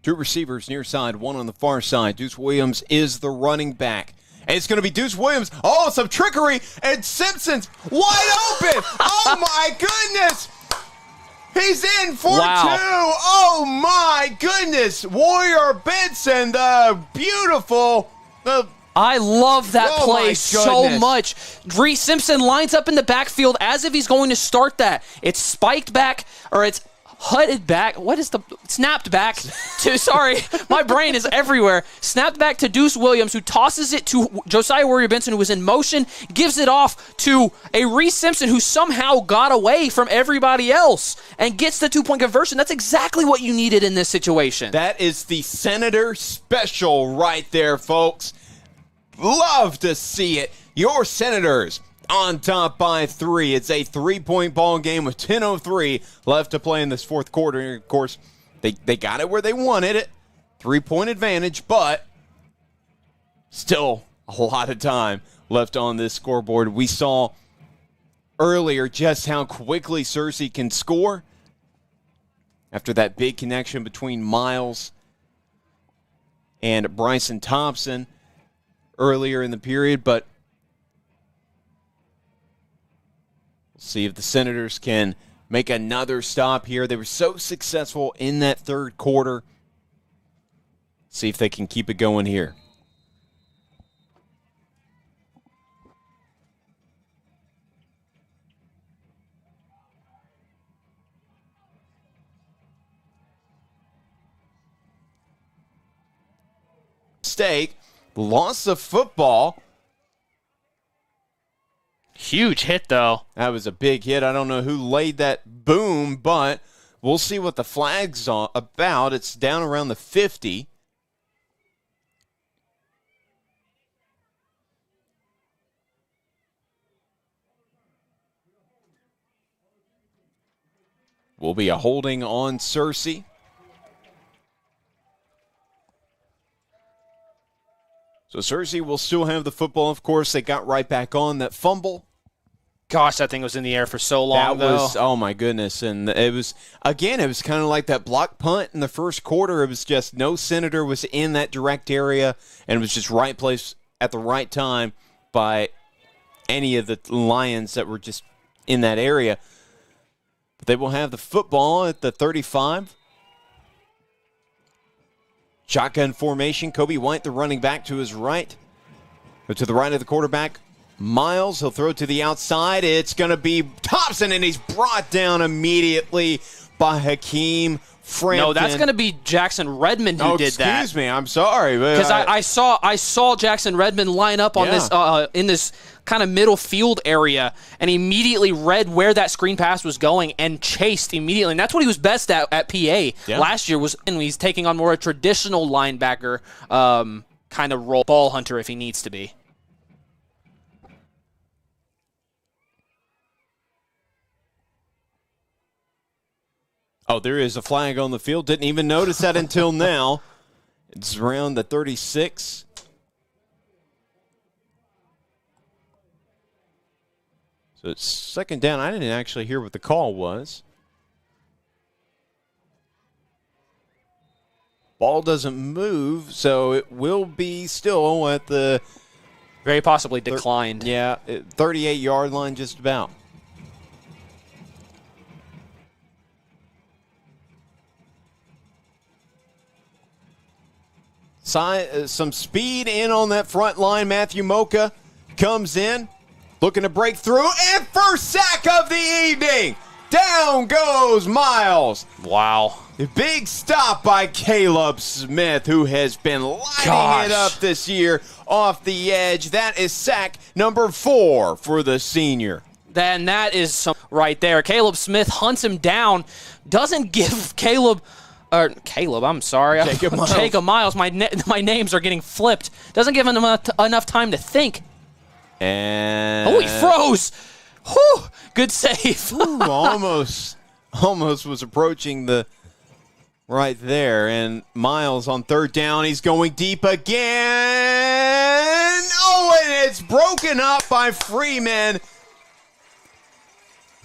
2 receivers near side, 1 on the far side. Deuce Williams is the running back. And it's going to be Deuce Williams. Oh, some trickery. And Simpson's wide open. Oh, my goodness. He's in for 2. Oh, my goodness. Warrior Benson, the beautiful. I love that play so much. Reese Simpson lines up in the backfield as if he's going to start that. It's spiked back, or it's hutted back. What is the snapped back to? Sorry, my brain is everywhere. Snapped back to Deuce Williams, who tosses it to Josiah Warrior Benson, who was in motion, gives it off to a Reese Simpson, who somehow got away from everybody else and gets the 2-point conversion. That's exactly what you needed in this situation. That is the Senator special right there, folks. Love to see it. Your Senators on top by 3. It's a 3-point ball game with 10:03 left to play in this fourth quarter. And of course, they got it where they wanted it. 3-point advantage, but still a lot of time left on this scoreboard. We saw earlier just how quickly Searcy can score after that big connection between Miles and Bryson Thompson earlier in the period, but we'll see if the Senators can make another stop here. They were so successful in that third quarter. See if they can keep it going here. mistake, lost the football. Huge hit, though. That was a big hit. I don't know who laid that boom, but we'll see what the flag's about. It's down around the 50. Will be a holding on Searcy. So Searcy will still have the football, of course. They got right back on that fumble. Gosh, that thing was in the air for so long, Oh my goodness. And it was kind of like that block punt in the first quarter. It was just no Senator was in that direct area, and it was just right place at the right time by any of the Lions that were just in that area. But they will have the football at the 35. Shotgun formation. Kobe White, the running back, to his right. But to the right of the quarterback, Miles. He'll throw to the outside. It's going to be Thompson, and he's brought down immediately by Hakeem Frampton. No, that's going to be Jackson Redmond who did that. Excuse me, I'm sorry. Because I saw Jackson Redmond line up on this in this kind of middle field area, and he immediately read where that screen pass was going and chased immediately. And that's what he was best at PA last year, was and he's taking on more a traditional linebacker kind of role, ball hunter if he needs to be. Oh, there is a flag on the field. Didn't even notice that until now. It's around the 36. So it's second down. I didn't actually hear what the call was. Ball doesn't move, so it will be still at the... Very possibly declined. 38-yard line just about. Some speed in on that front line. Matthew Mocha comes in, looking to break through, and first sack of the evening. Down goes Miles. Wow. A big stop by Caleb Smith, who has been lighting it up this year off the edge. That is sack number 4 for the senior. Then that is some right there. Caleb Smith hunts him down, doesn't give Caleb, I'm sorry. Jacob Miles. My names are getting flipped. Doesn't give him enough time to think. And he froze. Whew, good save. Ooh, almost was approaching the right there. And Miles on third down. He's going deep again. Oh, and it's broken up by Freeman.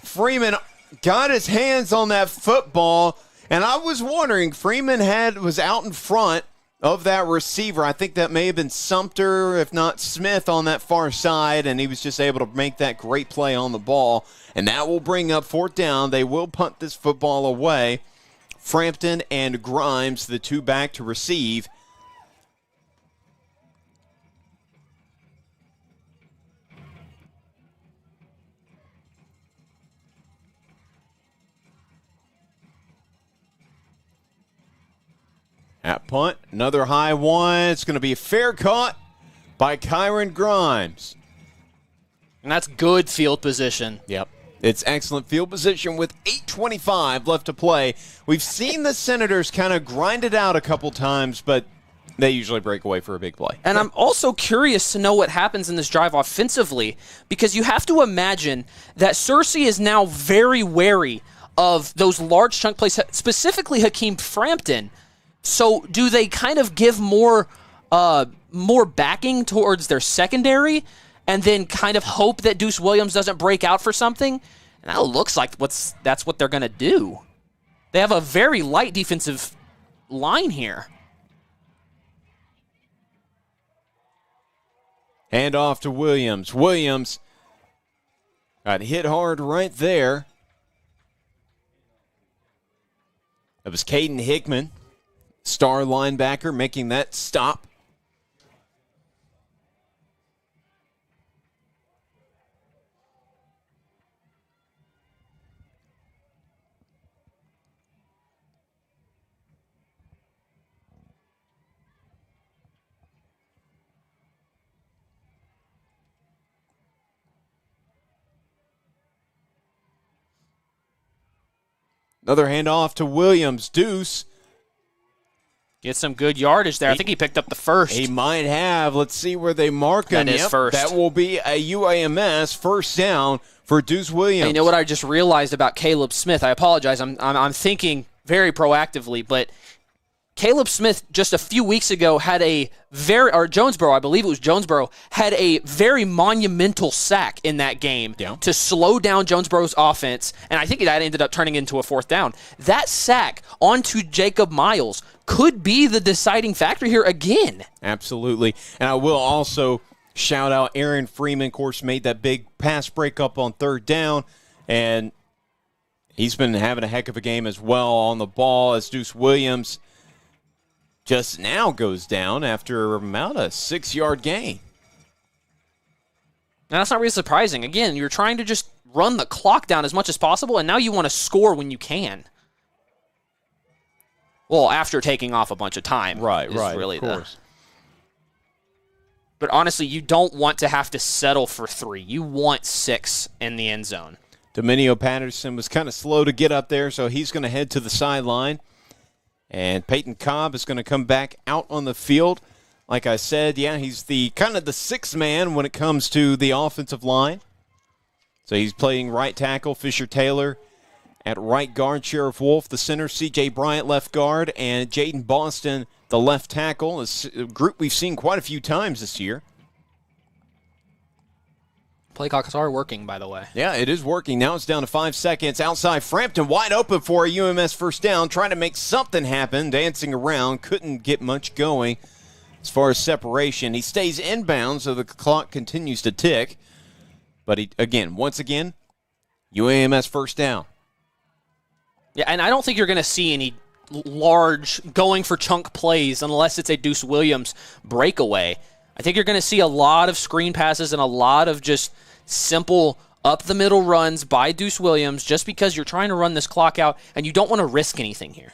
Freeman got his hands on that football. And I was wondering, Freeman was out in front of that receiver. I think that may have been Sumter, if not Smith, on that far side, and he was just able to make that great play on the ball. And that will bring up fourth down. They will punt this football away. Frampton and Grimes, the two back to receive. At punt, another high one. It's going to be a fair caught by Kyron Grimes. And that's good field position. Yep. It's excellent field position with 8:25 left to play. We've seen the Senators kind of grind it out a couple times, but they usually break away for a big play. And I'm also curious to know what happens in this drive offensively, because you have to imagine that Searcy is now very wary of those large chunk plays, specifically Hakeem Frampton. So do they kind of give more backing towards their secondary and then kind of hope that Deuce Williams doesn't break out for something? And that looks like that's what they're going to do. They have a very light defensive line here. Hand off to Williams. Williams got hit hard right there. That was Caden Hickman, star linebacker, making that stop. Another handoff to Williams. Deuce. Get some good yardage there. I think he picked up the first. He might have. Let's see where they mark him. That is first. That will be a UAMS first down for Deuce Williams. And you know what I just realized about Caleb Smith? I apologize. I'm thinking very proactively, but Caleb Smith just a few weeks ago had Jonesboro, I believe it was Jonesboro, had a very monumental sack in that game to slow down Jonesboro's offense, and I think that ended up turning into a fourth down. That sack onto Jacob Miles could be the deciding factor here again. Absolutely. And I will also shout out Aaron Freeman, of course, made that big pass breakup on third down, and he's been having a heck of a game as well on the ball as Deuce Williams just now goes down after about a 6-yard gain. Now, that's not really surprising. Again, you're trying to just run the clock down as much as possible, and now you want to score when you can. Well, after taking off a bunch of time. Right, really of course. But honestly, you don't want to have to settle for 3. You want 6 in the end zone. Dominio Patterson was kind of slow to get up there, so he's going to head to the sideline. And Peyton Cobb is going to come back out on the field. Like I said, he's the kind of the sixth man when it comes to the offensive line. So he's playing right tackle, Fisher Taylor at right guard, Sheriff Wolf, the center, C.J. Bryant left guard, and Jaden Boston, the left tackle. It's a group we've seen quite a few times this year. Play clocks are working, by the way. Yeah, it is working. Now it's down to 5 seconds. Outside Frampton, wide open for a UMS first down, trying to make something happen, dancing around, couldn't get much going as far as separation. He stays inbound, so the clock continues to tick. But once again, UAMS first down. Yeah, and I don't think you're going to see any large going for chunk plays unless it's a Deuce Williams breakaway. I think you're going to see a lot of screen passes and a lot of just simple up-the-middle runs by Deuce Williams just because you're trying to run this clock out and you don't want to risk anything here.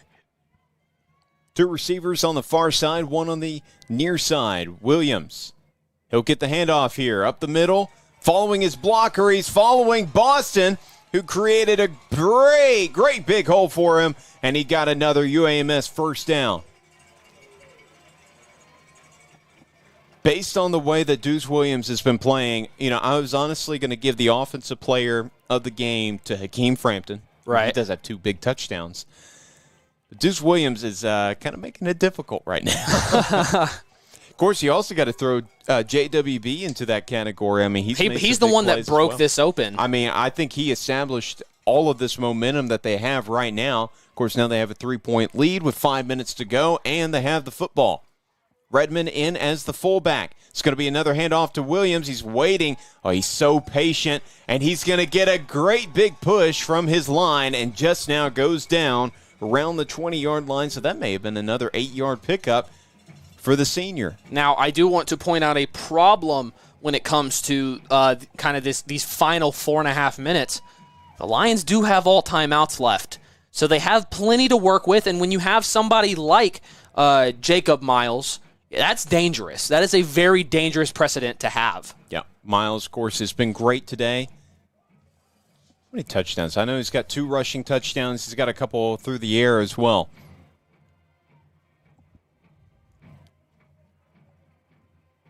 2 receivers on the far side, 1 on the near side. Williams, he'll get the handoff here. Up the middle, following his blocker, he's following Boston, who created a great big hole for him, and he got another UAMS first down. Based on the way that Deuce Williams has been playing, I was honestly going to give the offensive player of the game to Hakeem Frampton. Right. He does have 2 big touchdowns. But Deuce Williams is kind of making it difficult right now. Of course, you also got to throw JWB into that category. I mean, he's the one that broke this open. I mean, I think he established all of this momentum that they have right now. Of course, now they have a 3-point lead with 5 minutes to go, and they have the football. Redmond in as the fullback. It's going to be another handoff to Williams. He's waiting. Oh, he's so patient, and he's going to get a great big push from his line and just now goes down around the 20-yard line. So that may have been another 8-yard pickup for the senior. Now, I do want to point out a problem when it comes to kind of these final 4.5 minutes. The Lions do have all timeouts left, so they have plenty to work with, and when you have somebody like Jacob Miles, that's dangerous. That is a very dangerous precedent to have. Yeah. Miles, of course, has been great today. How many touchdowns? I know he's got 2 rushing touchdowns. He's got a couple through the air as well.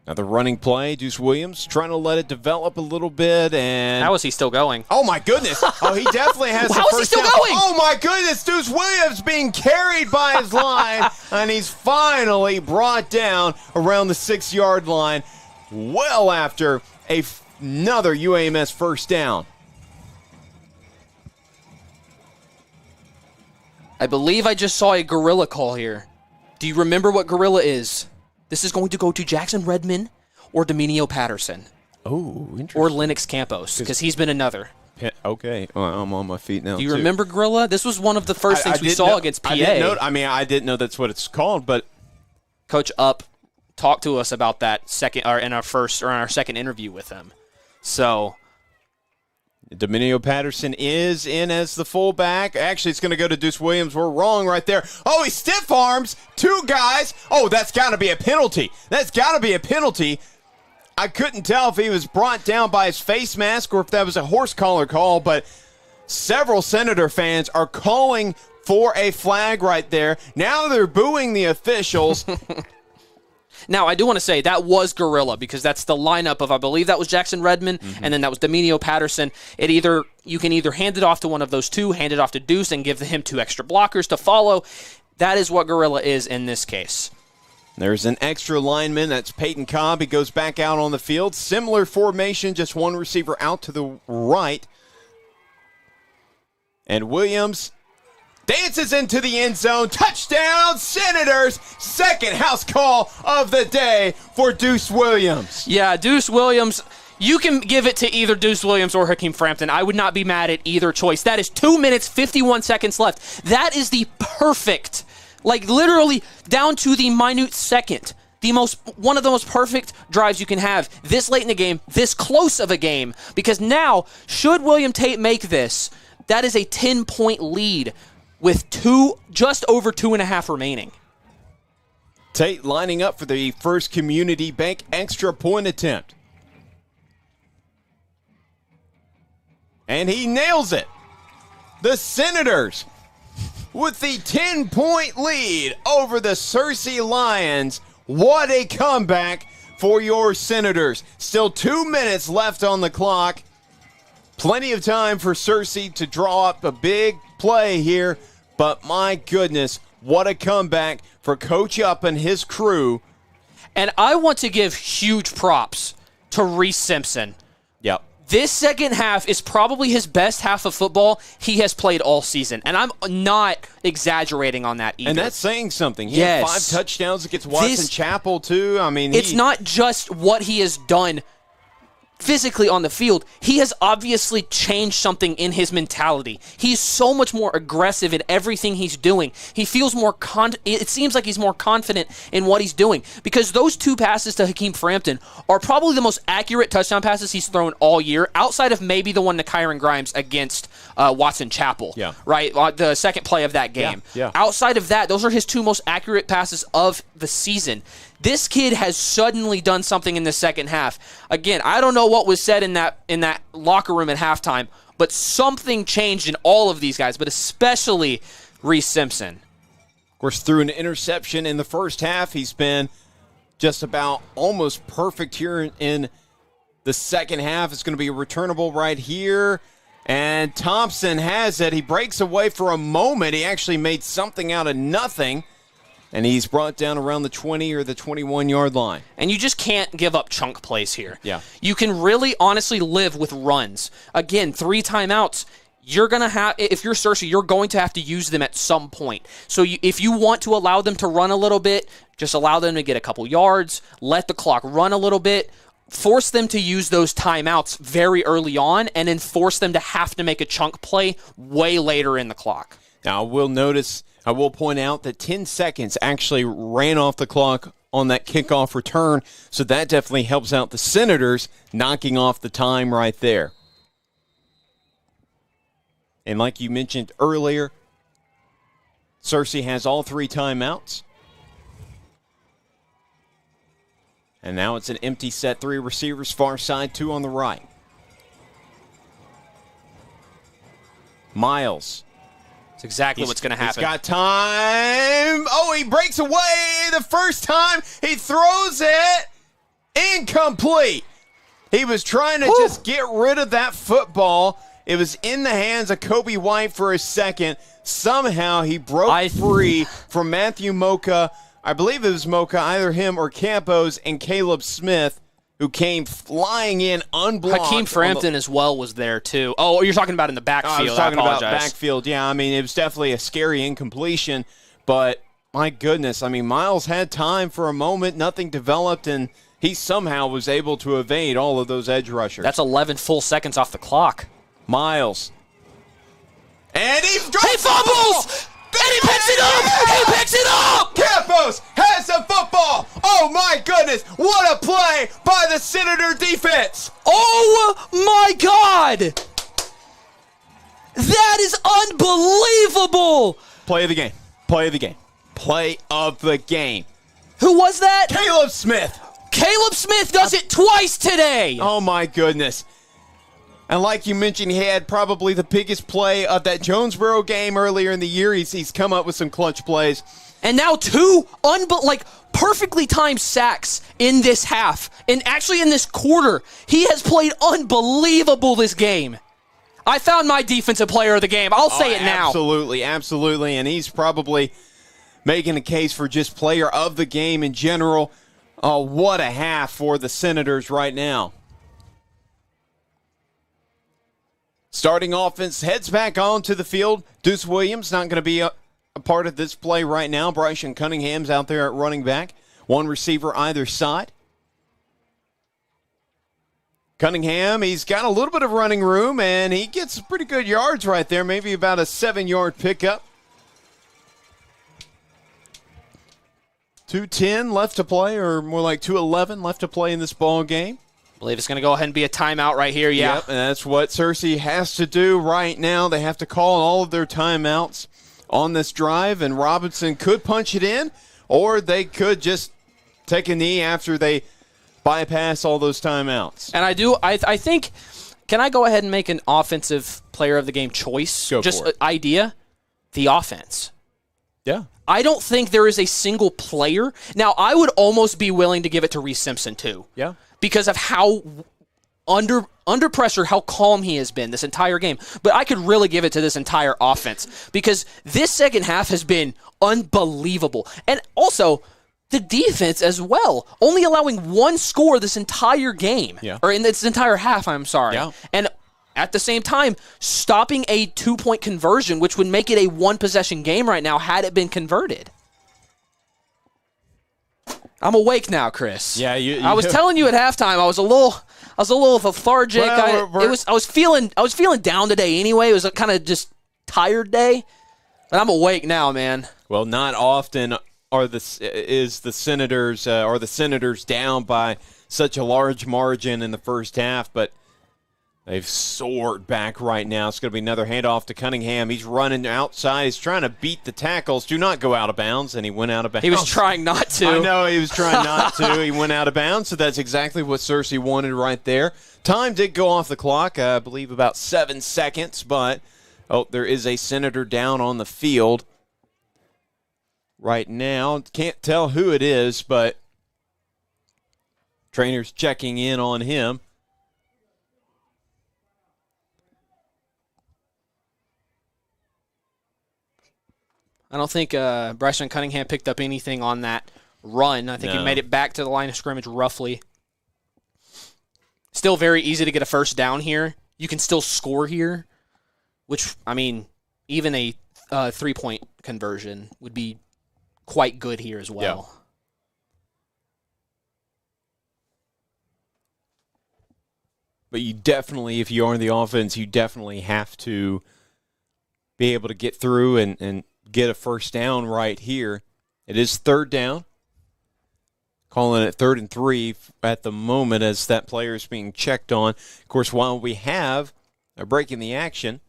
Now the running play, Deuce Williams trying to let it develop a little bit. And how is he still going? Oh, my goodness. Oh, he definitely has the how first is he still down. going? Oh, my goodness. Deuce Williams being carried by his line, and he's finally brought down around the 6-yard line well after another UAMS first down. I believe I just saw a gorilla call here. Do you remember what gorilla is? This is going to go to Jackson Redmond or Dominio Patterson. Oh, interesting. Or Lennox Campos, because he's been another. Okay, well, I'm on my feet now. Do you remember gorilla? This was one of the first things we saw against PA. I didn't know that's what it's called, but Coach Upp talked to us about that in our second interview with him. So Dominio Patterson is in as the fullback. Actually, it's going to go to Deuce Williams. We're wrong right there. Oh, he stiff arms 2 guys. Oh, that's got to be a penalty. That's got to be a penalty. I couldn't tell if he was brought down by his face mask or if that was a horse collar call, but Several Senator fans are calling for a flag right there. Now they're booing the officials. Now, I do want to say that was Gorilla because that's the lineup of, I believe that was Jackson Redmond, and then that was Dominio Patterson. You can either hand it off to one of those two, hand it off to Deuce, and give him 2 extra blockers to follow. That is what Gorilla is in this case. There's an extra lineman. That's Peyton Cobb. He goes back out on the field. Similar formation, just one receiver out to the right. And Williams dances into the end zone. Touchdown, Senators. Second house call of the day for Deuce Williams. Yeah, Deuce Williams. You can give it to either Deuce Williams or Hakeem Frampton. I would not be mad at either choice. That is 2 minutes, 51 seconds left. That is the perfect, like literally down to the minute second, one of the most perfect drives you can have this late in the game, this close of a game. Because now, should William Tate make this, that is a 10-point lead with just over 2.5 remaining. Tate lining up for the First Community Bank extra point attempt. And he nails it. The Senators with the 10-point lead over the Searcy Lions. What a comeback for your Senators. Still 2 minutes left on the clock. Plenty of time for Searcy to draw up a big play here. But my goodness, what a comeback for Coach Up and his crew. And I want to give huge props to Reese Simpson. Yep. This second half is probably his best half of football he has played all season. And I'm not exaggerating on that either. And that's saying something. He had 5 touchdowns against Watson Chapel, too. I mean, it's not just what he has done physically on the field. He has obviously changed something in his mentality. He's so much more aggressive in everything he's doing. He feels more it seems like he's more confident in what he's doing because those 2 passes to Hakeem Frampton are probably the most accurate touchdown passes he's thrown all year, outside of maybe the one to Kyron Grimes against Watson Chapel. Yeah. Right? The second play of that game. Yeah. Outside of that, those are his 2 most accurate passes of the season. This kid has suddenly done something in the second half. Again, I don't know what was said in that locker room at halftime, but something changed in all of these guys, but especially Reese Simpson. Of course, through an interception in the first half, he's been just about almost perfect here in the second half. It's going to be a returnable right here. And Thompson has it. He breaks away for a moment. He actually made something out of nothing. And he's brought down around the 20 or the 21-yard line. And you just can't give up chunk plays here. Yeah. You can really honestly live with runs. Again, 3 timeouts. You're going to have, if you're Searcy, you're going to have to use them at some point. So if you want to allow them to run a little bit, just allow them to get a couple yards, let the clock run a little bit, force them to use those timeouts very early on, and then force them to have to make a chunk play way later in the clock. Now, I will point out that 10 seconds actually ran off the clock on that kickoff return, so that definitely helps out the Senators, knocking off the time right there. And like you mentioned earlier, Searcy has all 3 timeouts. And now it's an empty set, 3 receivers, far side, 2 on the right. Miles. That's exactly what's going to happen. He's got time. Oh, he breaks away the first time. He throws it. Incomplete. He was trying to just get rid of that football. It was in the hands of Kobe White for a second. Somehow he broke free from Matthew Mocha. I believe it was Mocha, either him or Campos, and Caleb Smith, who came flying in unblocked. Hakeem Frampton as well was there, too. Oh, you're talking about in the backfield. I was talking about backfield. Yeah, I mean, it was definitely a scary incompletion, but my goodness, I mean, Miles had time for a moment. Nothing developed, and he somehow was able to evade all of those edge rushers. That's 11 full seconds off the clock. Miles. And he fumbles! And he picks it up! He picks it up! Campos has the football! Oh my goodness! What a play by the Senator defense! Oh my God! That is unbelievable! Play of the game. Play of the game. Play of the game. Who was that? Caleb Smith. Caleb Smith does it twice today! Oh my goodness. And like you mentioned, he had probably the biggest play of that Jonesboro game earlier in the year. He's come up with some clutch plays. And now two perfectly timed sacks in this half. And actually in this quarter. He has played unbelievable this game. I found my defensive player of the game. I'll say it now. Absolutely, absolutely. And he's probably making a case for just player of the game in general. Oh, what a half for the Senators right now. Starting offense heads back onto the field. Deuce Williams not going to be a part of this play right now. Bryson Cunningham's out there at running back. One receiver either side. Cunningham, he's got a little bit of running room, and he gets pretty good yards right there, maybe about a 7-yard pickup. 2:10 left to play, or more like 2:11 left to play in this ball game. I believe it's going to go ahead and be a timeout right here, yeah. Yep, and that's what Searcy has to do right now. They have to call all of their timeouts on this drive, and Robinson could punch it in, or they could just take a knee after they bypass all those timeouts. And I think, can I go ahead and make an offensive player of the game choice? Go just for it. Idea? The offense. Yeah. I don't think there is a single player. Now, I would almost be willing to give it to Reese Simpson, too. Yeah. Because of how under pressure, how calm he has been this entire game. But I could really give it to this entire offense because this second half has been unbelievable. And also, the defense as well, only allowing one score this entire game. Yeah. Or in this entire half, I'm sorry. Yeah. And at the same time, stopping a 2-point conversion, which would make it a one-possession game right now had it been converted. I'm awake now, Chris. Yeah, I was telling you at halftime I was a little lethargic. Well, I was feeling down today anyway. It was a kind of just tired day. But I'm awake now, man. Well, not often are the Senators down by such a large margin in the first half, but they've soared back right now. It's going to be another handoff to Cunningham. He's running outside. He's trying to beat the tackles. Do not go out of bounds, and he went out of bounds. He was trying not to. I know he was trying not to. He went out of bounds, so that's exactly what Searcy wanted right there. Time did go off the clock, I believe about 7 seconds, but there is a Senator down on the field right now. Can't tell who it is, but trainer's checking in on him. I don't think Bryson Cunningham picked up anything on that run. I think he made it back to the line of scrimmage roughly. Still very easy to get a first down here. You can still score here, which, I mean, even a 3-point conversion would be quite good here as well. Yeah. But you definitely, if you are in the offense, you definitely have to be able to get through and get a first down right here. It is third down. Calling it 3rd and 3 at the moment as that player is being checked on. Of course, while we have a break in the action,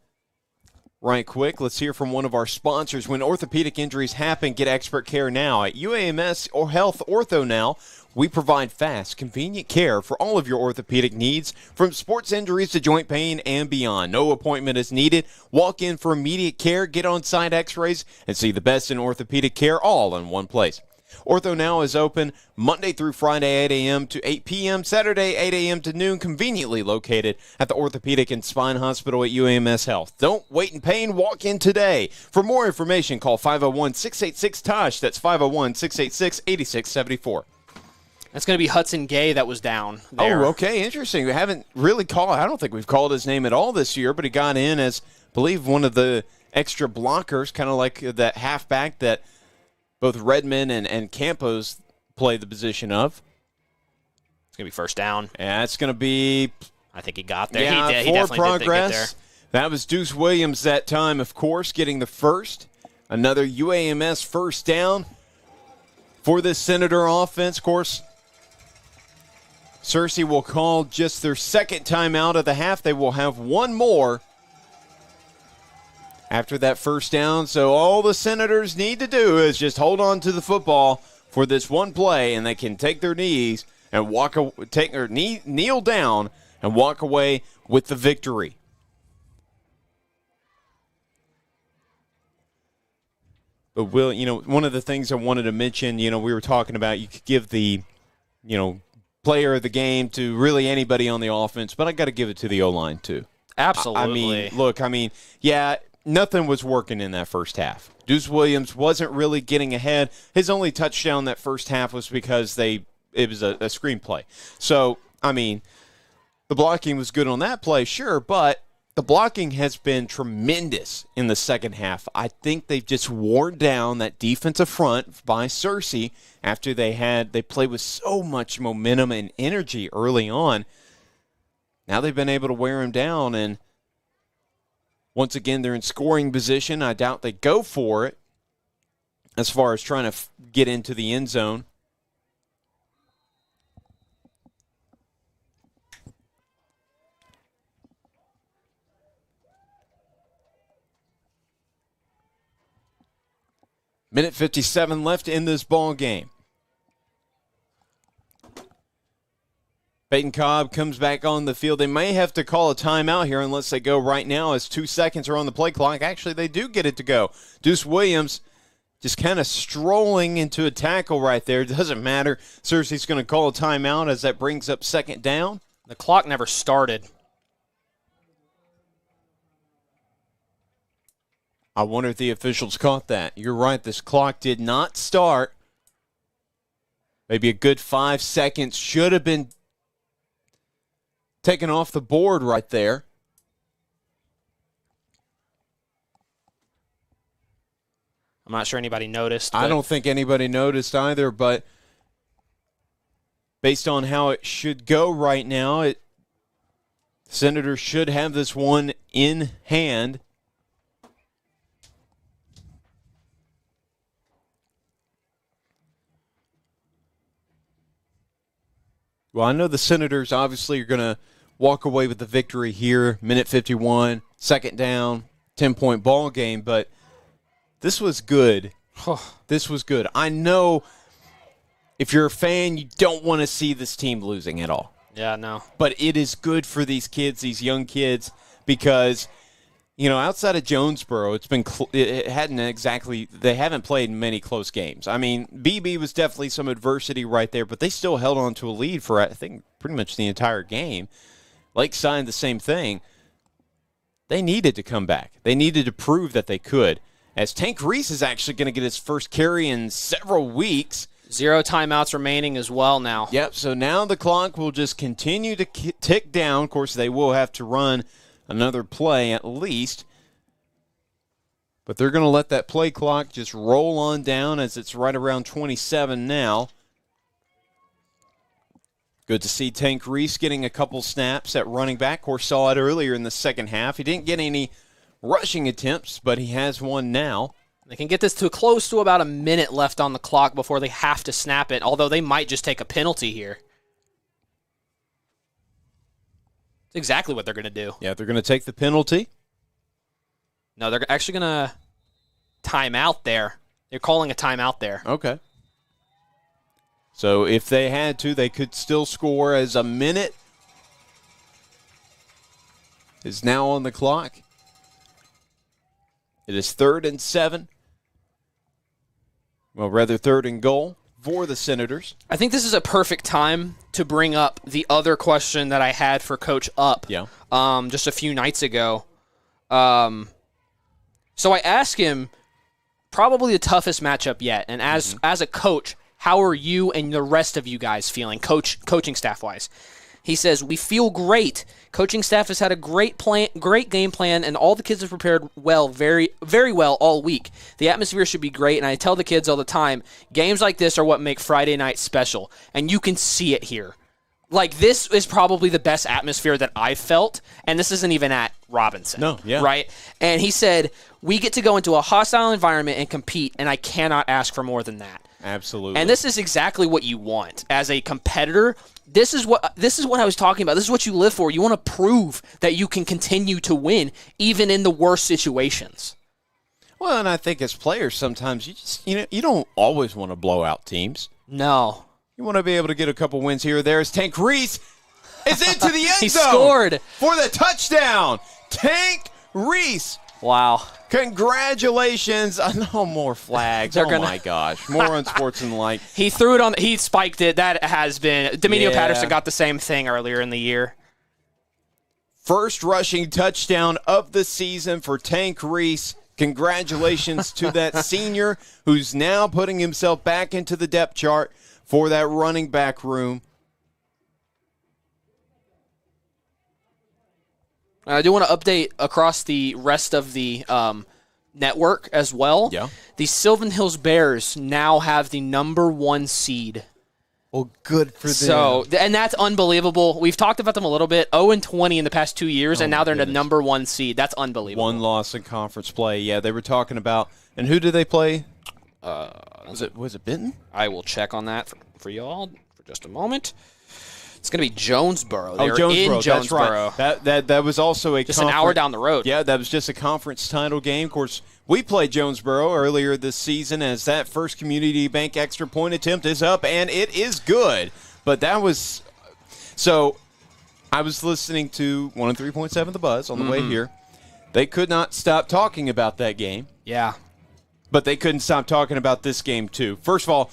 right quick, let's hear from one of our sponsors. When orthopedic injuries happen, get expert care now. At UAMS or Health Ortho Now, we provide fast, convenient care for all of your orthopedic needs, from sports injuries to joint pain and beyond. No appointment is needed. Walk in for immediate care, get on-site x-rays, and see the best in orthopedic care all in one place. Ortho Now is open Monday through Friday, 8 a.m. to 8 p.m., Saturday, 8 a.m. to noon, conveniently located at the Orthopedic and Spine Hospital at UAMS Health. Don't wait in pain. Walk in today. For more information, call 501-686-TOSH. That's 501-686-8674. That's going to be Hudson Gay that was down there. Oh, okay, interesting. We haven't really called, I don't think we've called his name at all this year, but he got in as, I believe, one of the extra blockers, kind of like that halfback that both Redmond and Campos play the position of. It's going to be first down. Yeah, it's going to be, I think he got there. Yeah, he definitely progress. did get there. That was Deuce Williams that time, of course, getting the first. Another UAMS first down for this Senator offense. Of course, Searcy will call just their second timeout of the half. They will have one more after that first down. So all the Senators need to do is just hold on to the football for this one play, and they can take their knees and kneel down and walk away with the victory. But, Will, one of the things I wanted to mention, we were talking about you could give the, player of the game to really anybody on the offense, but I got to give it to the O-line too. Absolutely. Nothing was working in that first half. Deuce Williams wasn't really getting ahead. His only touchdown that first half was because it was a screenplay. So, the blocking was good on that play, sure, but the blocking has been tremendous in the second half. I think they've just worn down that defensive front by Searcy after they played with so much momentum and energy early on. Now they've been able to wear him down, and once again, they're in scoring position. I doubt they go for it as far as trying to get into the end zone. Minute 57 left in this ball game. Peyton Cobb comes back on the field. They may have to call a timeout here unless they go right now as 2 seconds are on the play clock. Actually, they do get it to go. Deuce Williams just kind of strolling into a tackle right there. Doesn't matter. Searcy's going to call a timeout as that brings up second down. The clock never started. I wonder if the officials caught that. You're right, this clock did not start. Maybe a good 5 seconds should have been taken off the board right there. I'm not sure anybody noticed. I don't think anybody noticed either, but based on how it should go right now, Senators should have this one in hand. Well, I know the Senators obviously are going to walk away with the victory here. Minute 51, second down, 10-point ball game, but this was good. This was good. I know if you're a fan, you don't want to see this team losing at all. Yeah, no. But it is good for these kids, these young kids, because outside of Jonesboro, they haven't played many close games. BB was definitely some adversity right there, but they still held on to a lead for, I think, pretty much the entire game. Lakeside, the same thing. They needed to come back. They needed to prove that they could. As Tank Reese is actually going to get his first carry in several weeks. 0 timeouts remaining as well now. Yep, so now the clock will just continue to tick down. Of course, they will have to run another play at least. But they're going to let that play clock just roll on down as it's right around 27 now. Good to see Tank Reese getting a couple snaps at running back. Of course, saw it earlier in the second half. He didn't get any rushing attempts, but he has one now. They can get this to close to about a minute left on the clock before they have to snap it, although they might just take a penalty here. Exactly what they're going to do. Yeah, they're going to take the penalty. No, they're actually going to time out there. They're calling a timeout there. Okay. So if they had to, they could still score as a minute is now on the clock. It is 3rd and 7. Well, rather 3rd and goal for the Senators. I think this is a perfect time to bring up the other question that I had for Coach Up just a few nights ago. So I asked him probably the toughest matchup yet, and as a coach, how are you and the rest of you guys feeling, coaching staff-wise? He says, we feel great. Coaching staff has had a great game plan, and all the kids have prepared well, very, very well all week. The atmosphere should be great, and I tell the kids all the time, games like this are what make Friday night special, and you can see it here. Like, this is probably the best atmosphere that I've felt, and this isn't even at Robinson. No, yeah. Right? And he said, we get to go into a hostile environment and compete, and I cannot ask for more than that. Absolutely. And this is exactly what you want as a competitor. This is what I was talking about. This is what you live for. You want to prove that you can continue to win even in the worst situations. Well, and I think as players sometimes you don't always want to blow out teams. No. You want to be able to get a couple wins here or there. As Tank Reese is into the end He zone. scored. For the touchdown. Tank Reese. Wow. Congratulations. No more flags. They're My gosh. More unsportsmanlike. He threw it on. He spiked it. That has been. Dominio Yeah. Patterson got the same thing earlier in the year. First rushing touchdown of the season for Tank Reese. Congratulations to that senior who's now putting himself back into the depth chart for that running back room. I do want to update across the rest of the network as well. Yeah. The Sylvan Hills Bears now have the #1 seed. Well, good for them. So, and that's unbelievable. We've talked about them a little bit. 0-20 in the past 2 years, and now they're the #1 seed. That's unbelievable. One loss in conference play. Yeah, they were talking about. And who did they play? Was it Benton? I will check on that for y'all for just a moment. It's going to be Jonesboro. They're Jonesboro. in Jonesboro. That's right. That was also Just an hour down the road. Yeah, that was just a conference title game. Of course, we played Jonesboro earlier this season as that first Community Bank extra point attempt is up, and it is good. But that was – so I was listening to 103.7 The Buzz on the way here. They could not stop talking about that game. Yeah. But they couldn't stop talking about this game, too. First of all,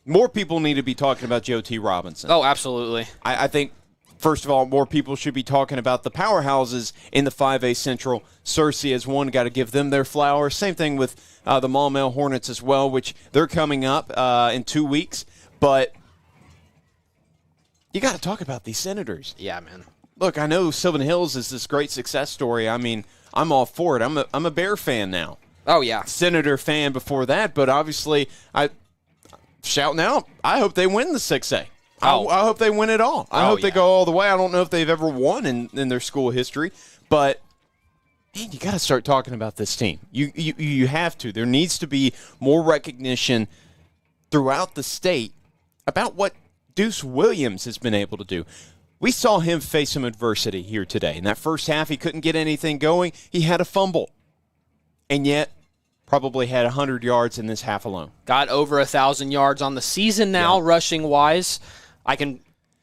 more people need to be talking about Joe T. Robinson. Oh, absolutely. I think, first of all, more people should be talking about the powerhouses in the 5A Central. Searcy is one. Got to give them their flowers. Same thing with the Maumelle Hornets as well, which they're coming up in 2 weeks. But you got to talk about these Senators. Yeah, man. Look, I know Sylvan Hills is this great success story. I mean, I'm all for it. I'm a Bear fan now. Oh, yeah. Senator fan before that, but obviously shouting out, I hope they win the 6A. I hope they win it all. I hope they go all the way. I don't know if they've ever won in their school history, but man, you got to start talking about this team. You have to. There needs to be more recognition throughout the state about what Deuce Williams has been able to do. We saw him face some adversity here today. In that first half, he couldn't get anything going. He had a fumble, and yet probably had 100 yards in this half alone. Got over 1,000 yards on the season now, rushing-wise. I can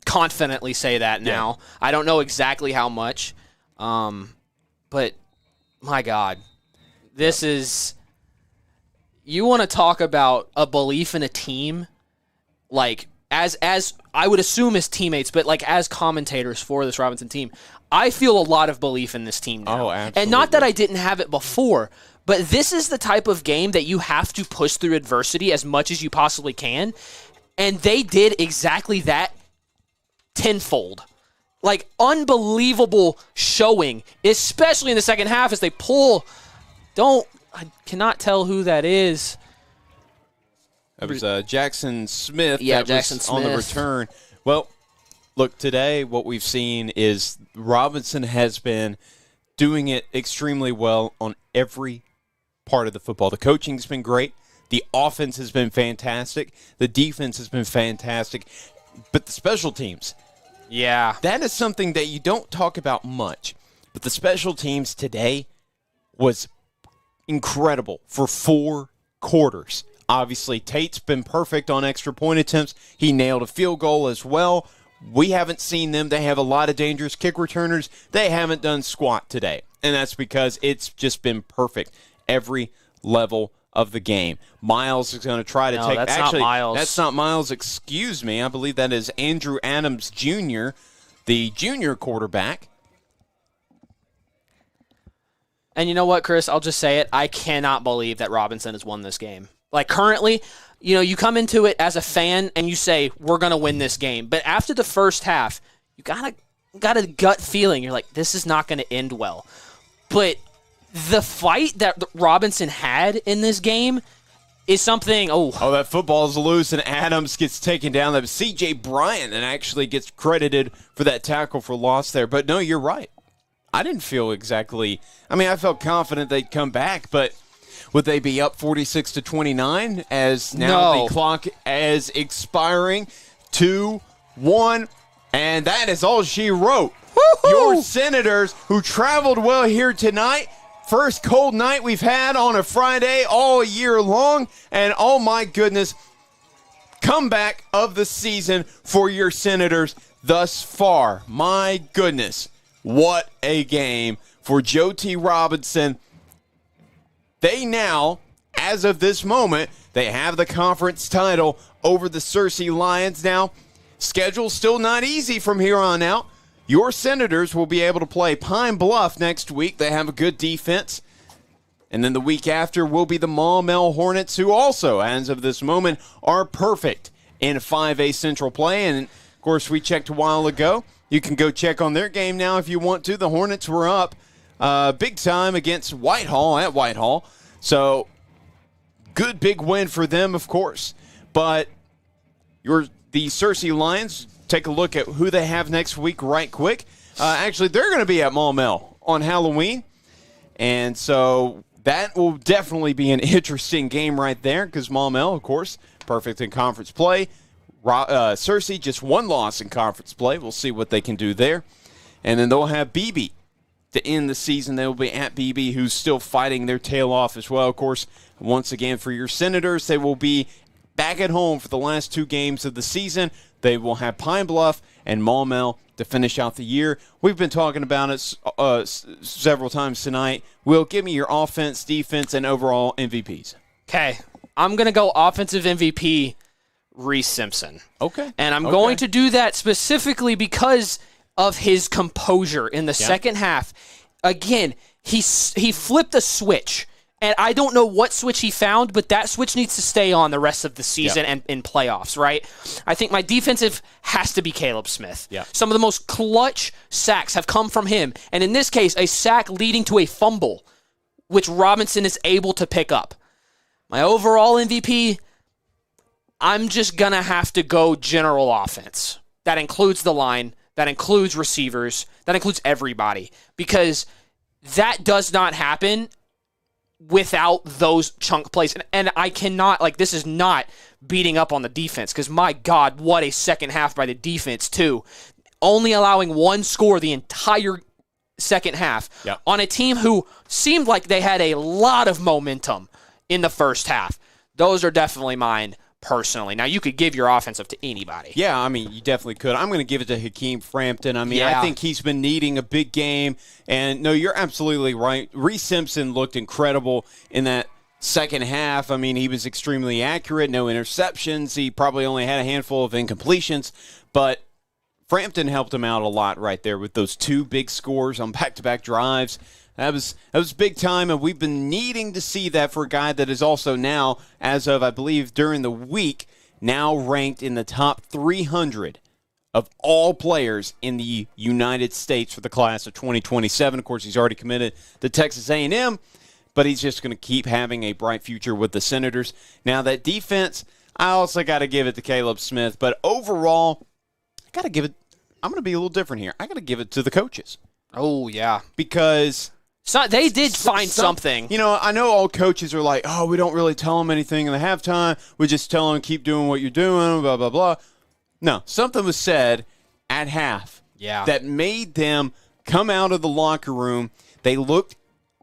confidently say that now. I don't know exactly how much, but my God, this is – you want to talk about a belief in a team, like as I would assume as teammates, but like as commentators for this Robinson team, I feel a lot of belief in this team now. Oh, absolutely. And not that I didn't have it before, but this is the type of game that you have to push through adversity as much as you possibly can. And they did exactly that tenfold. Like, unbelievable showing, especially in the second half as they pull. I cannot tell who that is. That was Jackson Smith. Yeah, that Jackson was on the Smith. return. Well, look, today what we've seen is Robinson has been doing it extremely well on every part of the football. The coaching's been great. The offense has been fantastic. The defense has been fantastic. But the special teams, Yeah. that is something that you don't talk about much. But the special teams today was incredible for 4 quarters. Obviously, Tate's been perfect on extra point attempts. He nailed a field goal as well. We haven't seen them. They have a lot of dangerous kick returners. They haven't done squat today. And that's because it's just been perfect every level of the game. Miles is going to try to take... that's Actually, not Miles. That's not Miles. Excuse me. I believe that is Andrew Adams Jr., the junior quarterback. And you know what, Chris? I'll just say it. I cannot believe that Robinson has won this game. Like, currently, you come into it as a fan and you say, we're going to win this game. But after the first half, you got a gut feeling. You're like, this is not going to end well. But the fight that Robinson had in this game is something, that football is loose, and Adams gets taken down. That was C.J. Bryant and actually gets credited for that tackle for loss there. But, no, you're right. I didn't feel exactly – I mean, I felt confident they'd come back, but would they be up 46-29 as now the clock is expiring? 2-1, and that is all she wrote. Woo-hoo! Your Senators, who traveled well here tonight, first cold night we've had on a Friday all year long, and oh my goodness, comeback of the season for your Senators. thus far. My goodness, what a game for Joe T. Robinson. They now, as of this moment, they have the conference title over the Searcy Lions. Now, schedule's still not easy from here on out. Your Senators will be able to play Pine Bluff next week. They have a good defense. And then the week after will be the Maumelle Hornets, who also, as of this moment, are perfect in 5A Central play. And, of course, we checked a while ago. You can go check on their game now if you want to. The Hornets were up big time against Whitehall at Whitehall. So, good big win for them, of course. But the Searcy Lions, take a look at who they have next week right quick. Actually, they're going to be at Maumelle on Halloween. And so that will definitely be an interesting game right there because Maumelle, of course, perfect in conference play. Searcy, just one loss in conference play. We'll see what they can do there. And then they'll have BB to end the season. They will be at BB, who's still fighting their tail off as well. Of course, once again, for your Senators, they will be back at home for the last 2 games of the season. They will have Pine Bluff and Maumelle to finish out the year. We've been talking about it several times tonight. Will, give me your offense, defense, and overall MVPs. Okay. I'm going to go offensive MVP, Reese Simpson. Okay. And I'm going to do that specifically because of his composure in the second half. Again, he flipped a switch. And I don't know what switch he found, but that switch needs to stay on the rest of the season and in playoffs, right? I think my defensive has to be Caleb Smith. Yeah. Some of the most clutch sacks have come from him. And in this case, a sack leading to a fumble, which Robinson is able to pick up. My overall MVP, I'm just going to have to go general offense. That includes the line. That includes receivers. That includes everybody. Because that does not happen without those chunk plays. And I cannot, this is not beating up on the defense, because my God, what a second half by the defense, too. Only allowing one score the entire second half on a team who seemed like they had a lot of momentum in the first half. Those are definitely mine personally. Now, you could give your offensive to anybody. Yeah, I mean, you definitely could. I'm going to give it to Hakeem Frampton. I mean, I think he's been needing a big game. And, no, you're absolutely right. Reese Simpson looked incredible in that second half. I mean, he was extremely accurate, no interceptions. He probably only had a handful of incompletions. But Frampton helped him out a lot right there with those 2 big scores on back-to-back drives. That was big time, and we've been needing to see that for a guy that is also now, as of, I believe, during the week, now ranked in the top 300 of all players in the United States for the class of 2027. Of course, he's already committed to Texas A&M, but he's just going to keep having a bright future with the Senators. Now, that defense, I also got to give it to Caleb Smith, but overall, I'm going to be a little different here. I got to give it to the coaches. Oh, yeah. Because they did find something. You know, I know all coaches are like, oh, we don't really tell them anything in the halftime. We just tell them, keep doing what you're doing, blah, blah, blah. No, something was said at half that made them come out of the locker room. They looked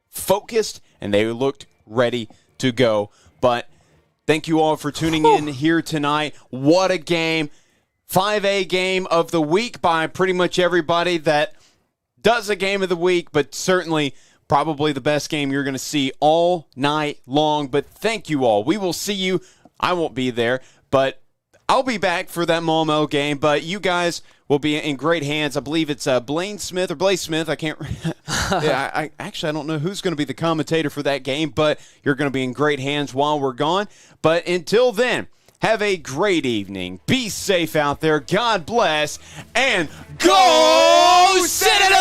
focused, and they looked ready to go. But thank you all for tuning in here tonight. What a game. 5A game of the week by pretty much everybody that does a game of the week, but certainly probably the best game you're going to see all night long. But thank you all. We will see you. I won't be there, but I'll be back for that Maumelle game. But you guys will be in great hands. I believe it's Blaze Smith. I can't. I don't know who's going to be the commentator for that game, but you're going to be in great hands while we're gone. But until then, have a great evening. Be safe out there. God bless. And go Senators!